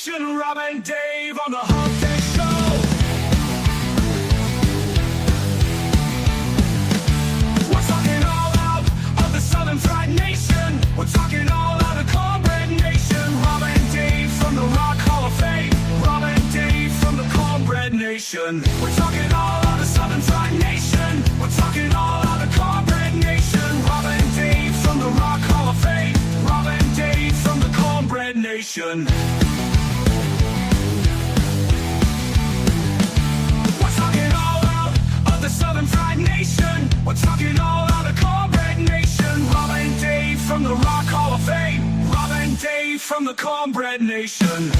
Nation, Rob and Dave on the Humpday Show. We're talking all out of the Southern Fried Nation. We're talking all out of Cornbread Nation. Rob and Dave from the Rock Hall of Fame. Rob and Dave from the Cornbread Nation. We're talking all out of Southern Fried Nation. We're talking all out of Cornbread Nation. Rob and Dave from the Rock Hall of Fame. Rob and Dave from the Cornbread Nation. We're talking all out of Cornbread Nation. Rob and Dave from the Rock Hall of Fame. Rob and Dave from the Cornbread Nation.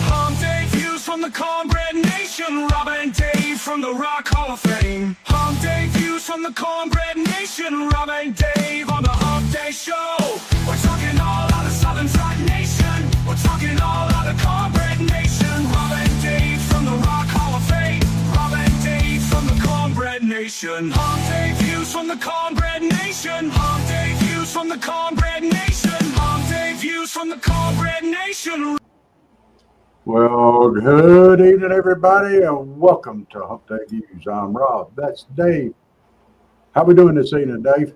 Humpday views from the Cornbread Nation. Rob and Dave from the Rock Hall of Fame. Humpday views from the Cornbread Nation. Rob and Dave on the Humpday Show. We're talking all out of Southern Fried Nation. We're talking all out of Cornbread Nation. Rob and Dave from the Rock Hall of Fame. Rob and Dave from the Cornbread Nation. Humpday views from the Cornbread Nation. Humpday views from the Cornbread Nation. Humpday views from the Cornbread Nation. Well, good evening, everybody, and welcome to Humpday Views. I'm Rob. That's Dave. How we doing this evening, Dave?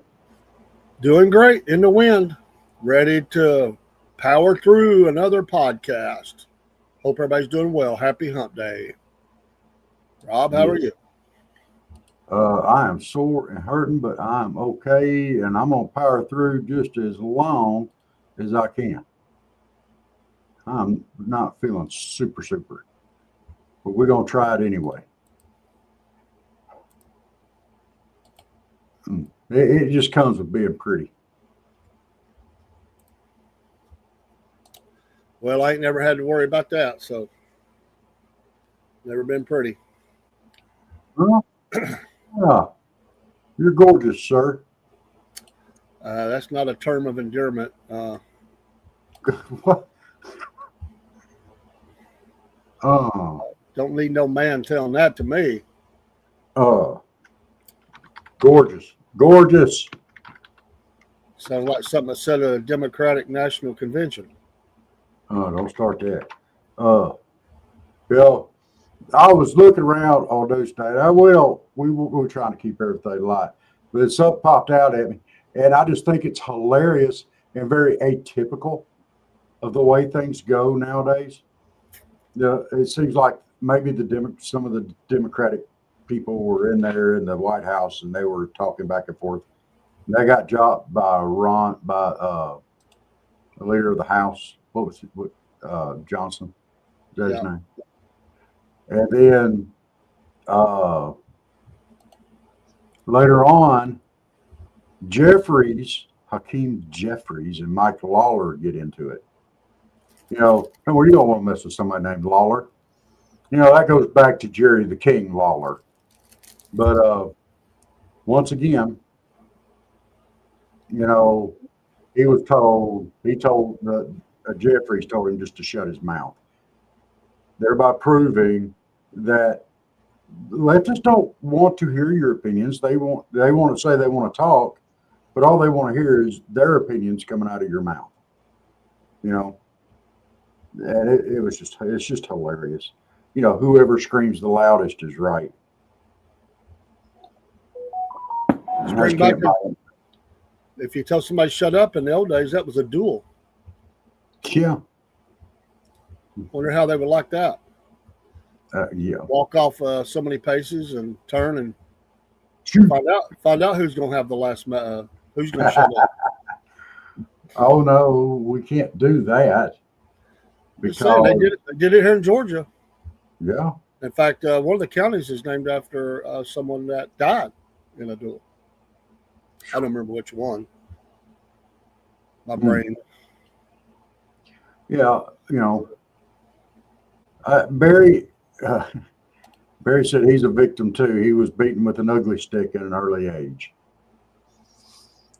Doing great in the wind. Ready to power through another podcast. Hope everybody's doing well. Happy Hump Day. Rob, how are you? I am sore and hurting, but I'm okay, and I'm going to power through just as long as I can. I'm not feeling super, but we're going to try it anyway. It just comes with being pretty. Well, I ain't never had to worry about that, so never been pretty. You're gorgeous, sir. That's not a term of endearment. What? Don't need no man telling that to me. Gorgeous. Sounds like something that said at a Democratic National Convention. Don't start that. Bill, I was looking around on those days. We were trying to keep everything light, but something popped out at me, and I just think it's hilarious and very atypical of the way things go nowadays. It seems like maybe some of the Democratic people were in there in the White House, and they were talking back and forth. And they got dropped by the leader of the House. What was it? Johnson? Is that his name? And then later on, Hakeem Jeffries and Mike Lawler get into it. You don't want to mess with somebody named Lawler. That goes back to Jerry the King Lawler. But once again, he told Jeffries told him just to shut his mouth, thereby proving that leftists don't want to hear your opinions. They want to say they want to talk, but all they want to hear is their opinions coming out of your mouth. And it's just hilarious. Whoever screams the loudest is right. If you tell somebody shut up in the old days, that was a duel. Yeah. Wonder how they would like that. Yeah. Walk off so many paces and turn and find out who's going to have the last. Who's going to shut up? Oh no, we can't do that. Because they did it here in Georgia. Yeah. In fact, one of the counties is named after someone that died in a duel. I don't remember which one. My brain. Yeah, Barry said he's a victim too. He was beaten with an ugly stick at an early age.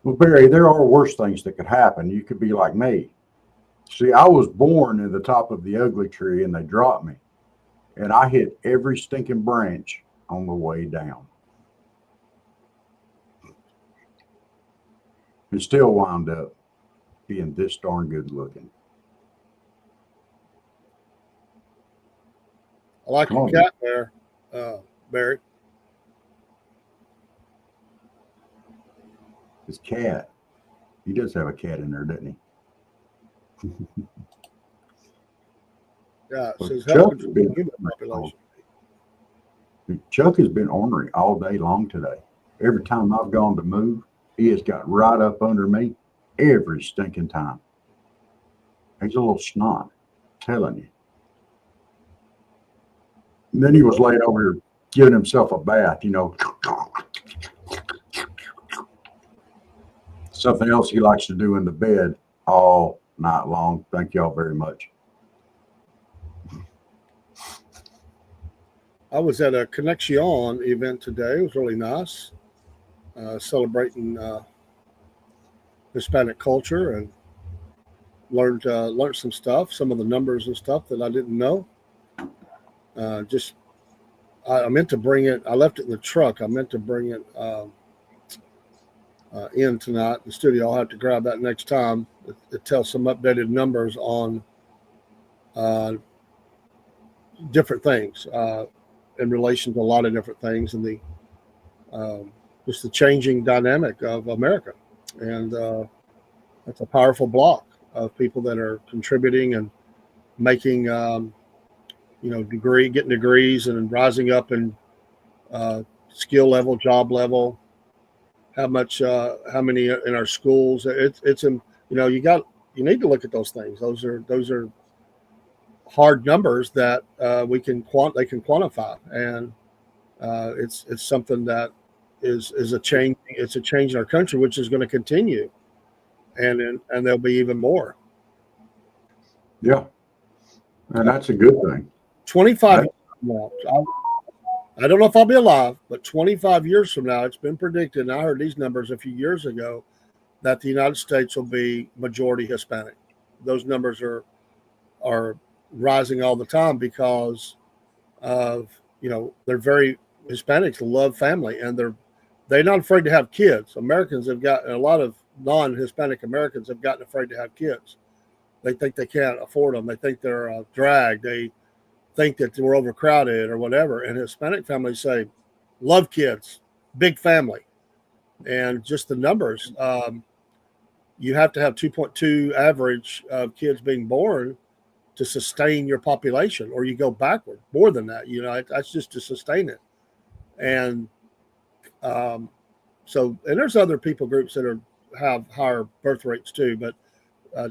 Well, Barry, there are worse things that could happen. You could be like me. See, I was born in the top of the ugly tree, and they dropped me, and I hit every stinking branch on the way down. and still wound up being this darn good looking. I like Come your on, cat there, Barry. His cat. He does have a cat in there, doesn't he? Yeah, it Well, says help Chuck has control been the human population. Chuck has been ornery all day long today. Every time I've gone to move, he has got right up under me every stinking time. He's a little snot, telling you. And then he was laying over here giving himself a bath, Something else he likes to do in the bed all night long. Thank y'all very much. I was at a Connection event today. It was really nice, celebrating Hispanic culture, and learned some stuff, some of the numbers and stuff that I didn't know. I meant to bring it. I left it in the truck. I meant to bring it in tonight in the studio. I'll have to grab that next time. It tells some updated numbers on different things in relation to a lot of different things, and the just the changing dynamic of America. And that's a powerful block of people that are contributing and making, getting degrees and rising up in skill level, job level. How many in our schools? You need to look at those things. Those are hard numbers that they can quantify, and it's something that is a change. It's a change in our country, which is going to continue, and there'll be even more. Yeah, and that's a good thing. 25 years from now, I don't know if I'll be alive, but 25 years from now, it's been predicted, and I heard these numbers a few years ago, that the United States will be majority Hispanic. Those numbers are rising all the time because of, they're very Hispanics love family, and they're not afraid to have kids. Americans have got a lot of non-Hispanic Americans have gotten afraid to have kids. They think they can't afford them. They think they're a drag. They think that we're overcrowded or whatever. And Hispanic families say, love kids, big family. And just the numbers, you have to have 2.2 average of kids being born to sustain your population, or you go backward more than that. That's just to sustain it. And and there's other people groups that have higher birth rates too, but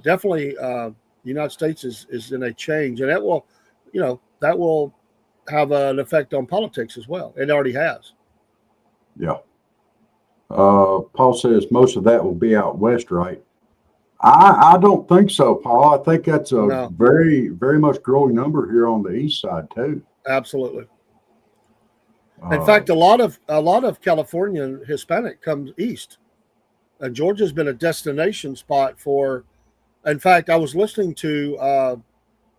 definitely the United States is in a change, and that will have an effect on politics as well. It already has. Yeah. Paul says most of that will be out west, right? I don't think so, Paul. I think that's a very, very much growing number here on the east side too. Absolutely. In fact, a lot of Californian Hispanic comes east, and Georgia's been a destination spot for. In fact, I was listening to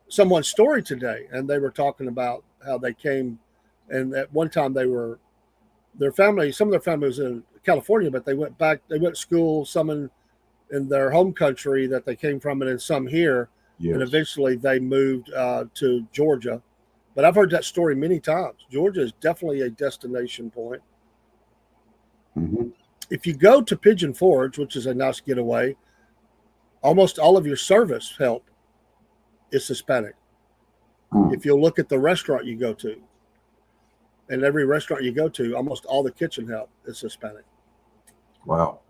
someone's story today, and they were talking about how they came, and at one time some of their family was in California, but they went to school, some in their home country that they came from, and then some here, yes. And eventually they moved to Georgia. But I've heard that story many times. Georgia is definitely a destination point. Mm-hmm. If you go to Pigeon Forge, which is a nice getaway, almost all of your service help is Hispanic. Mm. If you'll look at the restaurant you go to, and every restaurant you go to, almost all the kitchen help is Hispanic. Wow.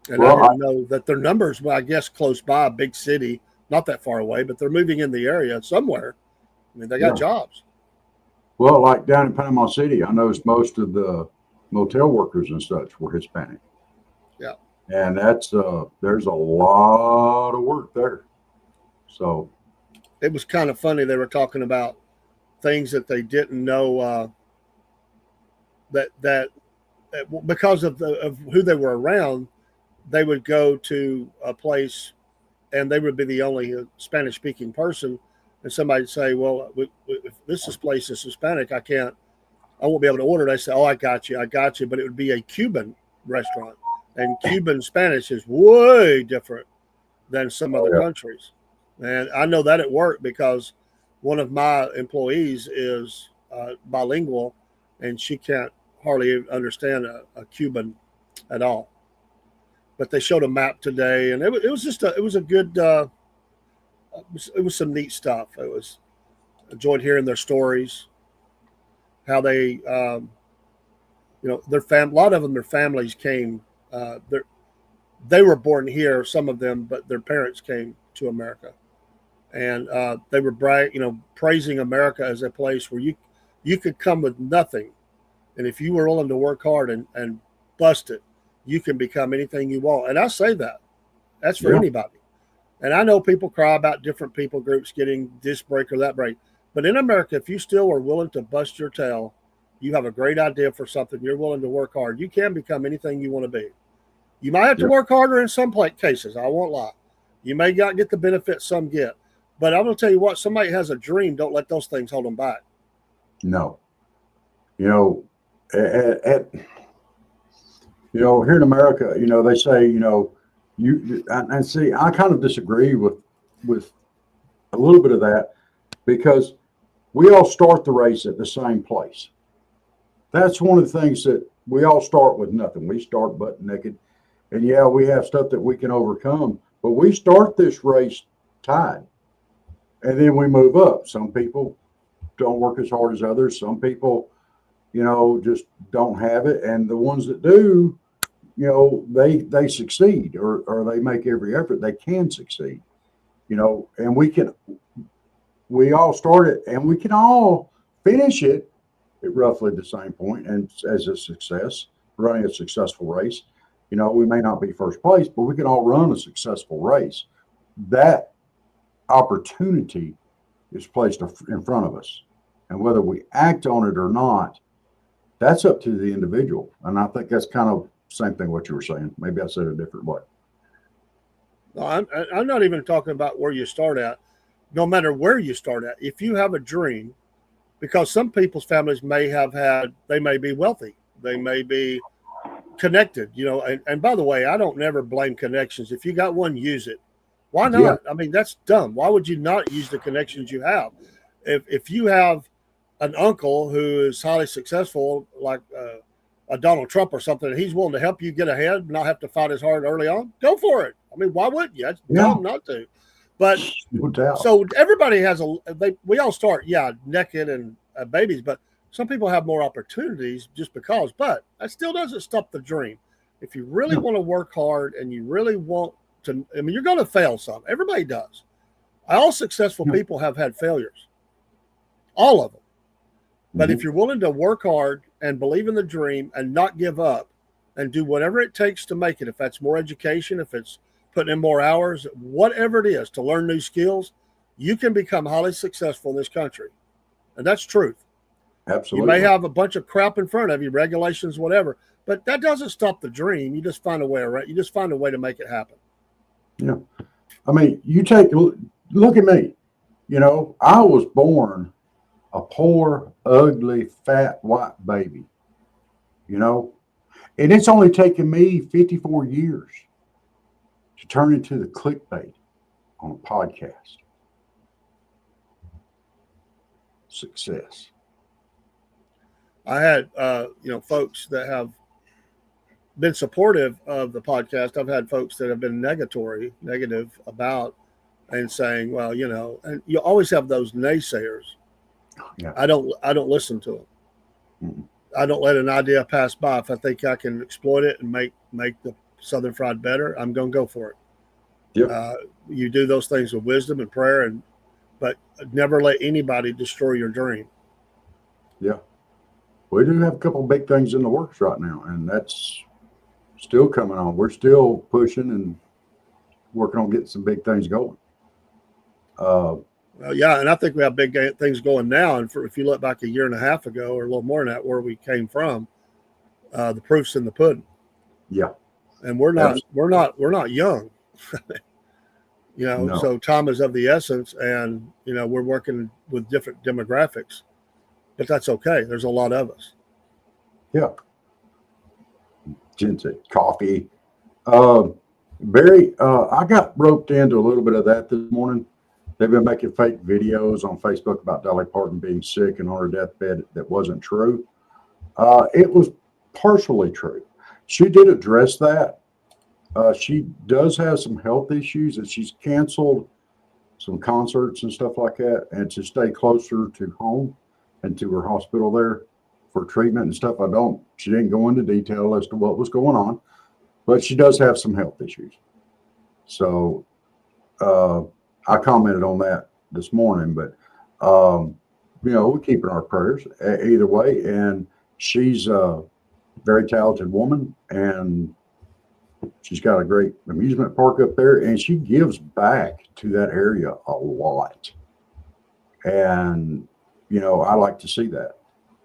And I didn't know that their numbers, well, I guess close by a big city, not that far away, but they're moving in the area somewhere. I mean, they got jobs. Well, like down in Panama City, I noticed most of the motel workers and such were Hispanic. Yeah. And that's there's a lot of work there. So it was kind of funny. They were talking about things that they didn't know that because of who they were around, they would go to a place and they would be the only Spanish speaking person. And somebody would say, well, if this place is Hispanic, I won't be able to order. They say, oh, I got you. But it would be a Cuban restaurant. And Cuban Spanish is way different than some Oh, other yeah. countries. And I know that at work because one of my employees is bilingual, and she can't hardly understand a Cuban at all. But they showed a map today, and it was just it was a good it was some neat stuff. It was enjoyed hearing their stories, how they a lot of them, their families came. They were born here, some of them, but their parents came to America, and they were praising America as a place where you could come with nothing, and if you were willing to work hard and bust it, you can become anything you want. And I say that's for Yeah. anybody. And I know people cry about different people groups getting this break or that break, but in America, if you still are willing to bust your tail, you have a great idea for something, you're willing to work hard, you can become anything you want to be. You might have to Yeah. work harder in some cases. I won't lie. You may not get the benefits some get, but I'm going to tell you what: somebody has a dream. Don't let those things hold them back. No. You know, here in America, they say, and see, I kind of disagree with a little bit of that, because we all start the race at the same place. That's one of the things, that we all start with nothing. We start butt naked, and yeah, we have stuff that we can overcome, but we start this race tied, and then we move up. Some people don't work as hard as others. Some people, just don't have it, and the ones that do, they succeed, or they make every effort they can succeed. And we all start it, and we can all finish it at roughly the same point, and as a success, running a successful race. We may not be first place, but we can all run a successful race. That opportunity is placed in front of us, and whether we act on it or not, that's up to the individual. And I think that's kind of same thing what you were saying. Maybe I said it a different way. No, I'm not even talking about where you start at. No matter where you start at, if you have a dream, because some people's families they may be wealthy, they may be connected, and by the way, I don't never blame connections. If you got one, use it. Why Yeah. not? I mean, that's dumb. Why would you not use the connections you have? If you have an uncle who is highly successful, like a Donald Trump or something, and he's willing to help you get ahead and not have to fight as hard early on, go for it. I mean, why wouldn't you? It's dumb not to. But No doubt. so everybody has we all start, naked and babies, but some people have more opportunities just because. But that still doesn't stop the dream. If you really want to work hard and you really want to, I mean, you're going to fail some. Everybody does. All successful people have had failures, all of them. But if you're willing to work hard and believe in the dream and not give up and do whatever it takes to make it, if that's more education, if it's putting in more hours, whatever it is, to learn new skills, you can become highly successful in this country. And that's truth. Absolutely. You may have a bunch of crap in front of you, regulations, whatever, but that doesn't stop the dream. You just find a way around. You just find a way to make it happen. Yeah. I mean, look at me. I was born a poor, ugly, fat, white baby, and it's only taken me 54 years to turn into the clickbait on a podcast. Success. I had, folks that have been supportive of the podcast. I've had folks that have been negative about, and saying, well, and you always have those naysayers. Yeah. I don't listen to them. Mm-hmm. I don't let an idea pass by. If I think I can exploit it and make the Southern Fried better, I'm going to go for it. Yeah. You do those things with wisdom and prayer, but never let anybody destroy your dream. Yeah. We do have a couple of big things in the works right now, and that's still coming on. We're still pushing and working on getting some big things going. And I think we have big things going now. And if you look back a year and a half ago, or a little more than that, where we came from, the proof's in the pudding. Yeah. And we're not young. No. So time is of the essence, and we're working with different demographics, but that's okay. There's a lot of us. Yeah. Ginseng, coffee. Very. I got roped into a little bit of that this morning. They've been making fake videos on Facebook about Dolly Parton being sick and on her deathbed that wasn't true. It was partially true. She did address that. She does have some health issues, and she's canceled some concerts and stuff like that, and to stay closer to home and to her hospital there for treatment and stuff. She didn't go into detail as to what was going on, but she does have some health issues. So I commented on that this morning, but we're keeping our prayers either way. And she's a very talented woman, and she's got a great amusement park up there, and she gives back to that area a lot. And, I like to see that.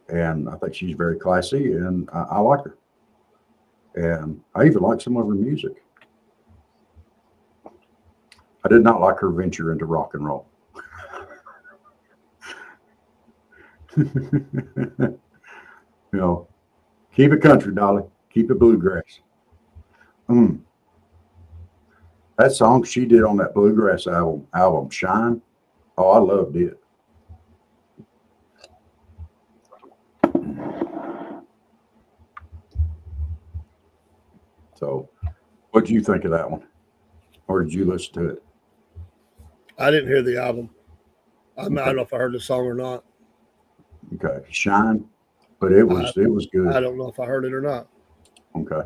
And I think she's very classy, and I like her. And I even like some of her music. I did not like her venture into rock and roll. Keep it country, Dolly. Keep it bluegrass. That song she did on that bluegrass album Shine. Oh, I loved it. So, what do you think of that one? Or did you listen to it? I didn't hear the album. I don't know if I heard the song or not. Okay, Shine, but it was good. I don't know if I heard it or not. Okay,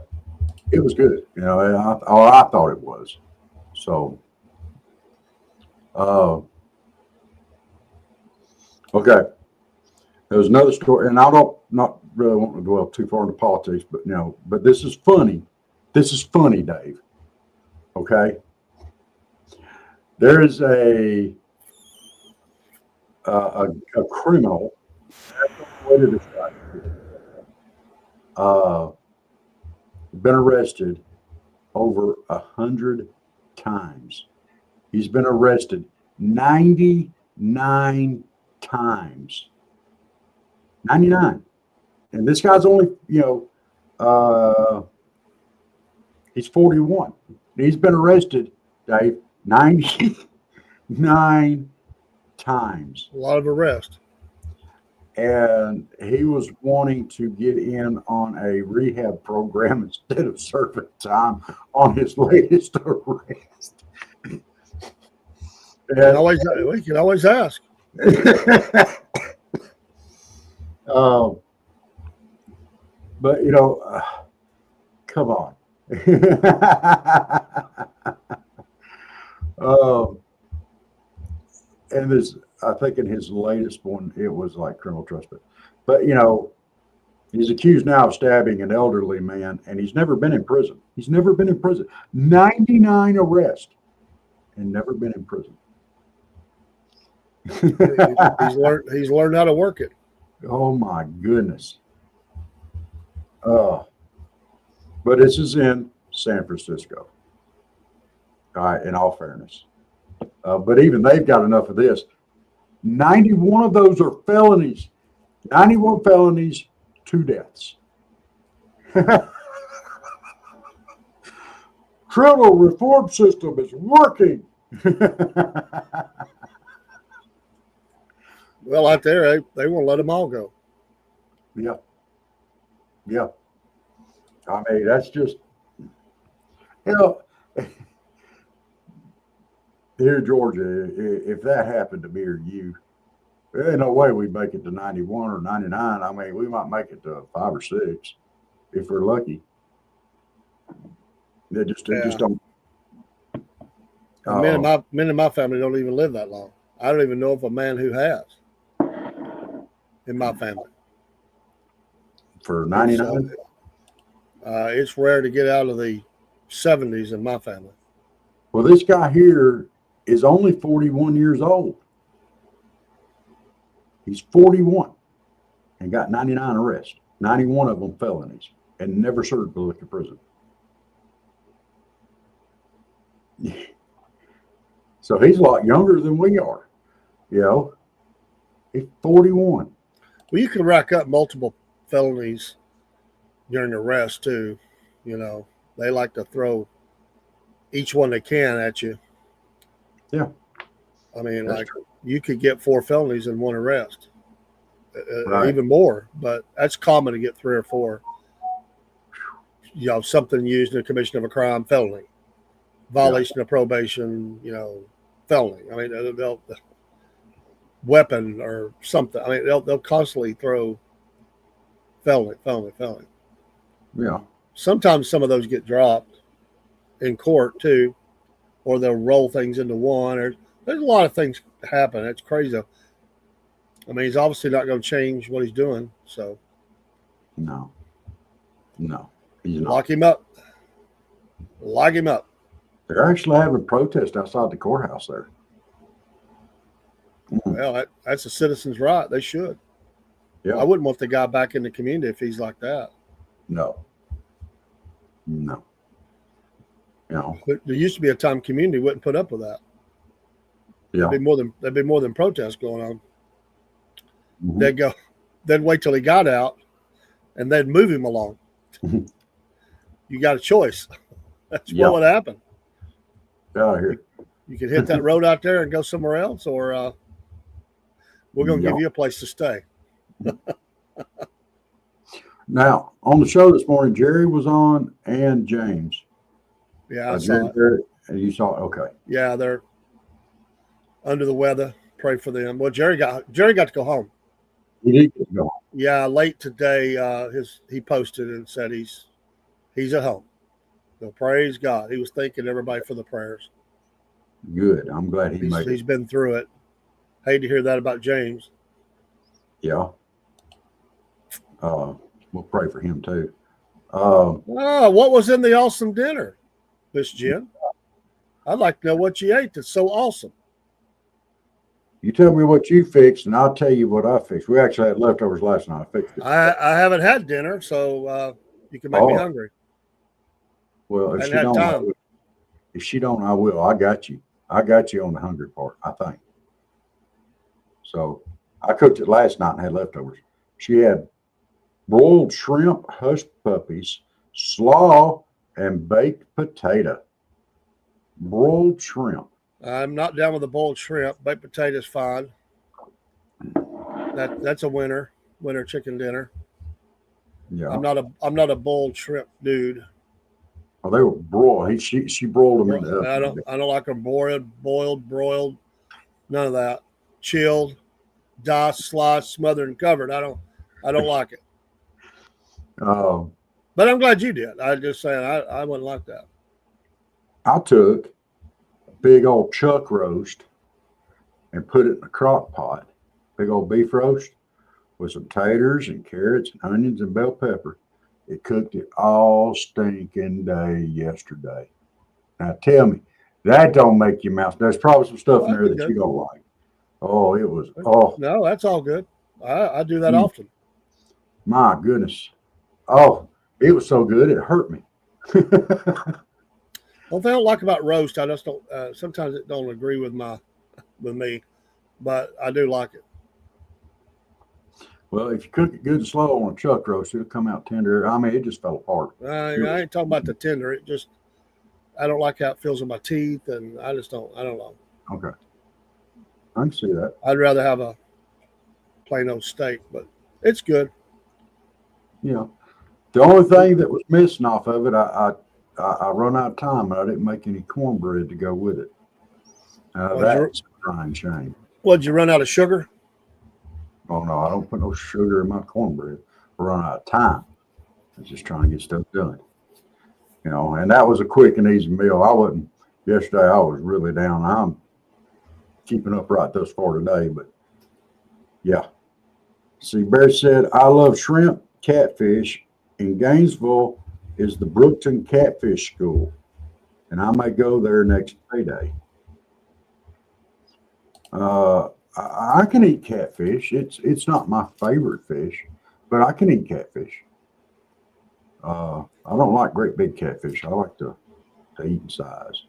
it was good. I thought it was. So, okay. There was another story, and I don't not really want to dwell too far into politics, but this is funny. This is funny, Dave. Okay. There is a criminal. Been arrested over 100 times. He's been arrested 99 times. 99. And this guy's only, he's 41. He's been arrested, Dave, 99 times. A lot of arrest. And he was wanting to get in on a rehab program instead of serving time on his latest arrest. We can always ask. But come on. And this, I think in his latest one, it was like criminal trespass. But he's accused now of stabbing an elderly man, and he's never been in prison. 99 arrests, and never been in prison. He's learned how to work it. Oh my goodness. But this is in San Francisco. All right, in all fairness. But even they've got enough of this. 91 of those are felonies. 91 felonies, 2 deaths. Criminal reform system is working. Well, out there, they won't let them all go. Yeah. I mean, that's just, here in Georgia, if that happened to me or you, there ain't no way we'd make it to 91 or 99. I mean, we might make it to 5 or 6 if we're lucky. They just don't. Men in my family don't even live that long. I don't even know of a man who has in my family. For 99? It's rare to get out of the 70s in my family. Well, this guy here is only 41 years old. He's 41 and got 99 arrests, 91 of them felonies, and never served public in prison. So he's a lot younger than we are. He's 41. Well, you can rack up multiple felonies during arrest too. They like to throw each one they can at you. Yeah. I mean, That's like true. you could get 4 felonies in one arrest, Right. even more. But that's common to get 3 or 4. Something used in the commission of a crime, felony, violation of probation, felony. I mean, they'll weapon or something. I mean, they'll constantly throw felony. Yeah. Sometimes some of those get dropped in court too, or they'll roll things into one. Or there's a lot of things happen. It's crazy. I mean, he's obviously not going to change what he's doing. So No. He's not. lock him up. Lock him up. They're actually having a protest outside the courthouse there. Well, that's a citizen's right. They should. Yeah. I wouldn't want the guy back in the community if he's like that. No. There used to be a time community wouldn't put up with that. Yeah. There'd be more than protests going on. Mhm. They'd wait till he got out, and they'd move him along. Mhm. You got a choice. That's Yeah. what would happen. Get out of here. You could hit that road out there and go somewhere else, or we're going to give you a place to stay. Now, on the show this morning, Jerry was on and James. Yeah, I Jerry, saw it. and you saw it. Okay. Yeah, they're under the weather. Pray for them. Well, Jerry got to go home. He did get to go. Yeah, late today, he posted and said he's at home. So praise God. He was thanking everybody for the prayers. Good. I'm glad he made it. He's been through it. Hate to hear that about James. Yeah. We'll pray for him too. What was in the awesome dinner, Miss Jen? I'd like to know what you ate that's so awesome. You tell me what you fixed, and I'll tell you what I fixed. We actually had leftovers last night. I fixed it. I haven't had dinner, so you can make me hungry. Well, if she don't, I will. I got you. I got you on the hungry part, I think. So I cooked it last night and had leftovers. She had broiled shrimp, hush puppies, slaw, and baked potato. Broiled shrimp. I'm not down with the boiled shrimp. Baked potatoes fine. That's a winter chicken dinner. Yeah. I'm not a boiled shrimp dude. Oh, they were broiled. She broiled them in the oven. I don't like them boiled, broiled, none of that. Chilled, diced, sliced, smothered, and covered. I don't like it. But I'm glad you did. I just saying I wouldn't like that. I took a big old chuck roast and put it in a crock pot, big old beef roast with some taters and carrots and onions and bell pepper. It cooked it all stinking day yesterday. Now tell me, that don't make your mouth. There's probably some stuff in there that you don't like. Oh, it was. Oh, no, that's all good. I do that often. My goodness. Oh, it was so good it hurt me. What I don't like about roast, I just don't. Sometimes it don't agree with me, but I do like it. Well, if you cook it good and slow on a chuck roast, it'll come out tender. I mean, it just fell apart. I ain't talking about the tender. It just, I don't like how it feels in my teeth, and I don't know. Okay. I can see that. I'd rather have a plain old steak, but it's good. Yeah. The only thing that was missing off of it, I run out of time, and I didn't make any cornbread to go with it. That's a crying shame. What, did you run out of sugar? Oh, no, I don't put no sugar in my cornbread. I run out of time. I'm just trying to get stuff done. And that was a quick and easy meal. Yesterday I was really down. I'm keeping up right thus far today, but yeah. See, Barry said, I love shrimp, catfish. In Gainesville is the Brookton Catfish School, and I may go there next payday. I can eat catfish. It's not my favorite fish, but I can eat catfish. I don't like great big catfish. I like to eat in size.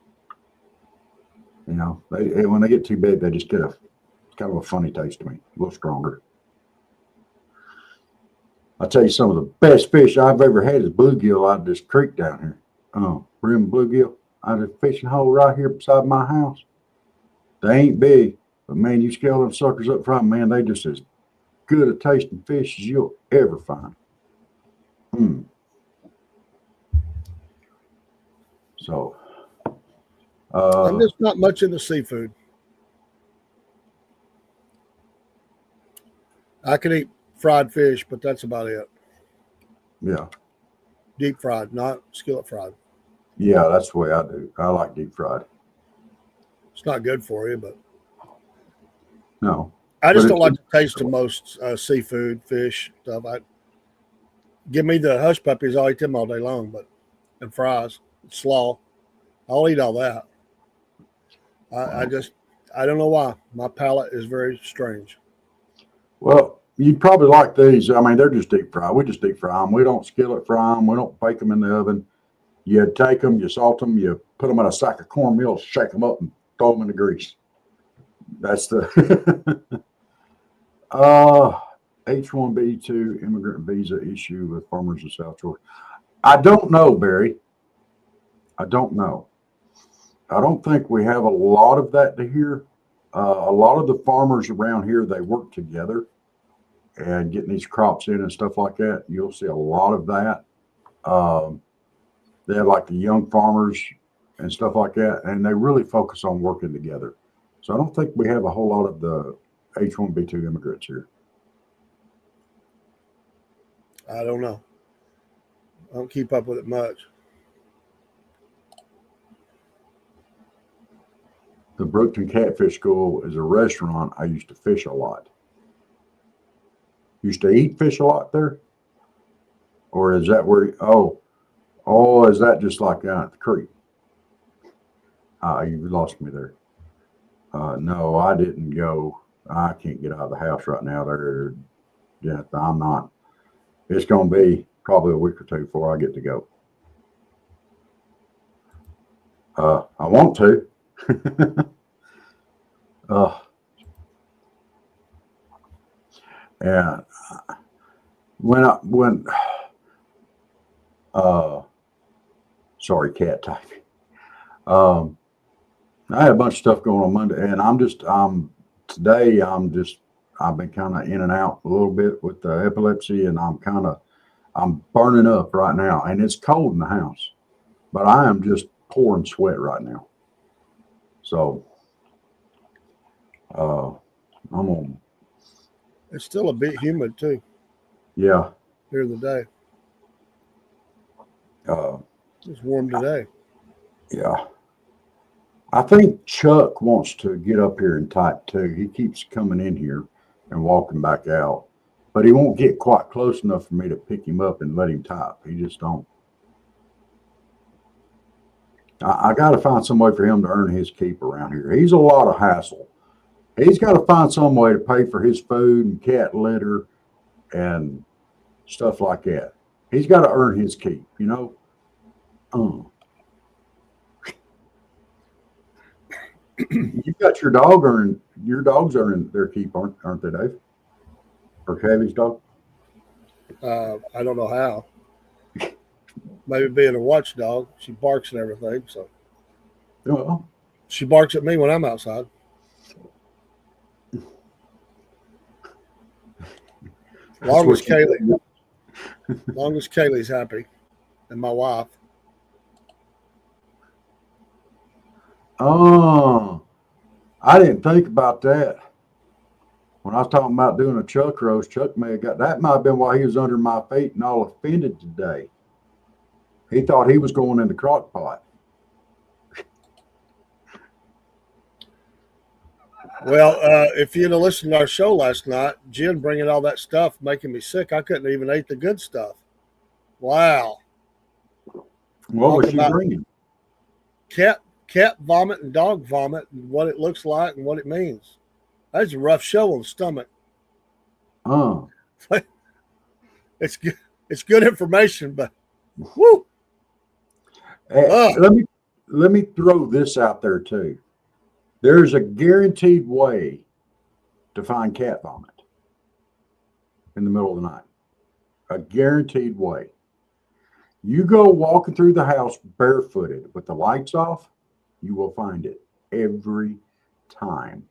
When they get too big, they just get kind of a funny taste to me, a little stronger. I'll tell you, some of the best fish I've ever had is bluegill out of this creek down here. Brim bluegill. out of a fishing hole right here beside my house. They ain't big, but man, you scale them suckers up front, man, they just as good a tasting fish as you'll ever find. So, I'm just not much into seafood. I can eat fried fish, but that's about it. yeah, Deep fried, not skillet fried. yeah, that's the way I do. I like deep fried. It's not good for you, but No, I just but don't like it's the taste of most seafood, fish stuff. Give me the hush puppies. I'll eat them all day long, and fries, slaw. I'll eat all that. I don't know why. My palate is very strange. well, you'd probably like these. I mean, they're just deep fried. We just deep fry them. We don't skillet fry them. We don't bake them in the oven. You take them, you salt them, you put them in a sack of cornmeal, shake them up, and throw them in the grease. That's the H-1B2 immigrant visa issue with farmers in South Georgia. I don't know, Barry. I don't know. I don't think we have a lot of that to here. A lot of the farmers around here, they work together and getting these crops in and stuff like that. You'll see a lot of that. They have like the young farmers and stuff like that, and they really focus on working together. So I don't think we have a whole lot of the H-1B2 immigrants here. I don't know. I don't keep up with it much. The Brookton Catfish School is a restaurant I used to fish a lot. Used to eat fish a lot there? Or is that where, is that just like down at the creek? You lost me there. No, I didn't go. I can't get out of the house right now. Yeah, I'm not. It's going to be probably a week or two before I get to go. I want to. Yeah. Sorry, cat typing. I had a bunch of stuff going on Monday, and today I've been kind of in and out a little bit with the epilepsy, and I'm burning up right now, and it's cold in the house, but I am just pouring sweat right now. So, I'm on. It's still a bit humid too. Yeah. Here the day. It's warm today. Yeah. I think Chuck wants to get up here and type too. He keeps coming in here and walking back out, but he won't get quite close enough for me to pick him up and let him type. He just don't. I got to find some way for him to earn his keep around here. He's a lot of hassle. He's got to find some way to pay for his food and cat litter and stuff like that. He's got to earn his keep, you know? You've got your dogs earning their keep, aren't they, Dave? Or Kelly's dog? I don't know how. Maybe being a watchdog, she barks and everything. So Well, she barks at me when I'm outside. Long as Kaylee's happy, and my wife. Oh, I didn't think about that. When I was talking about doing a chuck roast, Chuck may have got that. Might have been why he was under my feet and all offended today. He thought he was going in the crock pot. Well, if you'd have listened to our show last night, Jen bringing all that stuff, making me sick. I couldn't even eat the good stuff. Wow. What was she bringing? Cat vomit and dog vomit and what it looks like and what it means. That's a rough show on the stomach. Oh. It's good. It's good information, but whoo. Hey, let me throw this out there too. There's a guaranteed way to find cat vomit in the middle of the night. A guaranteed way. You go walking through the house barefooted with the lights off, you will find it every time.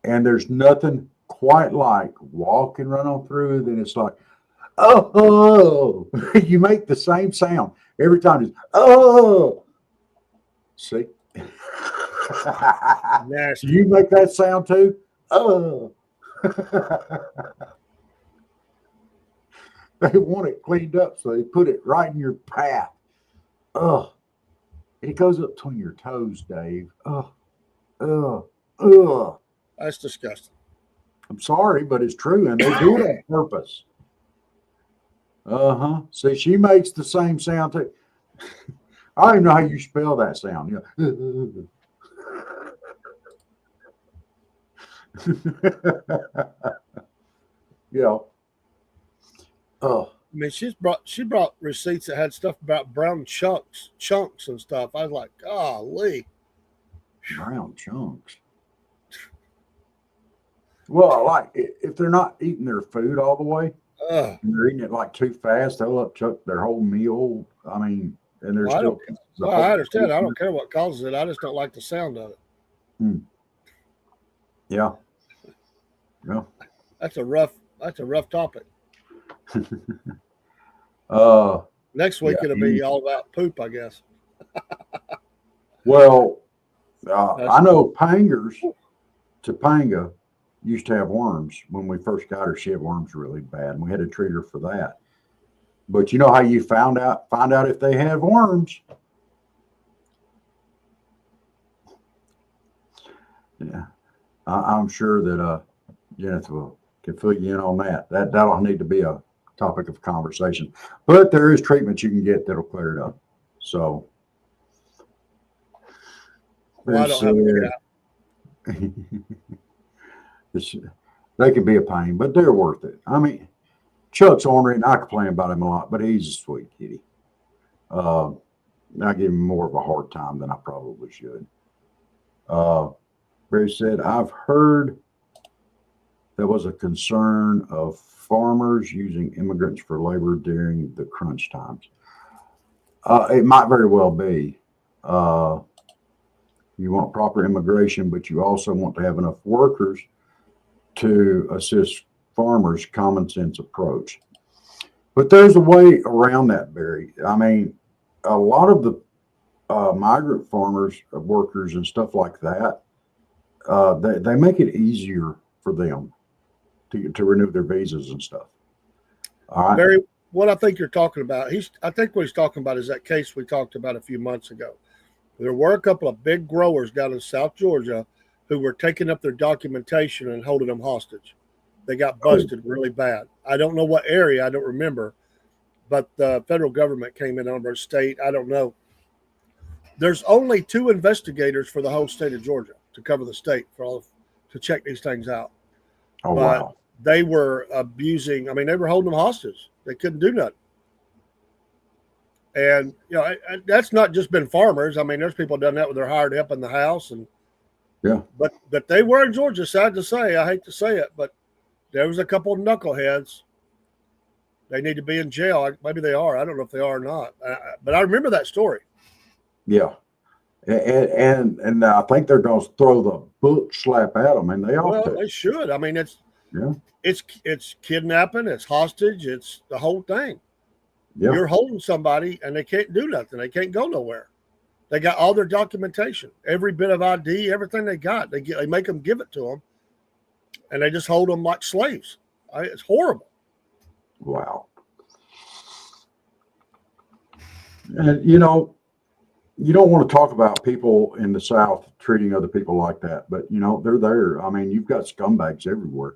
And there's nothing quite like walking right on through. Then it's like, oh, you make the same sound every time. It's, oh, see, Nasty. you make that sound too. Oh, they want it cleaned up, so they put it right in your path. Oh, and it goes up between your toes, Dave. Oh, oh, oh. That's disgusting. I'm sorry, but it's true, and they do it on purpose. Uh-huh. See, she makes the same sound too. I don't even know how you spell that sound. Yeah. Oh, I mean, she brought receipts that had stuff about brown chunks and stuff. I was like, golly. brown chunks. Well, like if they're not eating their food all the way, Ugh. and they're eating it like too fast, they'll upchuck their whole meal. I mean, and there's Well, still pieces of I whole understand. I food. don't care what causes it. I just don't like the sound of it. Hmm. Yeah. Yeah. That's a rough topic. Uh, Next week yeah. it'll be all about poop, I guess. Well, That's, I know Topanga used to have worms. When we first got her, she had worms really bad, and we had to treat her for that. But you know how you find out if they have worms? Yeah, I'm sure that Jennifer can fill you in on that. That'll need to be a topic of conversation. But there is treatment you can get that'll clear it up. So, well, I don't have a cat. it's, they can be a pain, but they're worth it. I mean, Chuck's ornery, and I complain about him a lot, but he's a sweet kitty. Uh, I give him more of a hard time than I probably should. Barry said, I've heard there was a concern of farmers using immigrants for labor during the crunch times. It might very well be. You want proper immigration, but you also want to have enough workers to assist farmers' common sense approach. But there's a way around that, Barry. I mean, a lot of the migrant farmers, workers, and stuff like that, they make it easier for them to renew their visas and stuff. All right. Barry, what I think you're talking about, I think what he's talking about is that case we talked about a few months ago. There were a couple of big growers down in South Georgia who were taking up their documentation and holding them hostage. They got busted really bad. I don't know what area, I don't remember, but the federal government came in on our state. I don't know. There's only 2 investigators for the whole state of Georgia to cover the state to check these things out. Oh, But wow. they were abusing. I mean, they were holding them hostage. They couldn't do nothing. And that's not just been farmers. I mean, there's people done that with their hired help in the house, and Yeah. But they were in Georgia. Sad to say, I hate to say it, but there was a couple of knuckleheads. They need to be in jail. Maybe they are. I don't know if they are or not. But I remember that story. Yeah. And I think they're going to throw the book slap at them, and they ought Well, to. they should. I mean, Yeah. it's kidnapping, it's hostage, it's the whole thing. Yeah. You're holding somebody, and they can't do nothing. They can't go nowhere. They got all their documentation, every bit of ID, everything they got. They make them give it to them, and they just hold them like slaves. It's horrible. Wow. And you don't want to talk about people in the South treating other people like that, but they're there. I mean, you've got scumbags everywhere.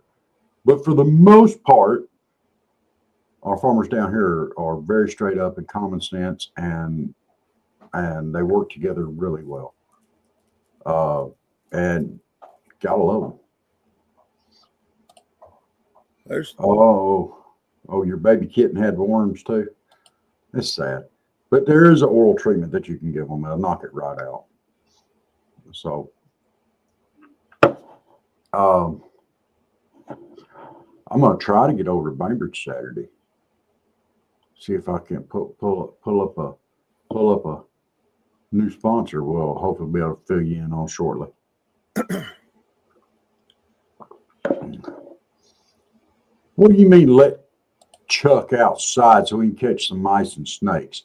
But for the most part, our farmers down here are very straight up and common sense, and they work together really well. And gotta love them. Your baby kitten had worms too. It's sad, but there is an oral treatment that you can give them. It'll knock it right out. So, I'm gonna try to get over to Bainbridge Saturday. See if I can pull up a new sponsor. Well, hopefully be able to fill you in on shortly. What do you mean let Chuck outside so we can catch some mice and snakes?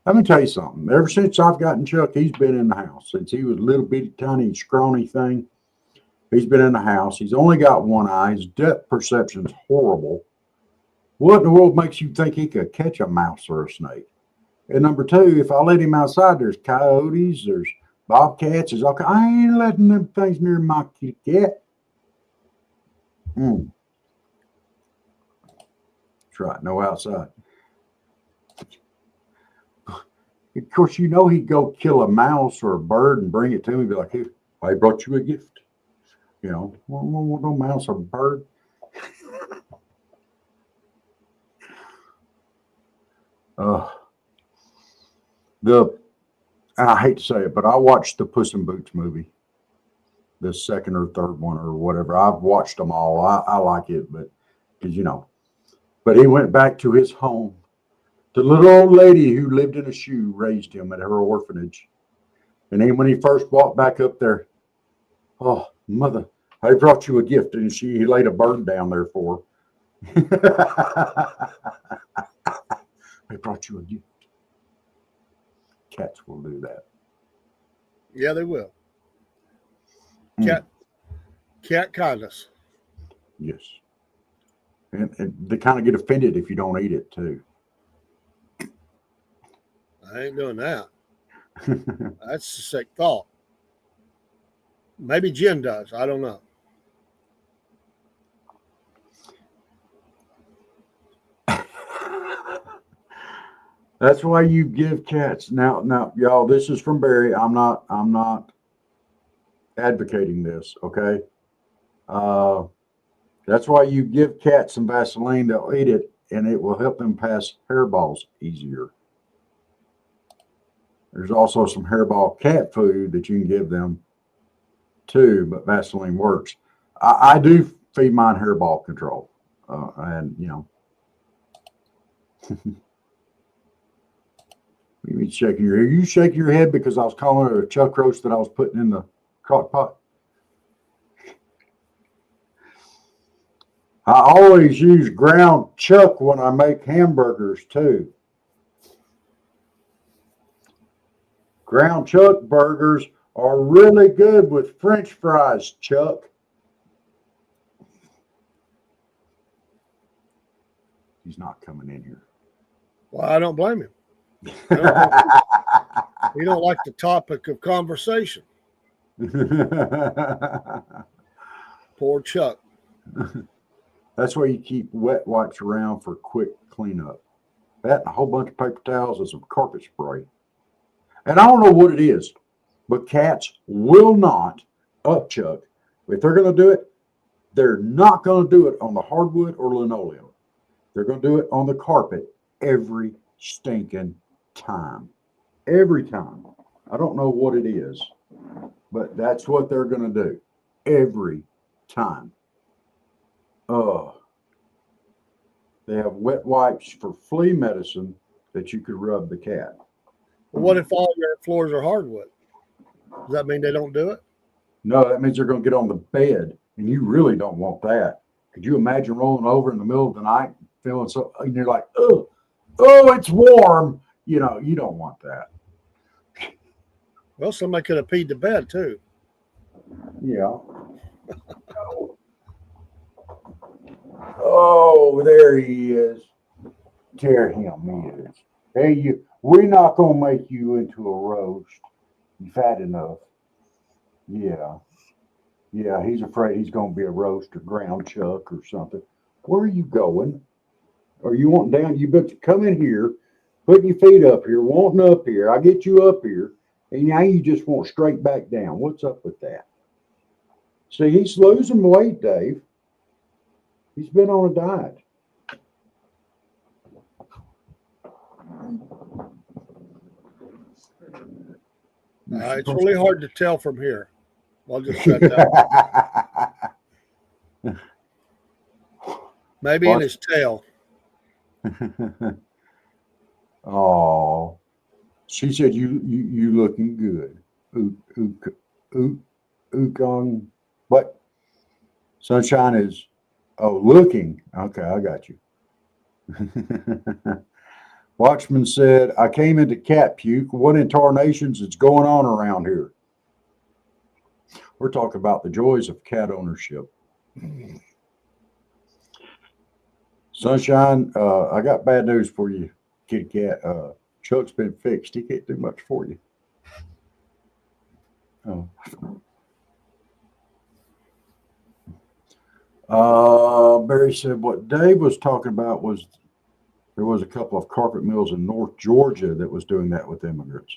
Let me tell you something. Ever since I've gotten Chuck, he's been in the house. Since he was a little bitty, tiny, scrawny thing, he's been in the house. He's only got one eye. His depth perception's horrible. What in the world makes you think he could catch a mouse or a snake? And number two, if I let him outside, there's coyotes, there's bobcats, there's all kinds. I ain't letting them things near my kitty cat. That's right, no outside. Of course, you know he'd go kill a mouse or a bird and bring it to me and be like, hey, I brought you a gift. You know, no mouse or bird. I hate to say it, but I watched the Puss in Boots movie, the second or third one or whatever. I've watched them all. I like it, but because but he went back to his home. The little old lady who lived in a shoe raised him at her orphanage. And then when he first walked back up there, oh, mother, I brought you a gift. And he laid a bird down there for her. I brought you a gift. Cats will do that. Yeah, they will. Cat kindness. Yes. And they kind of get offended if you don't eat it, too. I ain't doing that. That's a sick thought. Maybe Jen does. I don't know. That's why you give cats now, y'all. This is from Barry. I'm not advocating this. Okay. That's why you give cats some Vaseline. They'll eat it, and it will help them pass hairballs easier. There's also some hairball cat food that you can give them too, but Vaseline works. I do feed mine hairball control, and you shaking your head. You shaking your head because I was calling it a chuck roast that I was putting in the crock pot. I always use ground chuck when I make hamburgers too. Ground chuck burgers are really good with French fries, Chuck. He's not coming in here. Well, I don't blame him. He don't like the topic of conversation. Poor Chuck. That's why you keep wet wipes around for quick cleanup. That and a whole bunch of paper towels and some carpet spray. And I don't know what it is, but cats will not upchuck. If they're going to do it, they're not going to do it on the hardwood or linoleum. They're going to do it on the carpet every stinking time. Every time. I don't know what it is, but that's what they're going to do every time. They have wet wipes for flea medicine that you could rub the cat. Well, what if all your floors are hardwood? Does that mean they don't do it? No, that means they're going to get on the bed, and you really don't want that. Could you imagine rolling over in the middle of the night, feeling so, and you're like, oh, it's warm. You don't want that. Well, somebody could have peed the bed too. Yeah. Oh, there he is. Tear him is. Hey, we're not going to make you into a roast. You fat enough. Yeah. Yeah, he's afraid he's going to be a roast or ground chuck or something. Where are you going? Or you want down? You better come in here, putting your feet up here, wanting up here. I get you up here, and now you just want straight back down. What's up with that? See, he's losing weight, Dave. He's been on a diet. It's really hard to tell from here. I'll just shut that. Maybe in his tail. Oh, she said you looking good. Ook, ook on what? Sunshine is looking. Okay, I got you. Watchman said, I came into cat puke. What in tarnations is going on around here? We're talking about the joys of cat ownership. Sunshine, I got bad news for you, kitty cat. Chuck's been fixed. He can't do much for you. Oh. Barry said what Dave was talking about was there was a couple of carpet mills in North Georgia that was doing that with immigrants.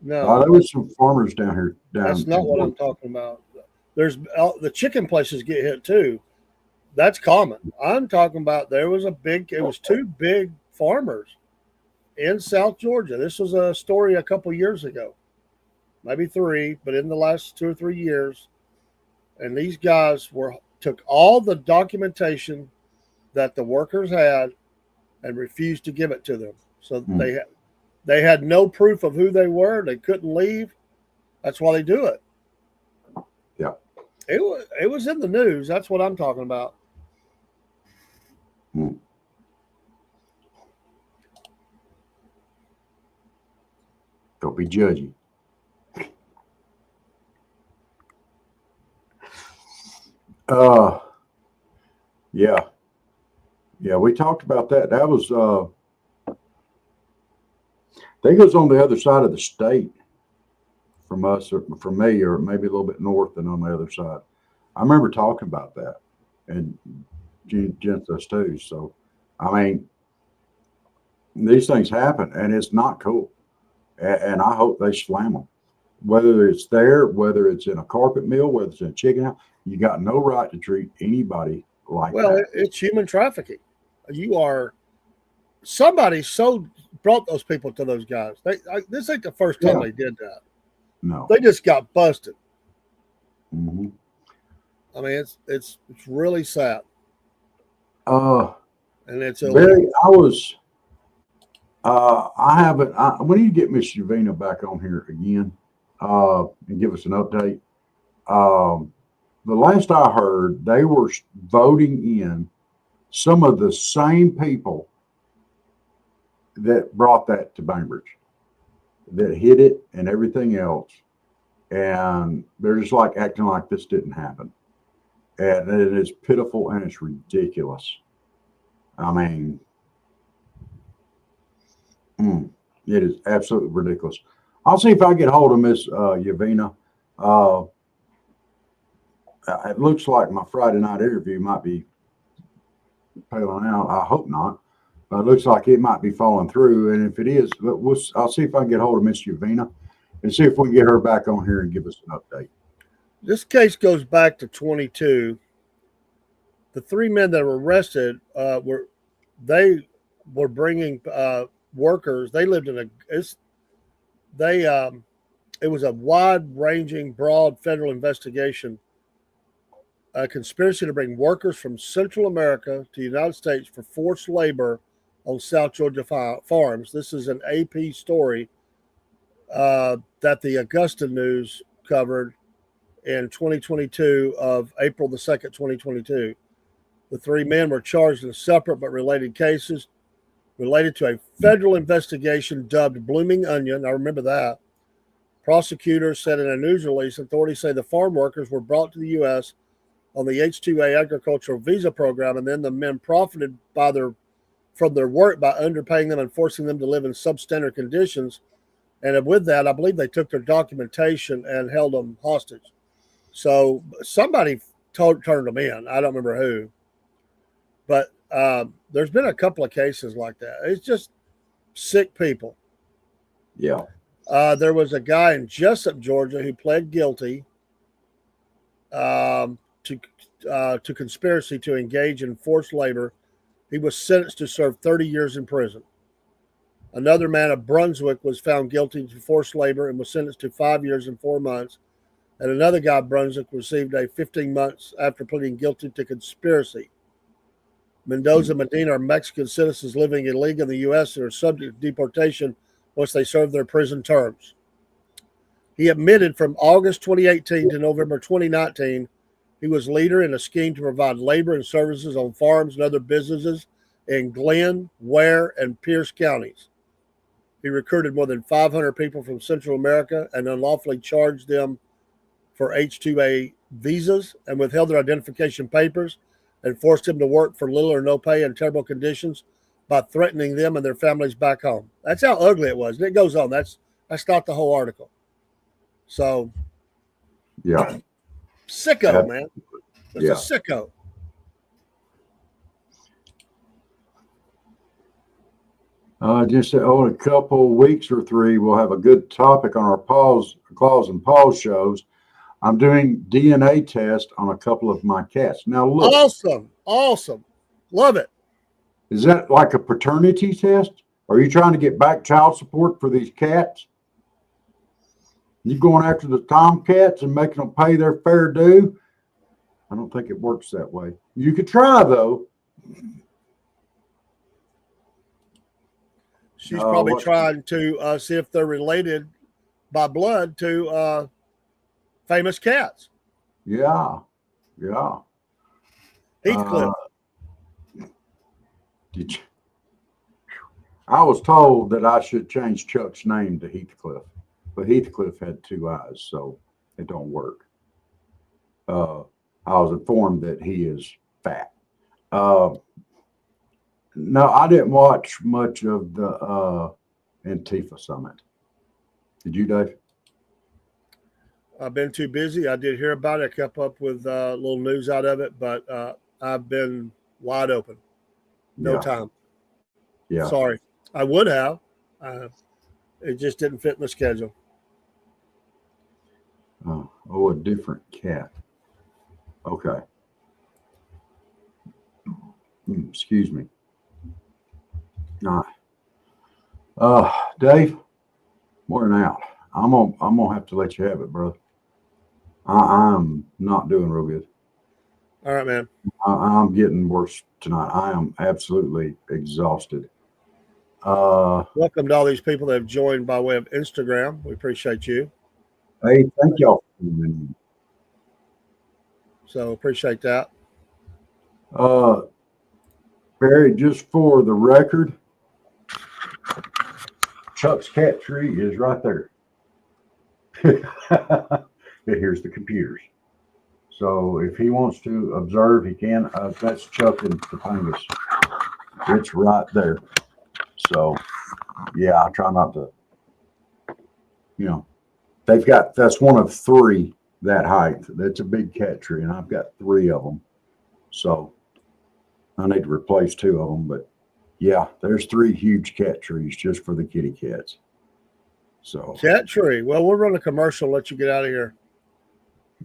No, There was some farmers down here. that's not what I'm talking about. There's the chicken places get hit too. That's common. I'm talking about it was two big farmers in South Georgia. This was a story a couple years ago, maybe three, but in the last 2 or 3 years. And these guys took all the documentation that the workers had and refused to give it to them. So they had no proof of who they were. They couldn't leave. That's why they do it. Yeah. It was in the news. That's what I'm talking about. Mm. Don't be judgy. Yeah. Yeah, we talked about that. That was I think it was on the other side of the state from us or from me, or maybe a little bit north and on the other side. I remember talking about that and Jen does too. So I mean these things happen and it's not cool. And I hope they slam them. Whether it's there, whether it's in a carpet mill, whether it's in a chicken house, you got no right to treat anybody like that. It's human trafficking. Somebody brought those people to those guys. This ain't the first time they did that. No. They just got busted. Mm-hmm. I mean, it's really sad. And it's Barry, I haven't. We need to get Miss Javina back on here again and give us an update. The last I heard, they were voting in some of the same people that brought that to Bainbridge, that hit it and everything else. And they're just like acting like this didn't happen. And it is pitiful and it's ridiculous. I mean, it is absolutely ridiculous. I'll see if I get hold of Miss Yavina. It looks like my Friday night interview might be paling out. I hope not. But it looks like it might be falling through. And if it is, I'll see if I can get hold of Miss Yavina and see if we can get her back on here and give us an update. This case goes back to 22. The three men that were arrested were bringing workers. They lived in it was a wide-ranging, broad federal investigation, a conspiracy to bring workers from Central America to the United States for forced labor on South Georgia farms. This is an AP story that the Augusta News covered in 2022 of April the 2nd, 2022. The three men were charged in separate but related cases related to a federal investigation dubbed Blooming Onion. I remember that. Prosecutors said in a news release, authorities say the farm workers were brought to the U.S. on the H-2A agricultural visa program, and then the men profited from their work by underpaying them and forcing them to live in substandard conditions. And with that, I believe they took their documentation and held them hostage. So somebody turned them in. I don't remember who. But there's been a couple of cases like that. It's just sick people. Yeah. There was a guy in Jessup, Georgia, who pled guilty to conspiracy to engage in forced labor. He was sentenced to serve 30 years in prison. Another man of Brunswick was found guilty to forced labor and was sentenced to 5 years and 4 months. And another guy of Brunswick received a 15 months after pleading guilty to conspiracy. Mendoza and Medina are Mexican citizens living illegally in the U.S. and are subject to deportation once they serve their prison terms. He admitted from August 2018 to November 2019 he was leader in a scheme to provide labor and services on farms and other businesses in Glenn, Ware, and Pierce counties. He recruited more than 500 people from Central America and unlawfully charged them for H-2A visas and withheld their identification papers and forced them to work for little or no pay in terrible conditions by threatening them and their families back home. That's how ugly it was. And it goes on. That's not the whole article. So, Yeah. sicko, man. It's a sicko. Just in a couple weeks or three, we'll have a good topic on our Claus and Pause shows. I'm doing DNA test on a couple of my cats. Now, look. Awesome. Love it. Is that like a paternity test? Are you trying to get back child support for these cats? You going after the tomcats and making them pay their fair due? I don't think it works that way. You could try, though. She's probably trying to see if they're related by blood to famous cats. Yeah. Heathcliff. I was told that I should change Chuck's name to Heathcliff, but Heathcliff had two eyes, so it don't work. I was informed that he is fat. No, I didn't watch much of the Antifa summit. Did you, Dave? I've been too busy. I did hear about it. I kept up with a little news out of it, but I've been wide open. No time. Yeah. Sorry. I would have. It just didn't fit in the schedule. Oh, a different cat. Okay. Excuse me. Dave, we're out. I'm gonna have to let you have it, brother. I'm not doing real good. All right, man. I'm getting worse tonight. I am absolutely exhausted. Welcome to all these people that have joined by way of Instagram. We appreciate you. Hey, thank y'all. So appreciate that. Barry, just for the record, Chuck's cat tree is right there. Here's the computers. So if he wants to observe, he can. That's Chuck and Topanga's. It's right there. So, yeah, I try not to, that's one of three that height. That's a big cat tree, and I've got three of them. So I need to replace two of them. But, yeah, there's three huge cat trees just for the kitty cats. So cat tree. Well, we'll run a commercial, let you get out of here.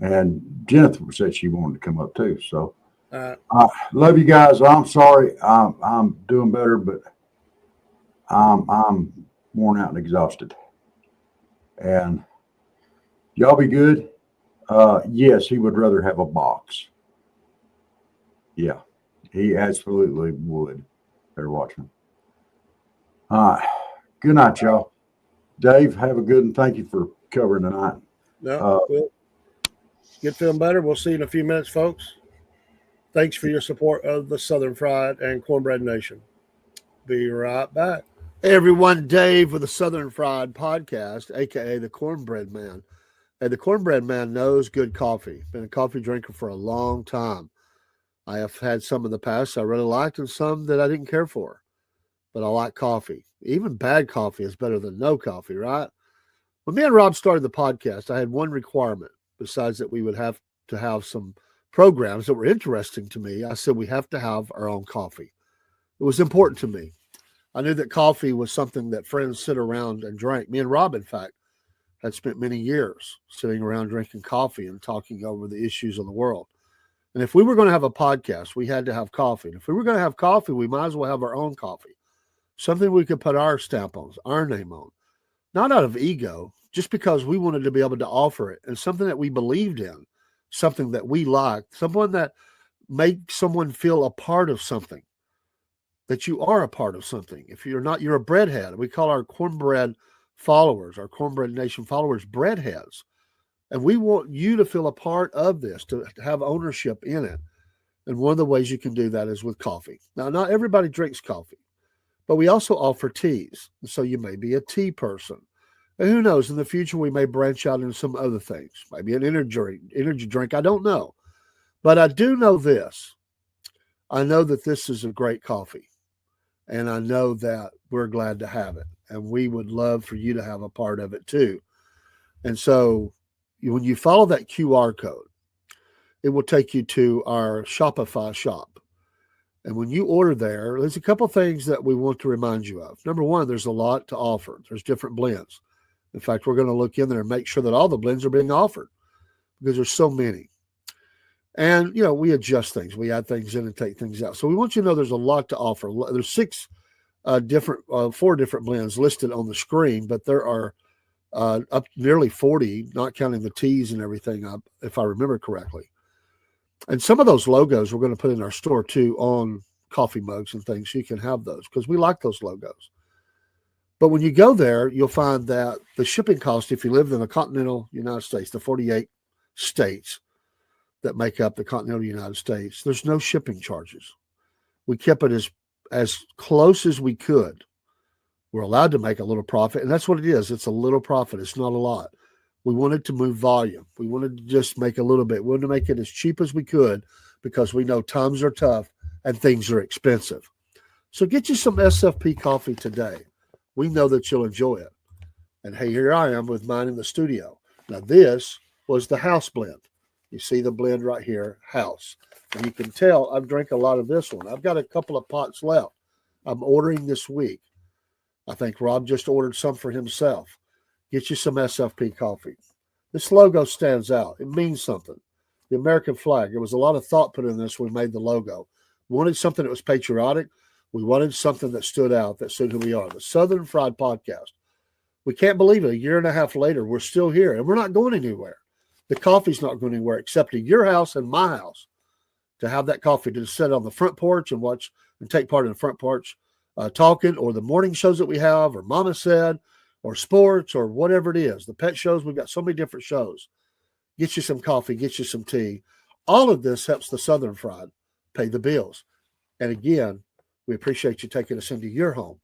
And Jennifer said she wanted to come up too. So love you guys. I'm sorry. I'm doing better, but I'm worn out and exhausted. And y'all be good. Yes, he would rather have a box. Yeah, he absolutely would. Better watch him. Good night, y'all. Dave, have a good and thank you for covering tonight. No, cool. Get feeling better. We'll see you in a few minutes, folks. Thanks for your support of the Southern Fried and Cornbread Nation. Be right back. Hey, everyone. Dave with the Southern Fried Podcast, a.k.a. the Cornbread Man. Hey, the Cornbread Man knows good coffee. Been a coffee drinker for a long time. I have had some in the past I really liked and some that I didn't care for. But I like coffee. Even bad coffee is better than no coffee, right? When me and Rob started the podcast, I had one requirement. Besides that we would have to have some programs that were interesting to me, I said we have to have our own coffee. It was important to me. I knew that coffee was something that friends sit around and drank. Me and Rob, in fact, had spent many years sitting around drinking coffee and talking over the issues of the world. And if we were going to have a podcast, we had to have coffee. And if we were going to have coffee, we might as well have our own coffee. Something we could put our stamp on, our name on. Not out of ego, just because we wanted to be able to offer it and something that we believed in, something that we liked, someone that made someone feel a part of something. that you are a part of something. If you're not, you're a breadhead. We call our cornbread followers, our Cornbread Nation followers, breadheads. And we want you to feel a part of this, to have ownership in it. And one of the ways you can do that is with coffee. Now, not everybody drinks coffee, but we also offer teas. So you may be a tea person. And who knows, in the future, we may branch out into some other things, maybe an energy drink. I don't know. But I do know this. I know that this is a great coffee. And I know that we're glad to have it. And we would love for you to have a part of it too. And so when you follow that QR code, it will take you to our Shopify shop. And when you order there, there's a couple things that we want to remind you of. Number one, there's a lot to offer. There's different blends. In fact, we're going to look in there and make sure that all the blends are being offered because there's so many. And, we adjust things. We add things in and take things out. So we want you to know there's a lot to offer. There's four different blends listed on the screen, but there are up nearly 40, not counting the teas and everything, if I remember correctly. And some of those logos we're going to put in our store too on coffee mugs and things. So you can have those because we like those logos. But when you go there, you'll find that the shipping cost, if you live in the continental United States, the 48 states that make up the continental United States, there's no shipping charges. We kept it as close as we could. We're allowed to make a little profit, and that's what it is. It's a little profit. It's not a lot. We wanted to move volume. We wanted to just make a little bit. We wanted to make it as cheap as we could because we know times are tough and things are expensive. So get you some SFP coffee today. We know that you'll enjoy it. And hey, here I am with mine in the studio. Now, this was the house blend. You see the blend right here, house. And you can tell I've drank a lot of this one. I've got a couple of pots left. I'm ordering this week. I think Rob just ordered some for himself. Get you some SFP coffee. This logo stands out. It means something. The American flag. There was a lot of thought put in this when we made the logo. We wanted something that was patriotic. We wanted something that stood out, that stood who we are. The Southern Fried Podcast. We can't believe it. A year and a half later, we're still here, and we're not going anywhere. The coffee's not going anywhere except at your house and my house. To have that coffee, to sit on the front porch and watch and take part in the front porch talking, or the morning shows that we have, or Mama Said, or sports, or whatever it is. The pet shows, we've got so many different shows. Get you some coffee, get you some tea. All of this helps the Southern Fried pay the bills. And again, we appreciate you taking us into your home,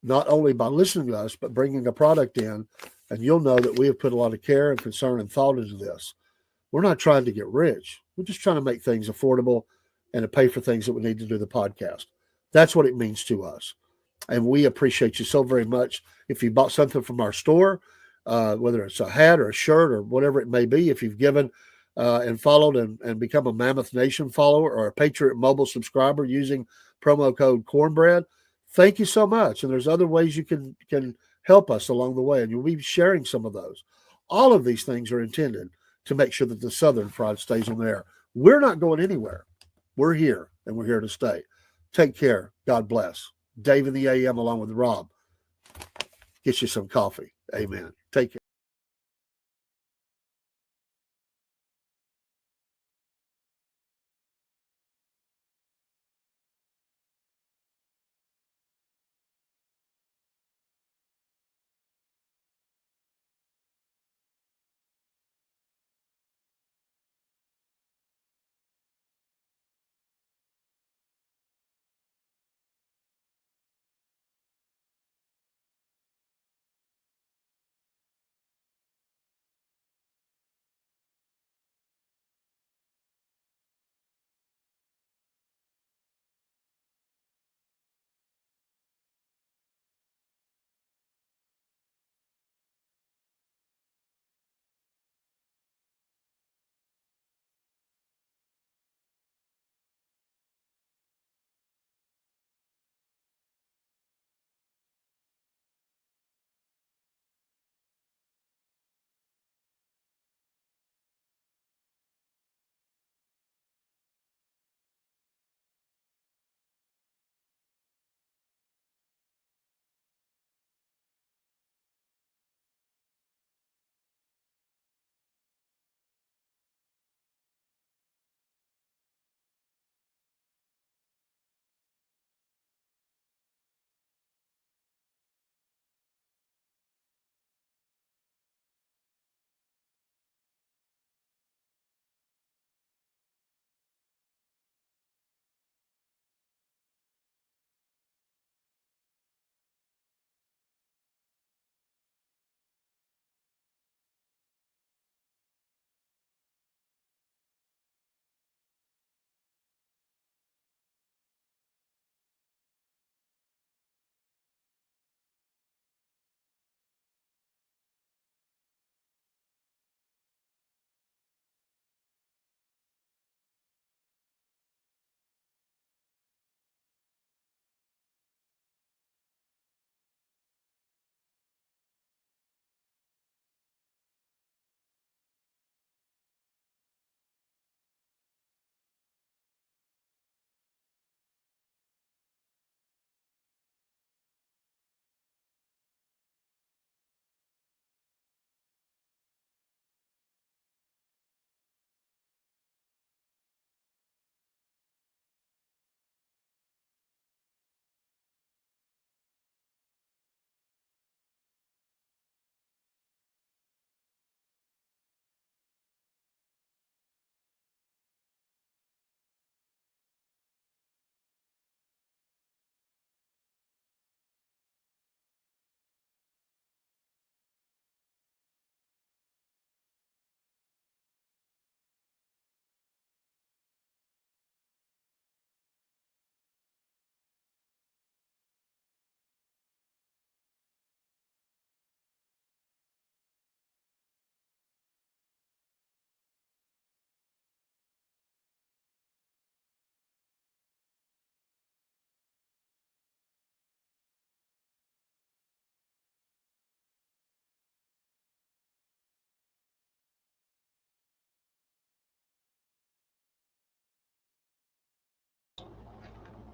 not only by listening to us, but bringing a product in. And you'll know that we have put a lot of care and concern and thought into this. We're not trying to get rich. We're just trying to make things affordable and to pay for things that we need to do the podcast. That's what it means to us. And we appreciate you so very much. If you bought something from our store, whether it's a hat or a shirt or whatever it may be, if you've given and followed and become a Mammoth Nation follower or a Patriot Mobile subscriber using promo code Cornbread, thank you so much. And there's other ways you can help us along the way, and you'll be sharing some of those. All of these things are intended to make sure that the Southern Fried stays on the air. We're not going anywhere. We're here, and we're here to stay. Take care. God bless. Dave in the AM along with Rob. Get you some coffee. Amen. Take care.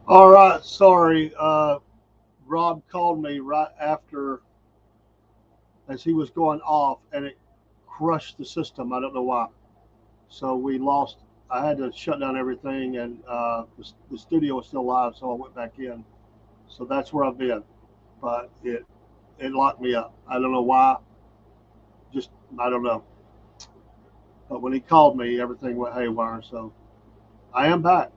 All right, sorry. Rob called me right after as he was going off, and it crushed the system. I don't know why. So we lost. I had to shut down everything, and the studio was still live, so I went back in. So that's where I've been, but it locked me up. I don't know why. Just I don't know. But when he called me, everything went haywire. So I am back.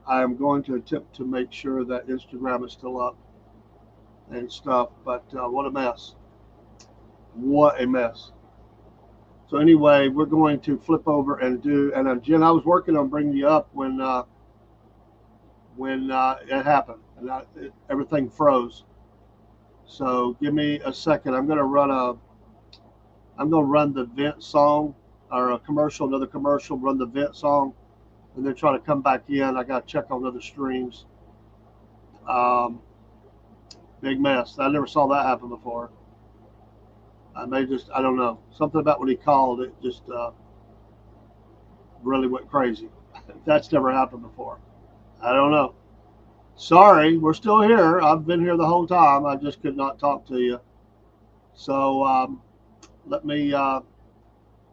I am going to attempt to make sure that Instagram is still up and stuff. But what a mess! What a mess! So anyway, we're going to flip over and do. And Jen, I was working on bringing you up when it happened and everything froze. So give me a second. I'm gonna run the vent song or a commercial, another commercial. Run the vent song, and then try to come back in. I got to check on other streams. Um, Big mess. I never saw that happen before. I don't know. Something about when he called it just really went crazy. That's never happened before. I don't know. Sorry, we're still here. I've been here the whole time. I just could not talk to you. So let me uh,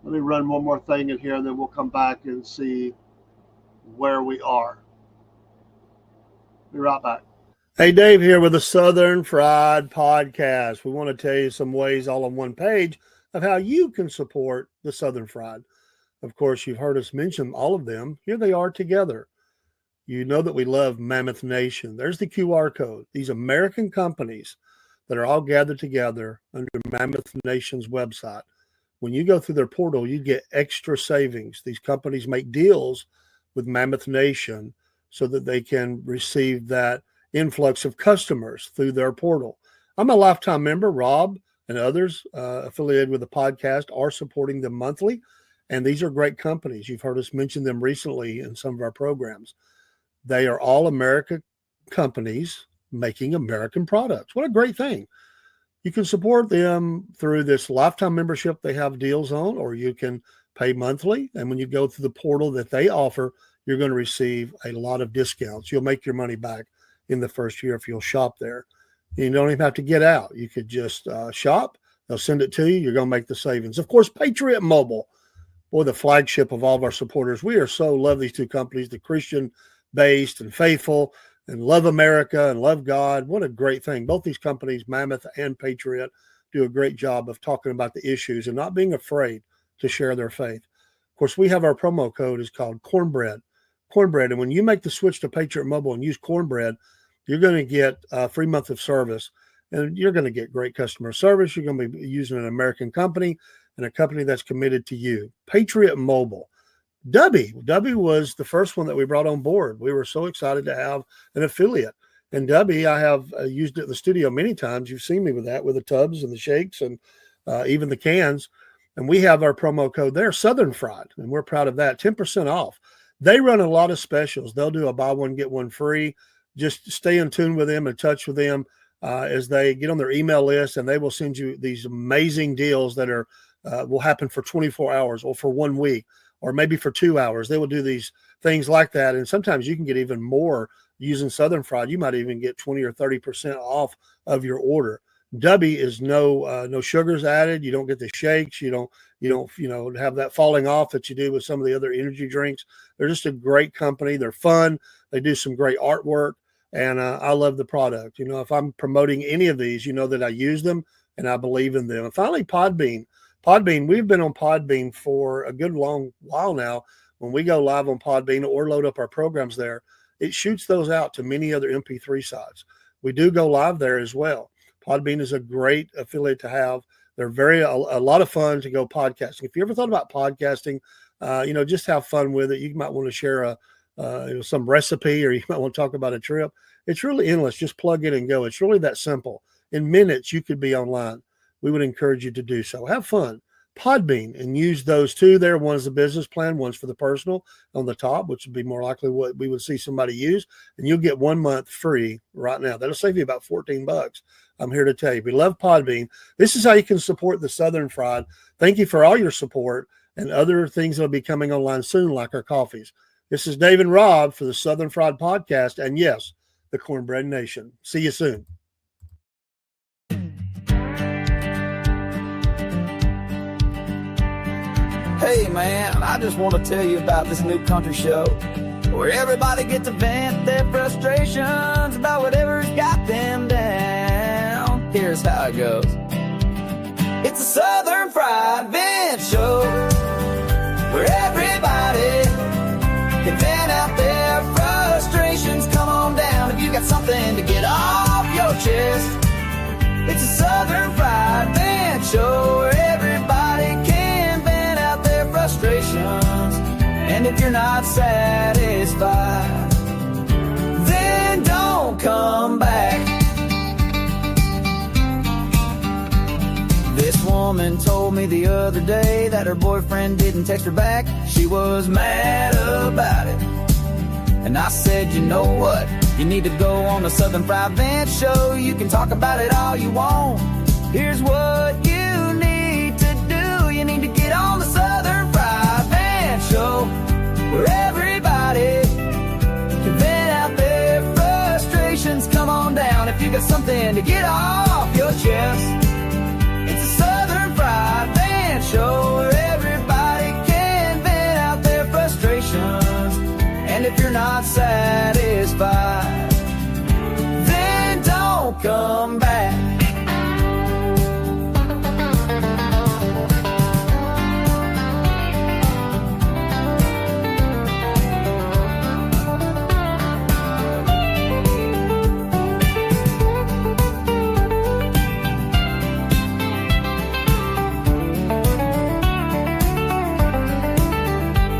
let me run one more thing in here, and then we'll come back and see where we are. Be right back. Hey, Dave here with the Southern Fried Podcast. We want to tell you some ways all on one page of how you can support the Southern Fried. Of course, you've heard us mention all of them. Here they are together. You know that we love Mammoth Nation. There's the QR code. These American companies that are all gathered together under Mammoth Nation's website. When you go through their portal, you get extra savings. These companies make deals with Mammoth Nation so that they can receive that influx of customers through their portal. I'm a lifetime member. Rob and others affiliated with the podcast are supporting them monthly. And these are great companies. You've heard us mention them recently in some of our programs. They are all American companies making American products. What a great thing. You can support them through this lifetime membership they have deals on, or you can pay monthly. And when you go through the portal that they offer, you're going to receive a lot of discounts. You'll make your money back in the first year if you'll shop there. You don't even have to get out. You could just shop. They'll send it to you. You're going to make the savings. Of course, Patriot Mobile, boy, the flagship of all of our supporters. We are so love these two companies, the Christian-based and faithful, and love America and love God. What a great thing. Both these companies, Mammoth and Patriot, do a great job of talking about the issues and not being afraid to share their faith. Of course, we have our promo code is called Cornbread. Cornbread. And when you make the switch to Patriot Mobile and use Cornbread, you're going to get a free month of service, and you're going to get great customer service. You're going to be using an American company and a company that's committed to you. Patriot Mobile. Dubby was the first one that we brought on board. We were so excited to have an affiliate. And Dubby, I have used it in the studio many times. You've seen me with that, with the tubs and the shakes and even the cans. And we have our promo code there, Southern Fried, and we're proud of that, 10% off. They run a lot of specials. They'll do a buy one, get one free. Just stay in tune with them, in touch with them as they get on their email list, and they will send you these amazing deals that are will happen for 24 hours or for 1 week or maybe for 2 hours. They will do these things like that, and sometimes you can get even more using Southern Fried. You might even get 20 or 30% off of your order. Dubby is no sugars added. You don't get the shakes. You don't have that falling off that you do with some of the other energy drinks. They're just a great company. They're fun. They do some great artwork, and I love the product. If I'm promoting any of these, you know that I use them and I believe in them. And finally, Podbean. We've been on Podbean for a good long while now. When we go live on Podbean or load up our programs there, it shoots those out to many other MP3 sites. We do go live there as well. Podbean is a great affiliate to have. They're a lot of fun to go podcasting. If you ever thought about podcasting, just have fun with it. You might want to share some recipe, or you might want to talk about a trip. It's really endless. Just plug in and go. It's really that simple. In minutes, you could be online. We would encourage you to do so. Have fun. Podbean, and use those two there. One is the business plan, one's for the personal on the top, which would be more likely what we would see somebody use. And you'll get 1 month free right now. That'll save you about $14. I'm here to tell you, we love Podbean. This is how you can support the Southern Fried. Thank you for all your support and other things that'll be coming online soon, like our coffees. This is Dave and Rob for the Southern Fried Podcast, and yes, the Cornbread Nation. See you soon. Hey man, I just want to tell you about this new country show where everybody gets to vent their frustrations about whatever's got them down. Here's how it goes. It's a Southern Fried Vent Show where everybody can vent out their frustrations. Come on down if you got something to get off your chest. It's a Southern Fried Vent Show where everybody can vent out their frustrations. And if you're not satisfied, then don't come back. This woman told me the other day that her boyfriend didn't text her back. She was mad about it. And I said, you know what? You need to go on the Southern Fried Vent Show. You can talk about it all you want. Here's what you need to do. You need to get on the Southern Fried Vent Show where everybody can vent out their frustrations. Come on down if you got something to get off your chest. It's a Southern Fried Vent Show where everybody can vent out their frustrations. And if you're not satisfied, then don't come back.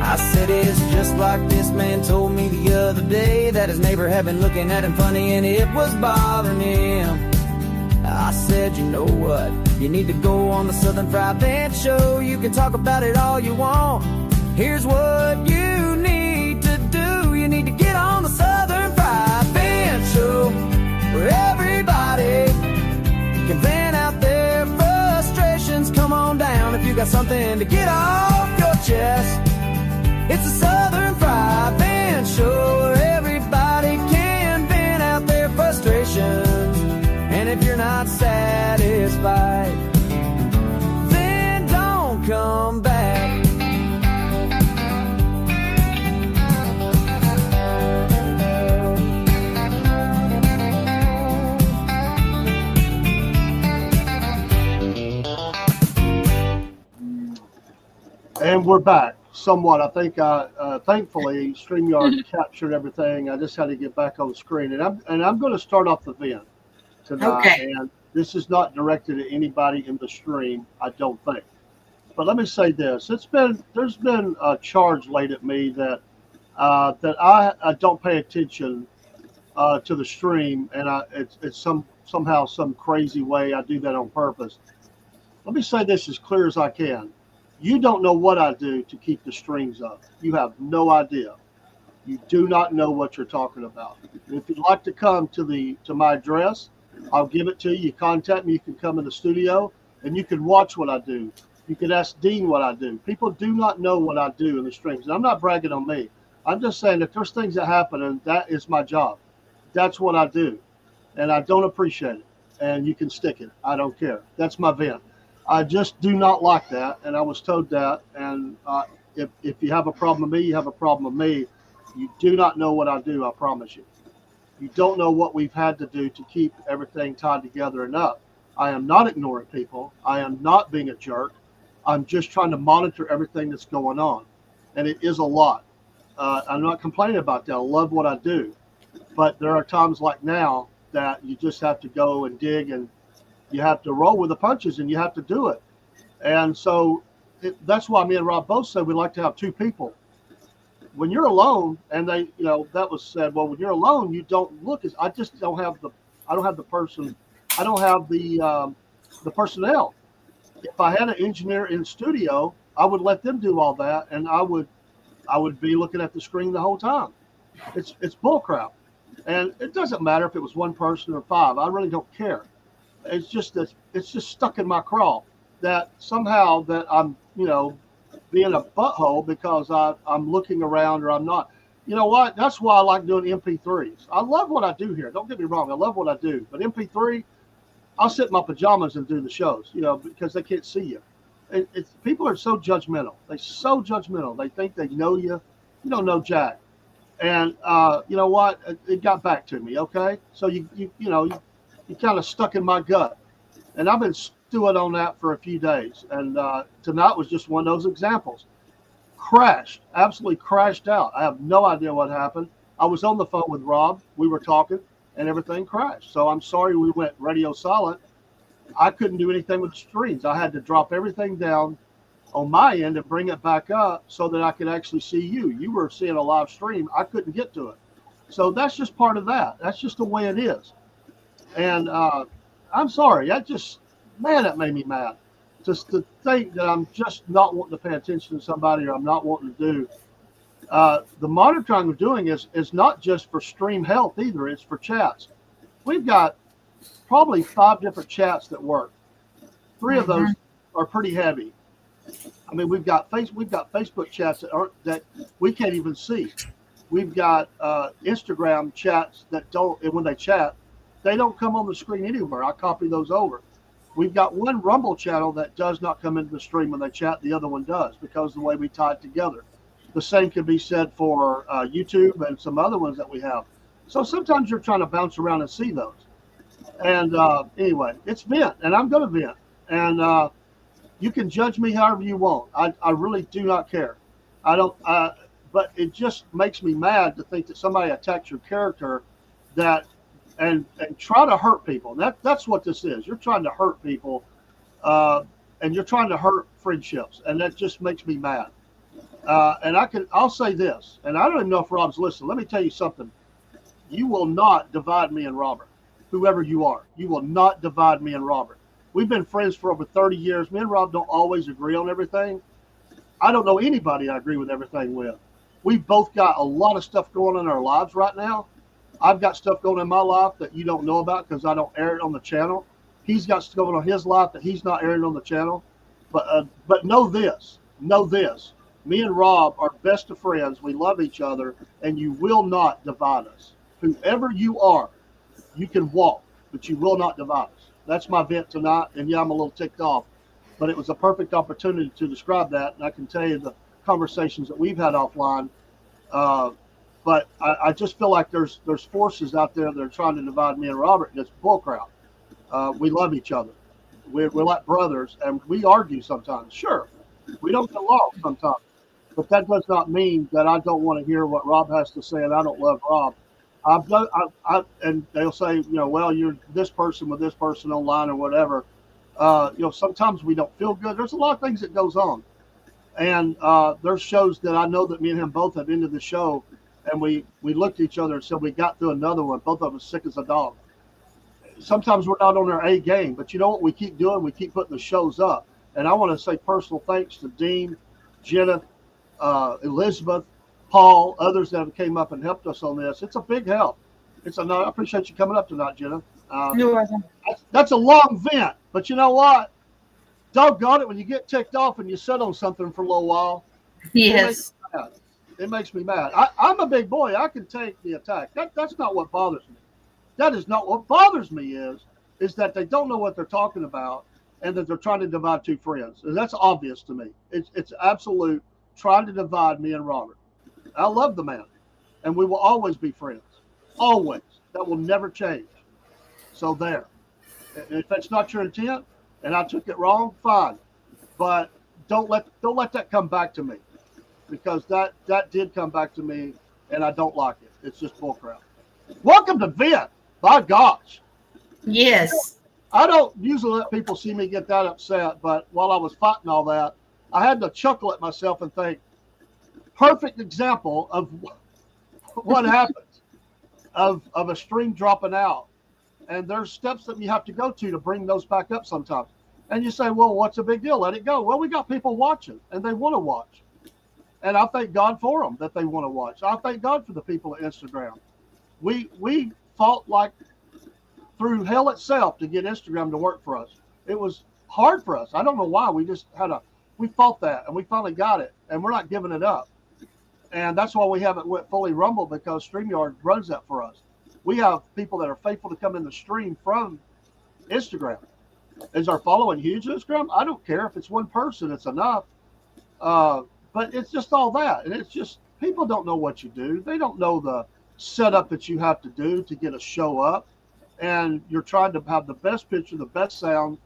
I said it's just like this man told me the other day that his neighbor had been looking at him funny and it was bothering him. I said, you know what? You need to go on the Southern Fried Vent Show. You can talk about it all you want. Here's what you need to do. You need to get on the Southern Fried Vent Show where everybody can vent out their frustrations. Come on down if you got something to get off your chest. It's a Southern Fried Vent Show where everybody can vent out their frustrations. And if you're not satisfied, then don't come back. And we're back. Somewhat, I think. Thankfully, StreamYard captured everything. I just had to get back on the screen, and I'm going to start off the vent tonight. Okay. And this is not directed at anybody in the stream, I don't think. But let me say this: there's been a charge laid at me that I don't pay attention to the stream, and it's somehow some crazy way I do that on purpose. Let me say this as clear as I can. You don't know what I do to keep the streams up. You have no idea. You do not know what you're talking about. If you'd like to come to my address, I'll give it to you. You contact me. You can come in the studio, and you can watch what I do. You can ask Dean what I do. People do not know what I do in the streams. And I'm not bragging on me. I'm just saying that there's things that happen, and that is my job. That's what I do, and I don't appreciate it. And you can stick it. I don't care. That's my vent. I just do not like that, and I was told that. And if you have a problem with me, you have a problem with me. You do not know what I do, I promise you. You don't know what we've had to do to keep everything tied together enough. I am not ignoring people. I am not being a jerk. I'm just trying to monitor everything that's going on, and it is a lot. I'm not complaining about that. I love what I do, but there are times like now that you just have to go and dig, and you have to roll with the punches, and you have to do it. And so that's why me and Rob both said we like to have two people. When you're alone, and that was said, well, when you're alone, you don't look as, I don't have the personnel. If I had an engineer in studio, I would let them do all that, and I would be looking at the screen the whole time. It's bull crap. And it doesn't matter if it was one person or five. I really don't care. It's just stuck in my craw that somehow that I'm, being a butthole because I'm looking around or I'm not. You know what? That's why I like doing MP3s. I love what I do here. Don't get me wrong. I love what I do. But MP3, I'll sit in my pajamas and do the shows, because they can't see you. People are so judgmental. They're so judgmental. They think they know you. You don't know Jack. And you know what? It got back to me. Okay, so you kind of stuck in my gut, and I've been stewing on that for a few days. And tonight was just one of those examples. Crashed, absolutely crashed out. I have no idea what happened. I was on the phone with Rob. We were talking, and everything crashed. So I'm sorry we went radio silent. I couldn't do anything with the streams. I had to drop everything down on my end and bring it back up so that I could actually see you. You were seeing a live stream. I couldn't get to it. So that's just part of that. That's just the way it is. And I'm sorry. That made me mad. Just to think that I'm just not wanting to pay attention to somebody, or I'm not wanting to do. The monitoring we're doing is not just for stream health either. It's for chats. We've got probably 5 different chats that work. 3 of those are pretty heavy. I mean, we've got Facebook chats that we can't even see. We've got Instagram chats that don't, and when they chat, they don't come on the screen anywhere. I copy those over. We've got one Rumble channel that does not come into the stream when they chat. The other one does, because of the way we tie it together. The same can be said for YouTube and some other ones that we have. So sometimes you're trying to bounce around and see those. And anyway, it's vent, and I'm going to vent. And you can judge me however you want. I really do not care. I don't. But it just makes me mad to think that somebody attacks your character, and try to hurt people. That's what this is. You're trying to hurt people, and you're trying to hurt friendships, and that just makes me mad. And I'll say this, and I don't even know if Rob's listening. Let me tell you something. You will not divide me and Robert, whoever you are. You will not divide me and Robert. We've been friends for over 30 years. Me and Rob don't always agree on everything. I don't know anybody I agree with everything with. We've both got a lot of stuff going on in our lives right now. I've got stuff going on in my life that you don't know about because I don't air it on the channel. He's got stuff going on in his life that he's not airing on the channel. But know this. Me and Rob are best of friends. We love each other, and you will not divide us. Whoever you are, you can walk, but you will not divide us. That's my vent tonight, and yeah, I'm a little ticked off, but it was a perfect opportunity to describe that, and I can tell you the conversations that we've had offline. But I just feel like there's forces out there that are trying to divide me and Robert, and it's bullcrap. We love each other. We're like brothers, and we argue sometimes. Sure, we don't get along sometimes, but that does not mean that I don't want to hear what Rob has to say, and I don't love Rob. And they'll say, well, you're this person with this person online or whatever. Sometimes we don't feel good. There's a lot of things that goes on. And there's shows that I know that me and him both have ended the show, and we looked at each other and said we got through another one. Both of us sick as a dog. Sometimes we're not on our A game, but you know what we keep doing? We keep putting the shows up. And I want to say personal thanks to Dean, Jenna, Elizabeth, Paul, others that have came up and helped us on this. It's a big help. I appreciate you coming up tonight, Jenna. You're welcome. That's a long vent, but you know what? Doggone it, when you get ticked off and you sit on something for a little while, Yes. it makes me mad. I'm a big boy. I can take the attack. That's not what bothers me. That is not what bothers me is that they don't know what they're talking about, and that they're trying to divide two friends. And that's obvious to me. It's absolute trying to divide me and Robert. I love the man, and we will always be friends. Always. That will never change. So there. If that's not your intent, and I took it wrong, fine. But don't let that come back to me, because that did come back to me, and I don't like it. It's just bullcrap. Welcome to Vent. By gosh. Yes. I don't usually let people see me get that upset, but while I was fighting all that, I had to chuckle at myself and think, perfect example of what happens of a stream dropping out. And there's steps that you have to go to bring those back up sometimes. And you say, well, what's the big deal? Let it go. Well, we got people watching, and they want to watch. And I thank God for them that they want to watch. I thank God for the people at Instagram. We fought like through hell itself to get Instagram to work for us. It was hard for us. I don't know why. We fought that, and we finally got it, and we're not giving it up. And that's why we haven't went fully Rumble, because StreamYard runs that for us. We have people that are faithful to come in the stream from Instagram. Is our following huge Instagram? I don't care if it's one person, it's enough. But it's just all that. And it's just, people don't know what you do. They don't know the setup that you have to do to get a show up. And you're trying to have the best picture, the best sound.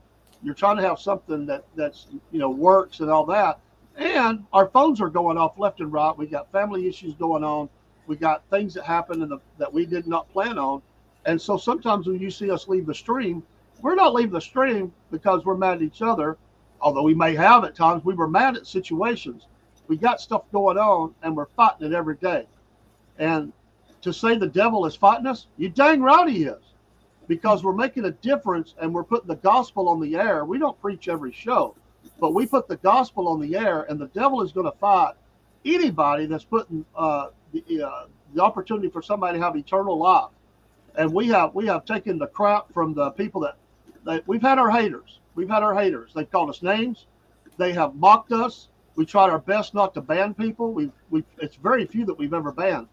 You're trying to have something that's works and all that. And our phones are going off left and right. We got family issues going on. We got things that happen that we did not plan on. And so sometimes when you see us leave the stream, we're not leaving the stream because we're mad at each other, although we may have at times. We were mad at situations. We got stuff going on, and we're fighting it every day. And to say the devil is fighting us, you dang right he is, because we're making a difference and we're putting the gospel on the air. We don't preach every show, but we put the gospel on the air, and the devil is going to fight anybody that's putting the opportunity for somebody to have eternal life. And we have taken the crap from the people that we've had our haters. We've had our haters. They've called us names. They have mocked us. We tried our best not to ban people. It's very few that we've ever banned.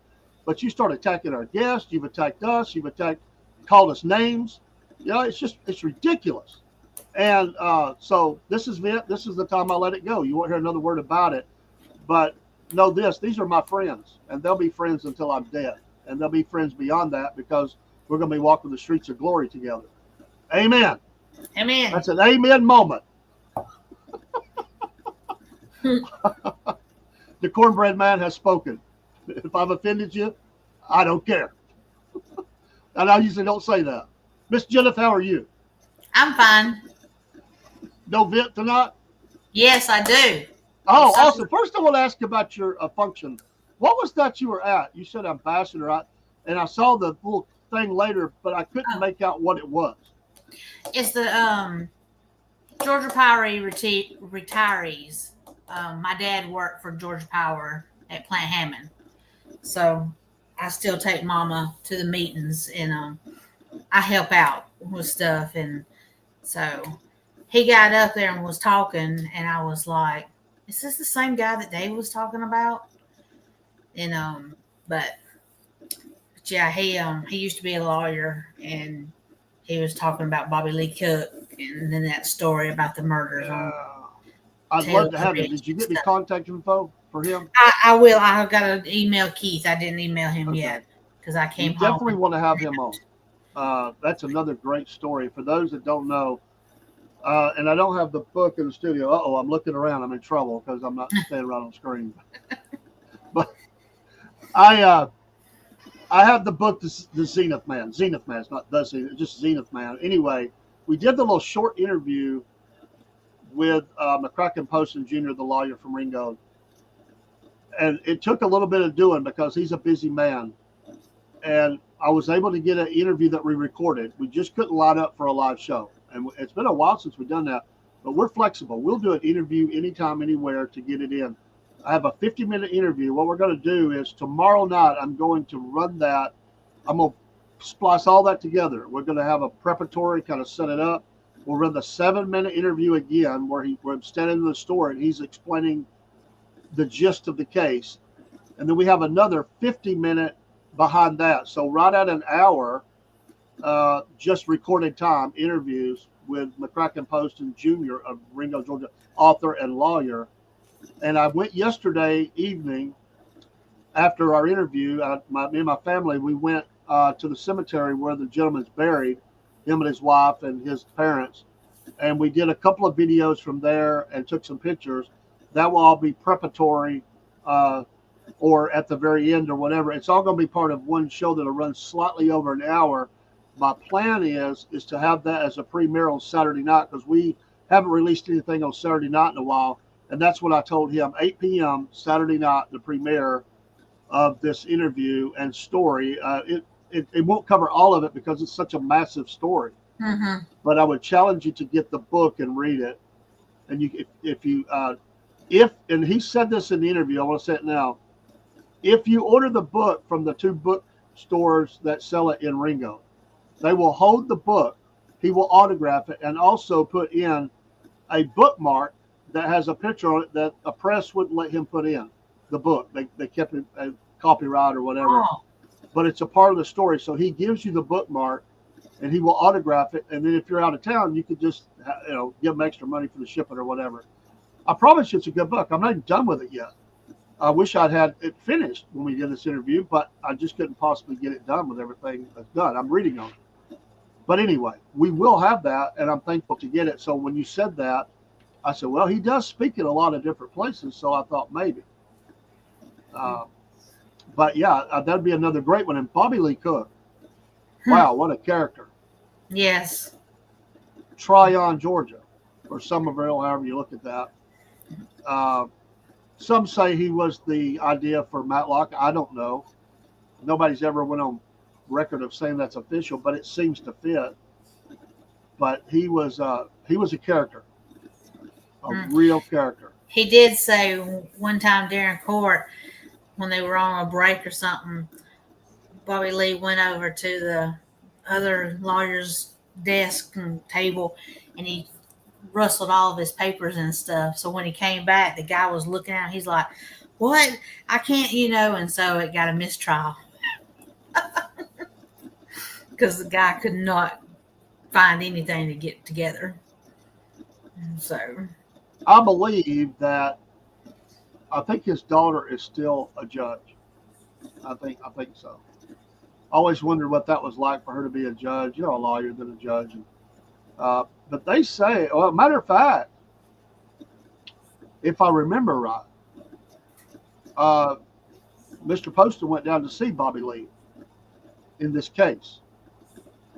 But you start attacking our guests. You've attacked us. You've called us names. It's ridiculous. And so this is it. This is the time I let it go. You won't hear another word about it. But know this: these are my friends, and they'll be friends until I'm dead, and they'll be friends beyond that, because we're going to be walking the streets of glory together. Amen. Amen. That's an amen moment. The cornbread man has spoken. If I've offended you, I don't care. And I usually don't say that. Miss Jennifer, how are you? I'm fine. No vent tonight? Yes, I do. Oh, Yes, awesome. First, I want to ask about your function. What was that you were at? You said ambassador, and I saw the little thing later, but I couldn't make out what it was. It's the Georgia Power retirees. My dad worked for Georgia Power at Plant Hammond, so I still take Mama to the meetings, and I help out with stuff. And so he got up there and was talking, and I was like, "Is this the same guy that Dave was talking about?" And but yeah, he used to be a lawyer, and he was talking about Bobby Lee Cook, and then that story about the murders on. I'd love to have him. Did you get me contact info for him? I will. I got to email Keith. I didn't email him yet because I came home. Definitely want to have him on. That's another great story. For those that don't know, and I don't have the book in the studio. I'm looking around. I'm in trouble because I'm not standing right on the screen. But I have the book, the Zenith Man. Zenith Man. It's not the Zenith, just Zenith Man. Anyway, we did the little short interview with McCracken Poston Jr., the lawyer from Ringo. And it took a little bit of doing because he's a busy man. And I was able to get an interview that we recorded. We just couldn't line up for a live show. And it's been a while since we've done that. But we're flexible. We'll do an interview anytime, anywhere to get it in. I have a 50-minute interview. What we're going to do is tomorrow night, I'm going to run that. I'm going to splice all that together. We're going to have a preparatory, kind of set it up. We'll run the 7-minute interview again where I'm standing in the store and he's explaining the gist of the case. And then we have another 50-minute behind that. So right at an hour, just recorded time interviews with McCracken Poston Jr. of Ringo, Georgia, author and lawyer. And I went yesterday evening after our interview. Me and my family, we went to the cemetery where the gentleman's buried, him and his wife and his parents. And we did a couple of videos from there and took some pictures. That will all be preparatory or at the very end or whatever. It's all going to be part of one show that'll run slightly over an hour. My plan is to have that as a premiere on Saturday night because we haven't released anything on Saturday night in a while. And that's what I told him, 8 p.m. Saturday night, the premiere of this interview and story. It won't cover all of it because it's such a massive story. Mm-hmm. But I would challenge you to get the book and read it. And and he said this in the interview, I want to say it now. If you order the book from the 2 bookstores that sell it in Ringo, they will hold the book. He will autograph it and also put in a bookmark that has a picture on it that a press wouldn't let him put in. the book. They kept it copyright or whatever, Oh, but it's a part of the story. So he gives you the bookmark, and he will autograph it. And then if you're out of town, you could just give him extra money for the shipping or whatever. I promise you, it's a good book. I'm not even done with it yet. I wish I'd had it finished when we did this interview, but I just couldn't possibly get it done with everything that's done. I'm reading on it. But anyway, we will have that, and I'm thankful to get it. So when you said that, I said, well, he does speak in a lot of different places, so I thought maybe. But yeah, that'd be another great one. And Bobby Lee Cook, wow, what a character. yes. Tryon, Georgia, or Somerville, however you look at that. Some say he was the idea for Matlock. I don't know. Nobody's ever went on record of saying that's official, but it seems to fit. But he was a character, a real character. He did say one time during court, when they were on a break or something, Bobby Lee went over to the other lawyer's desk and table, and he rustled all of his papers and stuff. So when he came back, the guy was looking at him. He's like, "What? I can't, And so it got a mistrial because the guy could not find anything to get together. And so I believe that. I think his daughter is still a judge. I think so. I always wondered what that was like for her to be a judge, a lawyer than a judge. But they say, well, matter of fact, if I remember right, Mr. Poston went down to see Bobby Lee in this case.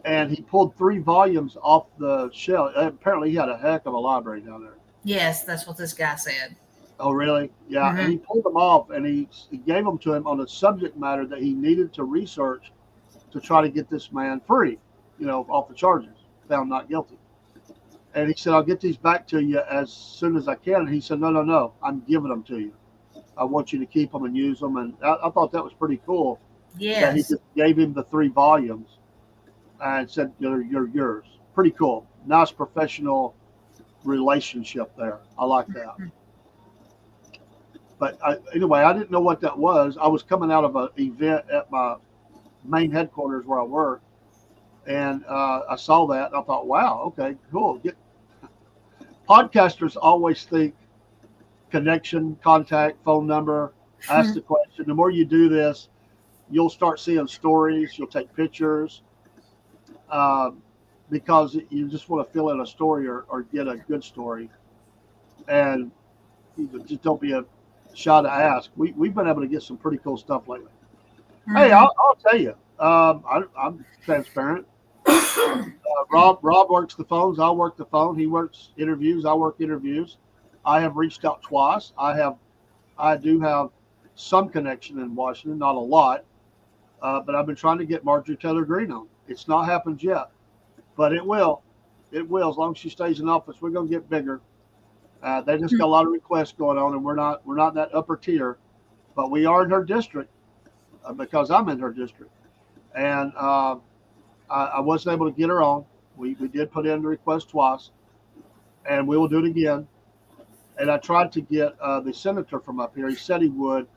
And he pulled 3 volumes off the shelf. Apparently, he had a heck of a library down there. yes, that's what this guy said. Oh, really? Yeah. Mhm. And he pulled them off, and he gave them to him on a subject matter that he needed to research to try to get this man free, off the charges, found not guilty. And he said, I'll get these back to you as soon as I can. And he said, no, I'm giving them to you. I want you to keep them and use them. And I thought that was pretty cool. That he Yes. just gave him the 3 volumes and said, you're yours. Pretty cool. Nice professional relationship there. I like that. But anyway, I didn't know what that was. I was coming out of an event at my main headquarters where I work, and I saw that, and I thought, wow, okay, cool. Podcasters always think connection, contact, phone number, ask the question. The more you do this, you'll start seeing stories. You'll take pictures because you just want to fill in a story or get a good story. And you just don't be shy to ask. We've been able to get some pretty cool stuff lately. Hey, I'll tell you, I'm transparent. Rob works the phones. I work the phone. He works interviews. I work interviews. I have reached out twice. I do have some connection in Washington, not a lot, but I've been trying to get Marjorie Taylor Greene on. It's not happened yet, but it will. It will, as long as she stays in office. We're going to get bigger. They just got a lot of requests going on, and we're not in that upper tier, but we are in her district because I'm in her district, and I wasn't able to get her on. We did put in the request twice, and we will do it again. And I tried to get the senator from up here. He said he would.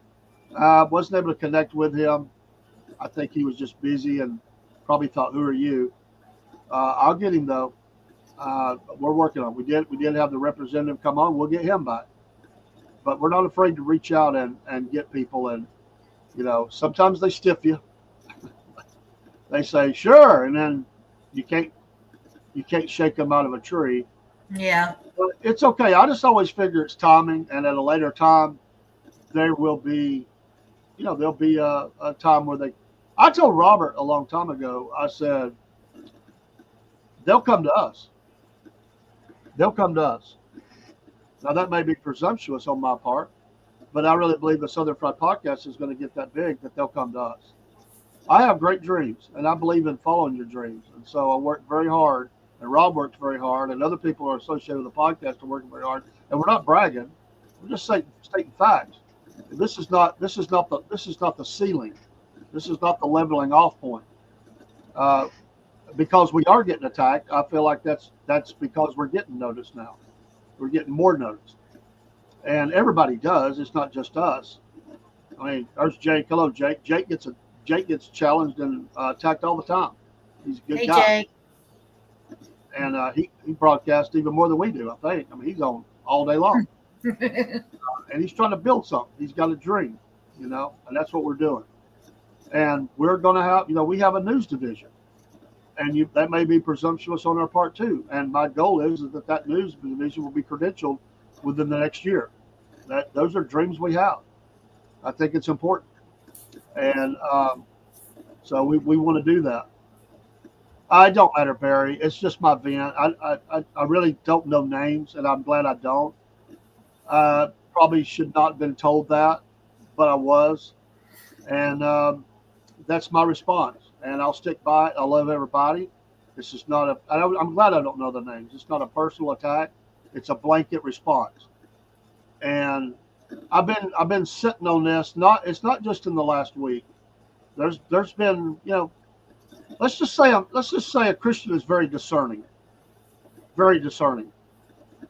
Wasn't able to connect with him. I think he was just busy and probably thought, "Who are you?" I'll get him though. We're working on it. We did have the representative come on. We'll get him back. But we're not afraid to reach out and get people. And, sometimes they stiff you. They say, sure. And then you can't shake them out of a tree. Yeah. But it's okay. I just always figure it's timing. And at a later time, there will be, there'll be a time where I told Robert a long time ago, I said, they'll come to us. They'll come to us. Now, that may be presumptuous on my part, but I really believe the Southern Fried Podcast is going to get that big that they'll come to us. I have great dreams, and I believe in following your dreams. And so I work very hard, and Rob works very hard, and other people who are associated with the podcast are working very hard. And we're not bragging; we're just stating facts. This is not the ceiling. This is not the leveling off point. Because we are getting attacked, I feel like that's because we're getting noticed now. We're getting more noticed, and everybody does. It's not just us. I mean, there's Jake. Hello, Jake. Jake gets challenged and attacked all the time. He's a good Hey, guy, Jake. and he broadcasts even more than we do. I think. I mean, he's on all day long, and he's trying to build something. He's got a dream, and that's what we're doing. And we're going to have, we have a news division, and that may be presumptuous on our part too. And my goal is that news division will be credentialed within the next year. Those are dreams we have. I think it's important, and so we want to do that. I don't matter, Barry. It's just my vent. I really don't know names, and I'm glad I don't. Probably should not have been told that, but I was, and that's my response. And I'll stick by it. I love everybody. This is not I'm glad I don't know the names. It's not a personal attack. It's a blanket response. And I've been sitting on this. It's not just in the last week. There's been, let's just say a Christian is very discerning,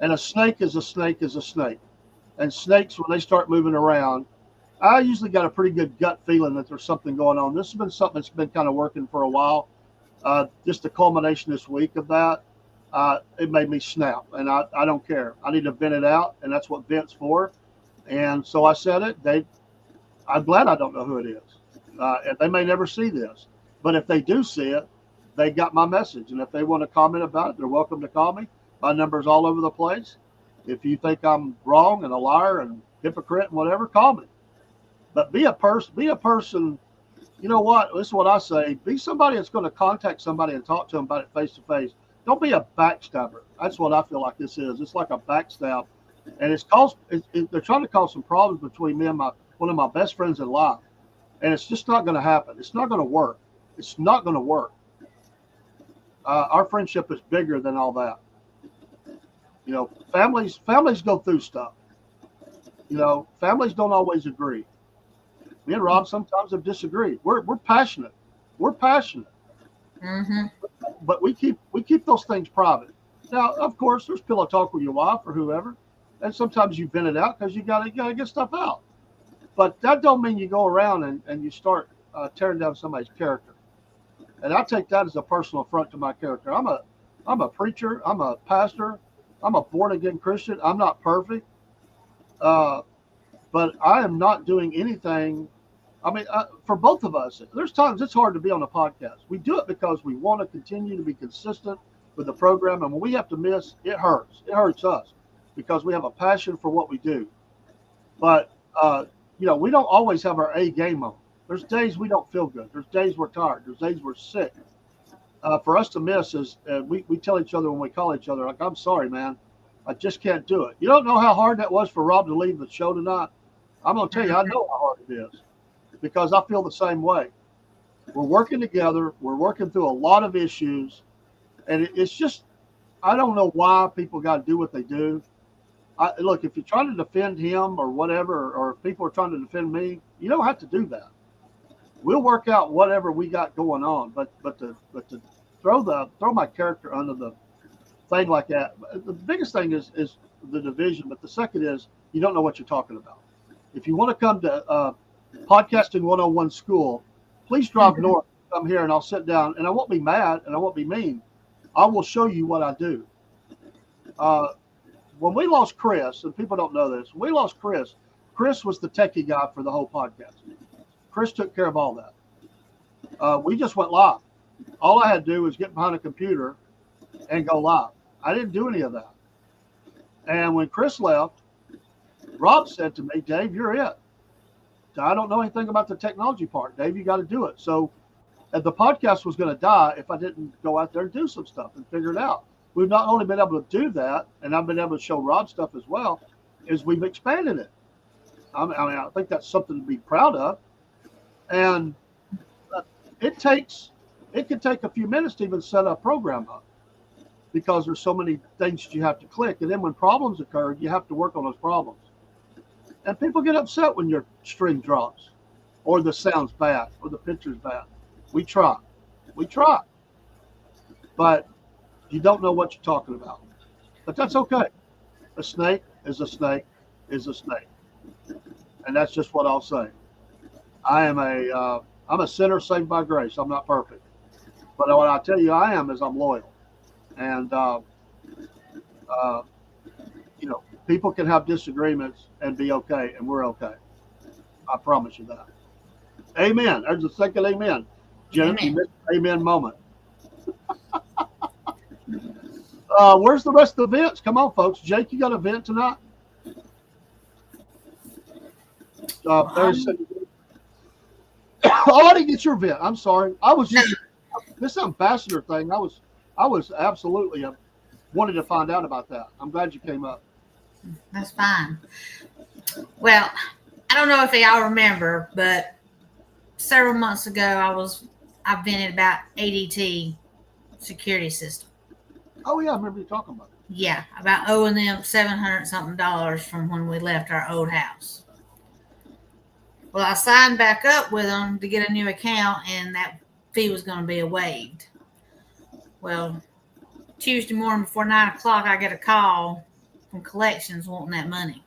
and a snake is a snake is a snake. And snakes, when they start moving around, I usually got a pretty good gut feeling that there's something going on. This has been something that's been kind of working for a while. Just the culmination this week of that, it made me snap, and I don't care. I need to vent it out, and that's what vent's for. And so I said it. I'm glad I don't know who it is. And they may never see this, but if they do see it, they got my message. And if they want to comment about it, they're welcome to call me. My number's all over the place. If you think I'm wrong and a liar and hypocrite and whatever, call me. But be a person. You know what? This is what I say. Be somebody that's going to contact somebody and talk to them about it face to face. Don't be a backstabber. That's what I feel like this is. It's like a backstab. And they're trying to cause some problems between me and one of my best friends in life. And it's just not going to happen. It's not going to work. It's not going to work. Our friendship is bigger than all that. Families go through stuff. Families don't always agree. Me and Rob sometimes have disagreed. We're passionate. We're passionate. Mm-hmm. But we keep those things private. Now, of course, there's pillow talk with your wife or whoever, and sometimes you vent it out because you gotta get stuff out. But that don't mean you go around and you start tearing down somebody's character. And I take that as a personal affront to my character. I'm a preacher. I'm a pastor. I'm a born again Christian. I'm not perfect, but I am not doing anything. I mean, for both of us, there's times it's hard to be on a podcast. We do it because we want to continue to be consistent with the program, and when we have to miss, it hurts. It hurts us because we have a passion for what we do. But we don't always have our A game on. There's days we don't feel good. There's days we're tired. There's days we're sick. For us to miss is we tell each other when we call each other, like, I'm sorry, man. I just can't do it. You don't know how hard that was for Rob to leave the show tonight. I'm going to tell you, I know how hard it is because I feel the same way. We're working together. We're working through a lot of issues. And it's just, I don't know why people got to do what they do. Look, if you're trying to defend him or whatever, or if people are trying to defend me, you don't have to do that. We'll work out whatever we got going on. But to throw my character under the thing like that, the biggest thing is the division. But the second is you don't know what you're talking about. If you want to come to Podcasting 101 school, please drive north, come here, and I'll sit down. And I won't be mad and I won't be mean. I will show you what I do. When we lost Chris, and people don't know this, when we lost Chris was the techie guy for the whole podcast. Chris took care of all that. We just went live. All I had to do was get behind a computer and go live. I didn't do any of that. And when Chris left, Rob said to me, Dave, you're it. I don't know anything about the technology part. Dave, you got to do it. So the podcast was going to die if I didn't go out there and do some stuff and figure it out. We've not only been able to do that, and I've been able to show Rob stuff as well, is we've expanded it. I mean, I think that's something to be proud of. And it can take a few minutes to even set a program up because there's so many things that you have to click. And then when problems occur, you have to work on those problems. And people get upset when your string drops or the sound's bad or the picture's bad. We try. But you don't know what you're talking about. But that's okay. A snake is a snake is a snake. And that's just what I'll say. I'm a sinner saved by grace. I'm not perfect, but what I tell you I am is I'm loyal, and you know, people can have disagreements and be okay, and we're okay. I promise you that. Amen. There's the second amen. Janet, you Amen. missed the amen moment. Where's the rest of the events? Come on, folks. Jake, you got an event tonight? There's. Oh, I didn't get your event. I'm sorry. I was just this ambassador thing. I was absolutely wanted to find out about that. I'm glad you came up. That's fine. Well, I don't know if y'all remember, but several months ago, I vented about ADT security system. Oh yeah, I remember you talking about it. Yeah, about owing them $700 something from when we left our old house. Well, I signed back up with them to get a new account, and that fee was going to be waived. Well, Tuesday morning before 9 o'clock, I get a call from collections wanting that money.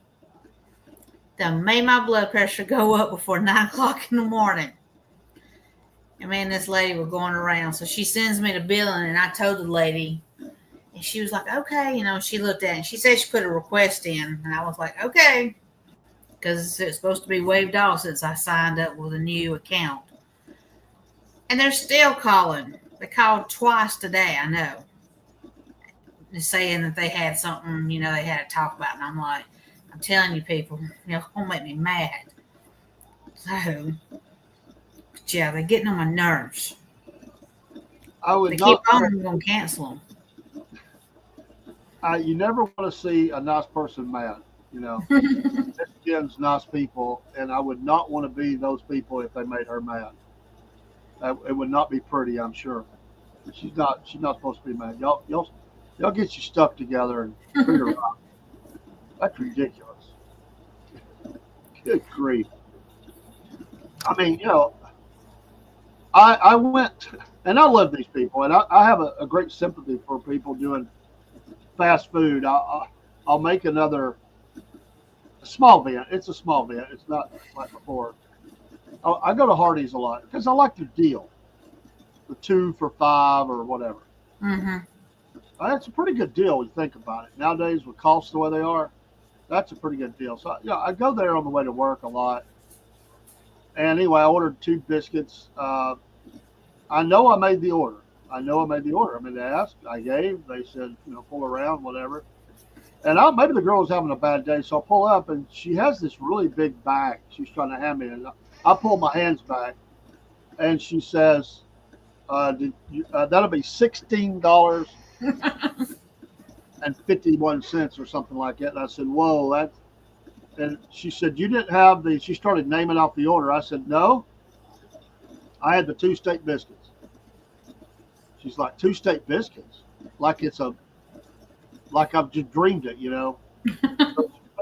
That made my blood pressure go up before 9 o'clock in the morning. And man, this lady was going around. So she sends me the billing, and I told the lady, and she was like, okay. You know, she looked at it, and she said she put a request in. And I was like, okay. Because it's supposed to be waived off since I signed up with a new account. And they're still calling. They called twice today, I know. Saying that they had something, you know, they had to talk about. And I'm like, I'm telling you people, you know, don't make me mad. So, but yeah, they're getting on my nerves. I would They not. keep on, I'm going to cancel them. You never want to see a nice person mad. You know, Michigan's nice people, and I would not want to be those people if they made her mad. It would not be pretty, I'm sure. She's not supposed to be mad. Y'all get your stuff together and treat her right. That's ridiculous. Good grief. I mean, you know, I went, and I love these people, and I have a great sympathy for people doing fast food. I'll make another small event. It's a small event. It's not like before. I go to Hardee's a lot because I like the deal, the 2 for $5 or whatever. Mm-hmm. That's a pretty good deal when you think about it. Nowadays, with costs the way they are, that's a pretty good deal. So, yeah, I go there on the way to work a lot. And anyway, I ordered 2 biscuits. I know I made the order. I mean, they asked, I gave. They said, you know, pull around, whatever. And maybe the girl was having a bad day, so I pull up, and she has this really big bag she's trying to hand me. And I pull my hands back, and she says, that'll be $16 and 51 cents or something like that. And I said, whoa, and she said, you didn't have she started naming off the order. I said, no, I had the 2 steak biscuits. She's like, 2 steak biscuits? Like I've just dreamed it, you know.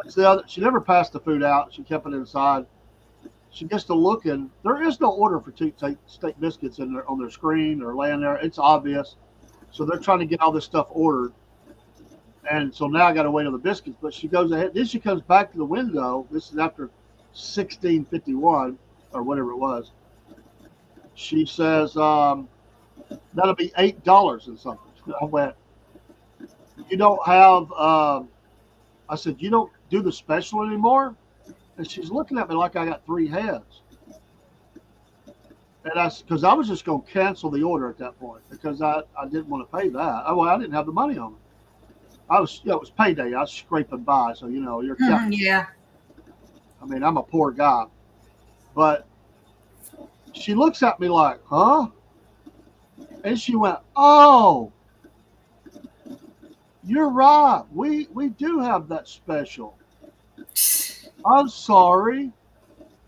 So she never passed the food out. She kept it inside. She gets to looking. There is no order for 2 steak biscuits on their screen or laying there. It's obvious. So they're trying to get all this stuff ordered. And so now I got to wait on the biscuits. But she goes ahead. Then she comes back to the window. This is after 16:51 or whatever it was. She says, that'll be $8 and something. I went, you don't have, I said, you don't do the special anymore? And she's looking at me like I got 3 heads. And because I was just going to cancel the order at that point because I didn't want to pay that. I didn't have the money on it. It was payday. I was scraping by. So, you know, you're Yeah. I mean, I'm a poor guy. But she looks at me like, huh? And she went, oh, you're right. We do have that special. I'm sorry.